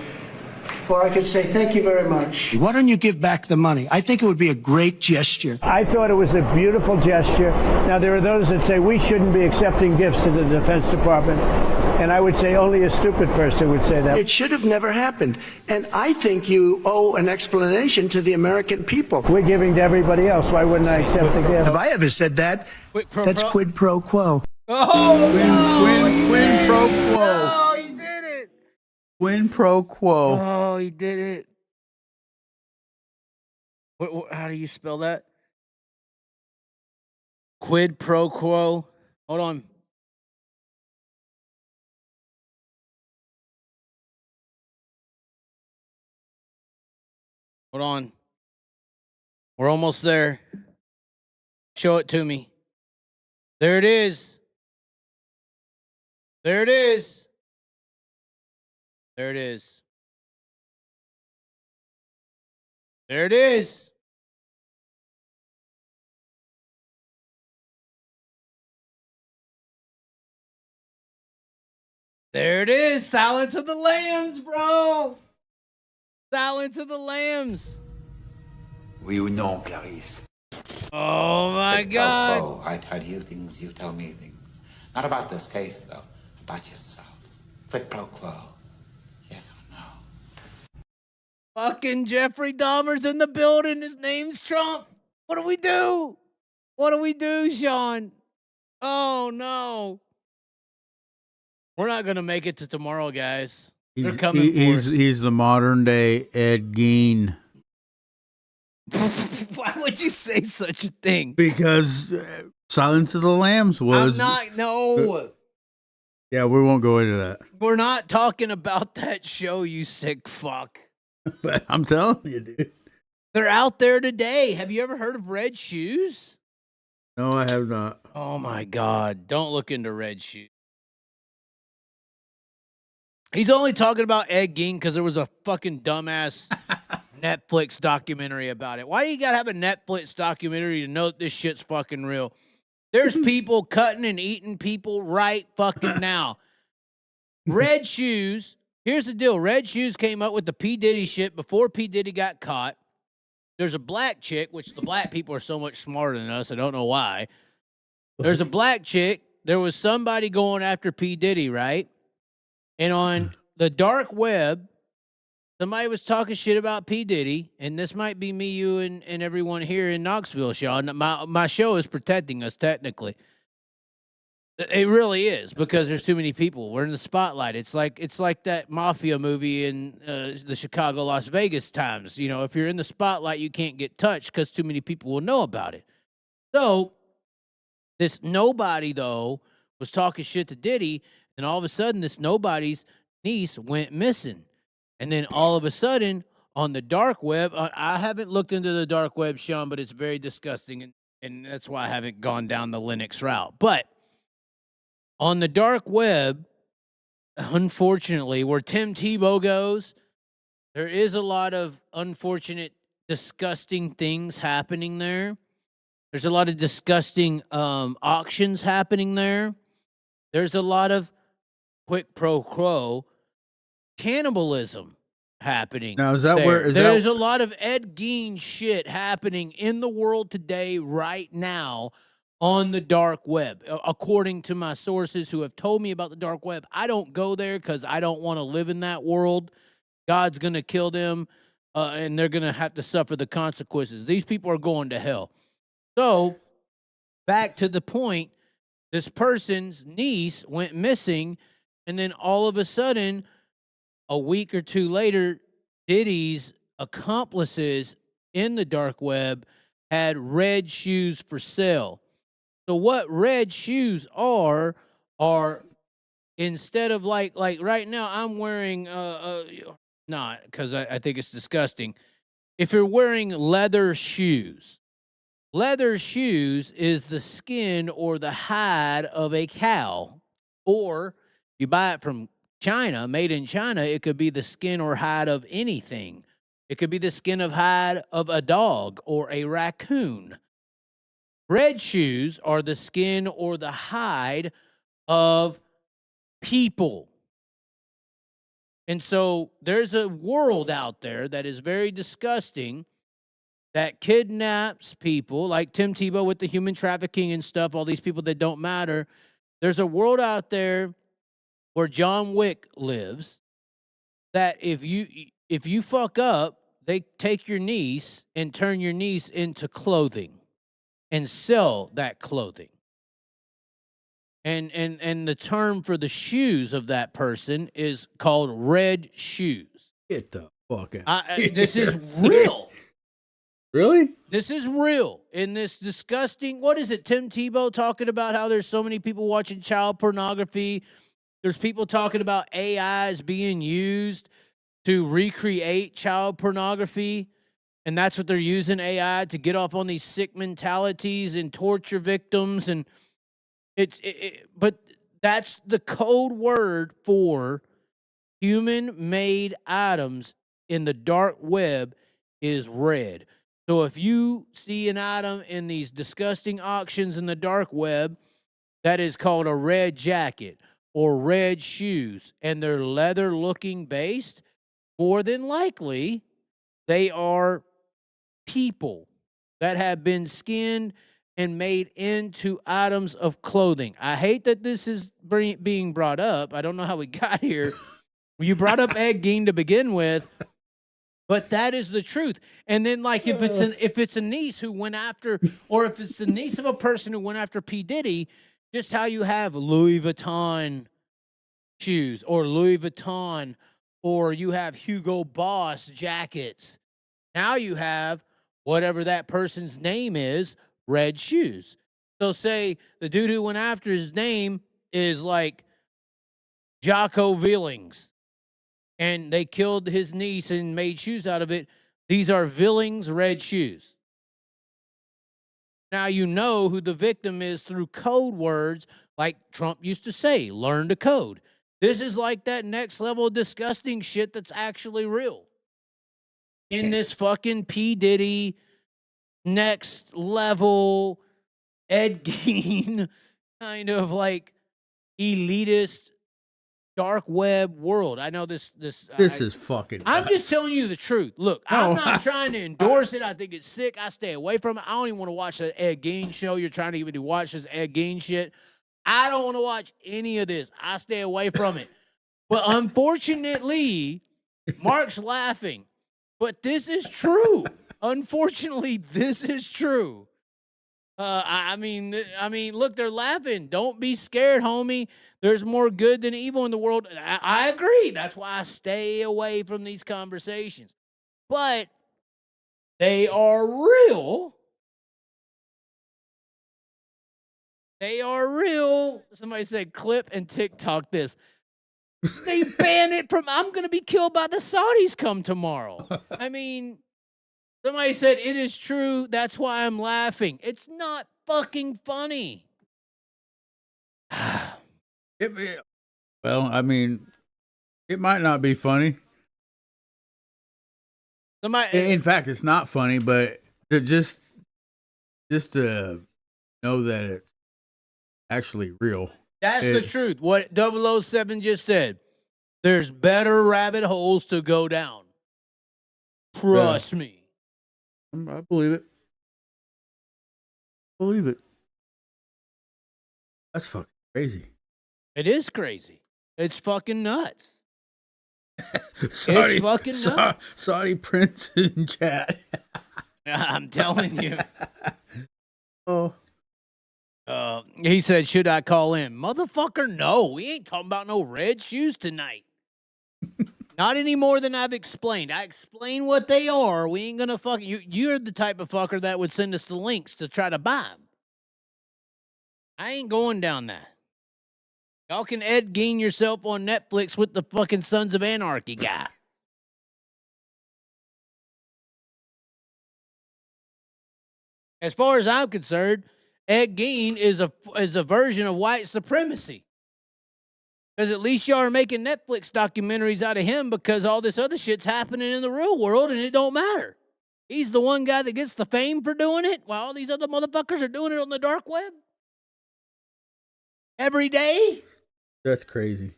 Or I could say, thank you very much. Why don't you give back the money? I think it would be a great gesture. I thought it was a beautiful gesture. Now, there are those that say we shouldn't be accepting gifts to the Defense Department. And I would say only a stupid person would say that. It should have never happened. And I think you owe an explanation to the American people. We're giving to everybody else. Why wouldn't I accept the gift? Have I ever said that? That's quid pro quo. Oh, Quid pro quo. Oh, he did it. Quid pro quo. Oh, he did it. How do you spell that? Quid pro quo. Hold on. Hold on. We're almost there. Show it to me. There it is. There it is. There it is. There it is. There it is. Silence of the Lambs, bro. Silence of the Lambs. Oui ou non, Clarisse? Oh my God. Oh, I tell you things, you tell me things. Not about this case, though. About yourself. Quid pro quo. Yes or no? Fucking Jeffrey Dahmer's in the building. His name's Trump. What do we do? What do we do, Sean? Oh no. We're not gonna make it to tomorrow, guys. They're coming for us. He's the modern day Ed Gein. Why would you say such a thing? Because Silence of the Lambs was. No. Yeah, we won't go into that. We're not talking about that show, you sick fuck. But I'm telling you, dude. They're out there today. Have you ever heard of Red Shoes? No, I have not. Oh my God. Don't look into Red Shoes. He's only talking about Ed Gein because there was a fucking dumbass Netflix documentary about it. Why do you gotta have a Netflix documentary to know that this shit's fucking real? There's people cutting and eating people right fucking now. Red Shoes, here's the deal. Red Shoes came up with the P. Diddy shit before P. Diddy got caught. There's a black chick, which the black people are so much smarter than us. I don't know why. There's a black chick. There was somebody going after P. Diddy, right? And on the dark web, somebody was talking shit about P. Diddy, and this might be me, you, and everyone here in Knoxville, Sean. My show is protecting us, technically. It really is, because there's too many people. We're in the spotlight. It's like that mafia movie in the Chicago, Las Vegas times. You know, if you're in the spotlight, you can't get touched because too many people will know about it. So this nobody, though, was talking shit to Diddy, and all of a sudden, this nobody's niece went missing. And then all of a sudden, on the dark web, I haven't looked into the dark web, Sean, but it's very disgusting, and that's why I haven't gone down the Linux route. But on the dark web, unfortunately, where Tim Tebow goes, there is a lot of unfortunate, disgusting things happening there. There's a lot of disgusting auctions happening there. There's a lot of quid pro quo cannibalism happening. Now, is that there. where? There's a lot of Ed Gein shit happening in the world today, right now, on the dark web. According to my sources who have told me about the dark web, I don't go there because I don't want to live in that world. God's going to kill them, and they're going to have to suffer the consequences. These people are going to hell. So, back to the point, this person's niece went missing, and then all of a sudden, a week or two later, Diddy's accomplices in the dark web had red shoes for sale. So what red shoes are instead of like right now I'm wearing not because I think it's disgusting. If you're wearing leather shoes is the skin or the hide of a cow, or you buy it from China, made in China, it could be the skin or hide of anything. It could be the skin of hide of a dog or a raccoon. Red shoes are the skin or the hide of people. And so there's a world out there that is very disgusting that kidnaps people like Tim Tebow with the human trafficking and stuff, all these people that don't matter. There's a world out there where John Wick lives that if you fuck up, they take your niece and turn your niece into clothing and sell that clothing. And the term for the shoes of that person is called red shoes. Get the fuck out. This is real. Really? This is real. In this disgusting, what is it? Tim Tebow talking about how there's so many people watching child pornography. There's people talking about AIs being used to recreate child pornography. And that's what they're using AI to get off on these sick mentalities and torture victims. And but that's the code word for human-made items in the dark web is red. So if you see an item in these disgusting auctions in the dark web that is called a red jacket or red shoes, and they're leather-looking based, more than likely they are people that have been skinned and made into items of clothing. I hate that this is being brought up. I don't know how we got here. You brought up Ed Gein to begin with, but that is the truth. And then, like, if it's a niece who went after, or if it's the niece of a person who went after P. Diddy, just how you have Louis Vuitton shoes or Louis Vuitton, or you have Hugo Boss jackets. Now you have whatever that person's name is, red shoes. So say the dude who went after his name is like Jocko Willings, and they killed his niece and made shoes out of it. These are Willings red shoes. Now you know who the victim is through code words, like Trump used to say, learn to code. This is like that next level of disgusting shit that's actually real. In this fucking P. Diddy next level Ed Gein kind of like elitist dark web world. I know this is fucking I'm just telling you the truth. Look, I'm not trying to endorse it. I think it's sick. I stay away from it. I don't even want to watch the Ed Gein show. You're trying to get me to watch this Ed Gein shit. I don't want to watch any of this. I stay away from it. But unfortunately, Mark's laughing. But this is true. Unfortunately, this is true. I mean, look, they're laughing. Don't be scared, homie. There's more good than evil in the world. I agree. That's why I stay away from these conversations. But they are real. They are real. Somebody said clip and TikTok this. They ban it from, I'm going to be killed by the Saudis come tomorrow. I mean, somebody said it is true. That's why I'm laughing. It's not fucking funny. Well, I mean, it might not be funny. In fact, it's not funny, but just to know that it's actually real. That's the truth. What 007 just said. There's better rabbit holes to go down. Trust me. I believe it. Believe it. That's fucking crazy. It is crazy. It's fucking nuts. It's fucking nuts. Saudi prince in chat. I'm telling you. Oh. He said, should I call in? Motherfucker, no. We ain't talking about no red shoes tonight. Not any more than I've explained. I explained what they are. We ain't gonna fuck you. You're the type of fucker that would send us the links to try to buy them. I ain't going down that. Y'all can Ed Gein yourself on Netflix with the fucking Sons of Anarchy guy. As far as I'm concerned, Ed Gein is a version of white supremacy. Because at least y'all are making Netflix documentaries out of him because all this other shit's happening in the real world and it don't matter. He's the one guy that gets the fame for doing it while all these other motherfuckers are doing it on the dark web. Every day. That's crazy.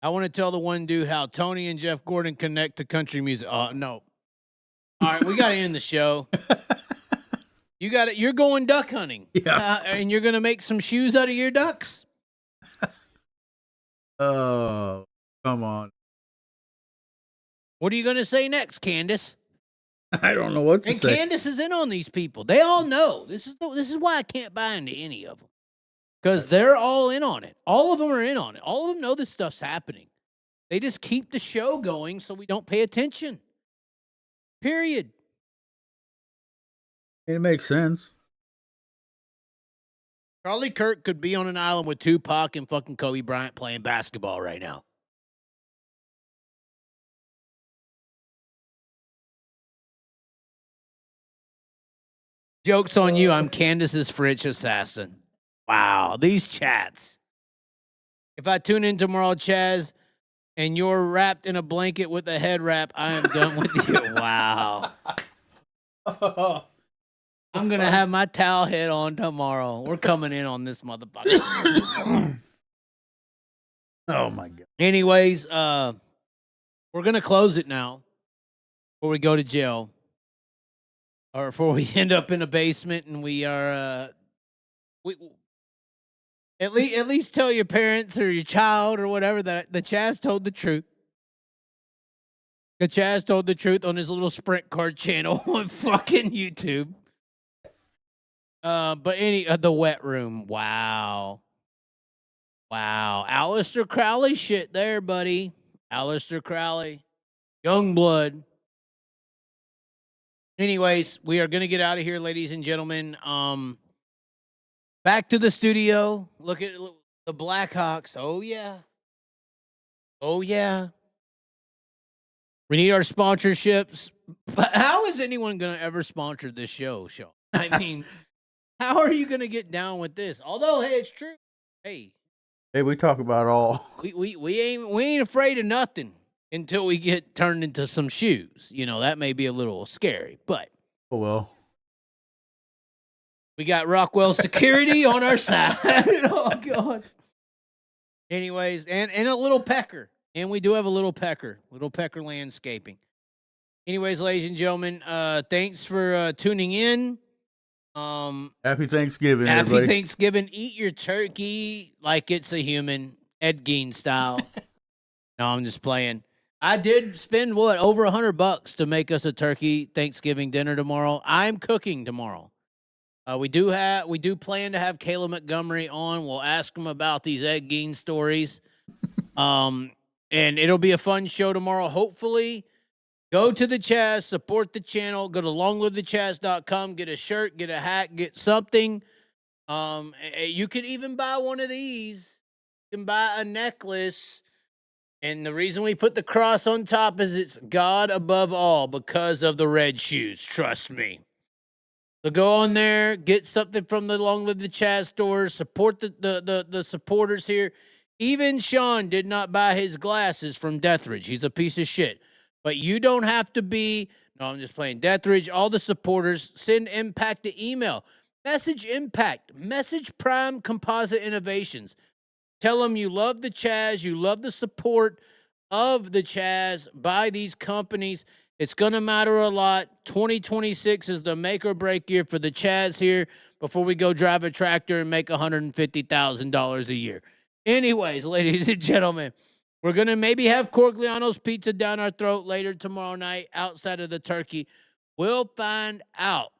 I want to tell the one dude how Tony and Jeff Gordon connect to country music. No. All right, we got to end the show. You're going duck hunting. Yeah. And you're going to make some shoes out of your ducks? Oh, come on. What are you going to say next, Candace? I don't know what to and say. And Candace is in on these people. They all know. This is why I can't buy into any of them. Because they're all in on it. All of them are in on it. All of them know this stuff's happening. They just keep the show going so we don't pay attention. Period. It makes sense. Charlie Kirk could be on an island with Tupac and fucking Kobe Bryant playing basketball right now. Joke's on you. I'm Candace's French assassin. Wow, these chats. If I tune in tomorrow, Chaz, and you're wrapped in a blanket with a head wrap, I am done with you. Wow. I'm going to have my towel head on tomorrow. We're coming in on this motherfucker. Oh, my God. Anyways, we're going to close it now before we go to jail. Or before we end up in a basement and we are... At least tell your parents or your child or whatever that the Chaz told the truth. The Chaz told the truth on his little Sprint card channel on fucking YouTube. But the wet room. Wow. Aleister Crowley shit there, buddy. Aleister Crowley. Young blood. Anyways, we are going to get out of here, ladies and gentlemen. Back to the studio. Look at the Blackhawks. Oh, yeah. We need our sponsorships. But how is anyone going to ever sponsor this show? I mean, how are you going to get down with this? Although, hey, it's true. Hey, we talk about all. We ain't afraid of nothing until we get turned into some shoes. You know, that may be a little scary, but. Oh, well. We got Rockwell Security on our side. Oh, God. Anyways, and a little pecker. And we do have a little pecker landscaping. Anyways, ladies and gentlemen, thanks for tuning in. Happy Thanksgiving, Happy everybody. Thanksgiving. Eat your turkey like it's a human, Ed Gein style. No, I'm just playing. I did spend, over $100 to make us a turkey Thanksgiving dinner tomorrow. I'm cooking tomorrow. We do plan to have Kayla Montgomery on. We'll ask him about these Ed Gein stories. And it'll be a fun show tomorrow. Hopefully, go to the Chaz, support the channel, go to LongLiveTheChaz.com, get a shirt, get a hat, get something. You could even buy one of these. You can buy a necklace. And the reason we put the cross on top is it's God above all because of the red shoes. Trust me. So go on there, get something from the Long Live the Chaz stores, support the supporters here. Even Sean did not buy his glasses from Deathridge. He's a piece of shit. But you don't have to be, no, I'm just playing. Deathridge, all the supporters, send Impact the email. Message Impact, message Prime Composite Innovations. Tell them you love the Chaz, you love the support of the Chaz by these companies. It's going to matter a lot. 2026 is the make or break year for the Chaz here before we go drive a tractor and make $150,000 a year. Anyways, ladies and gentlemen, we're going to maybe have Corgliano's pizza down our throat later tomorrow night outside of the turkey. We'll find out.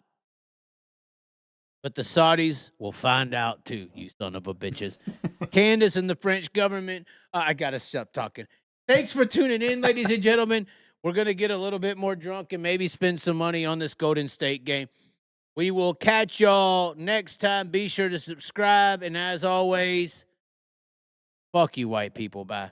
But the Saudis will find out too, you son of a bitches. Candace and the French government. I got to stop talking. Thanks for tuning in, ladies and gentlemen. We're going to get a little bit more drunk and maybe spend some money on this Golden State game. We will catch y'all next time. Be sure to subscribe. And as always, fuck you, white people. Bye.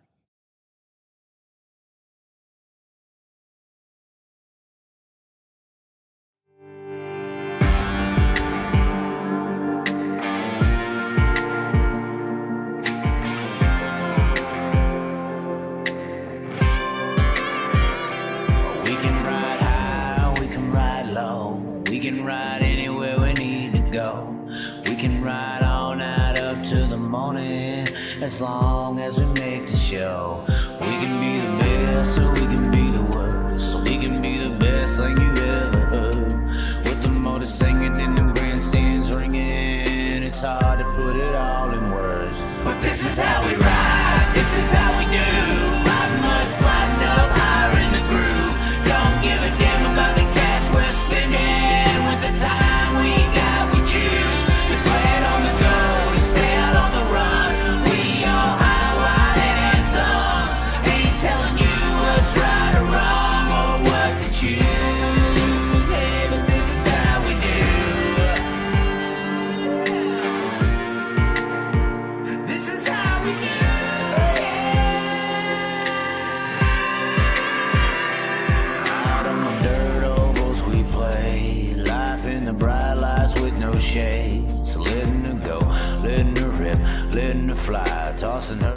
We can ride high, we can ride low. We can ride anywhere we need to go. We can ride all night up to the morning, as long as we make the show. We can be the best or we can be the worst. We can be the best thing you ever heard. With the motor singing and the grandstands ringing, it's hard to put it all in words. But this is how we ride, this is how we do. Riding mud, sliding up higher in the groove. Don't give a damn about the cash we're spending. With the time we got, we choose to play it on the go, to stay out on the run. We all high, wild, and handsome. Ain't telling you what's right or wrong or what to choose. Hey, but this is how we do. This is how we do. Out on the dirt ovals we play, life in the bright lights with no shade. So letting her go, letting her rip, letting her fly, tossing her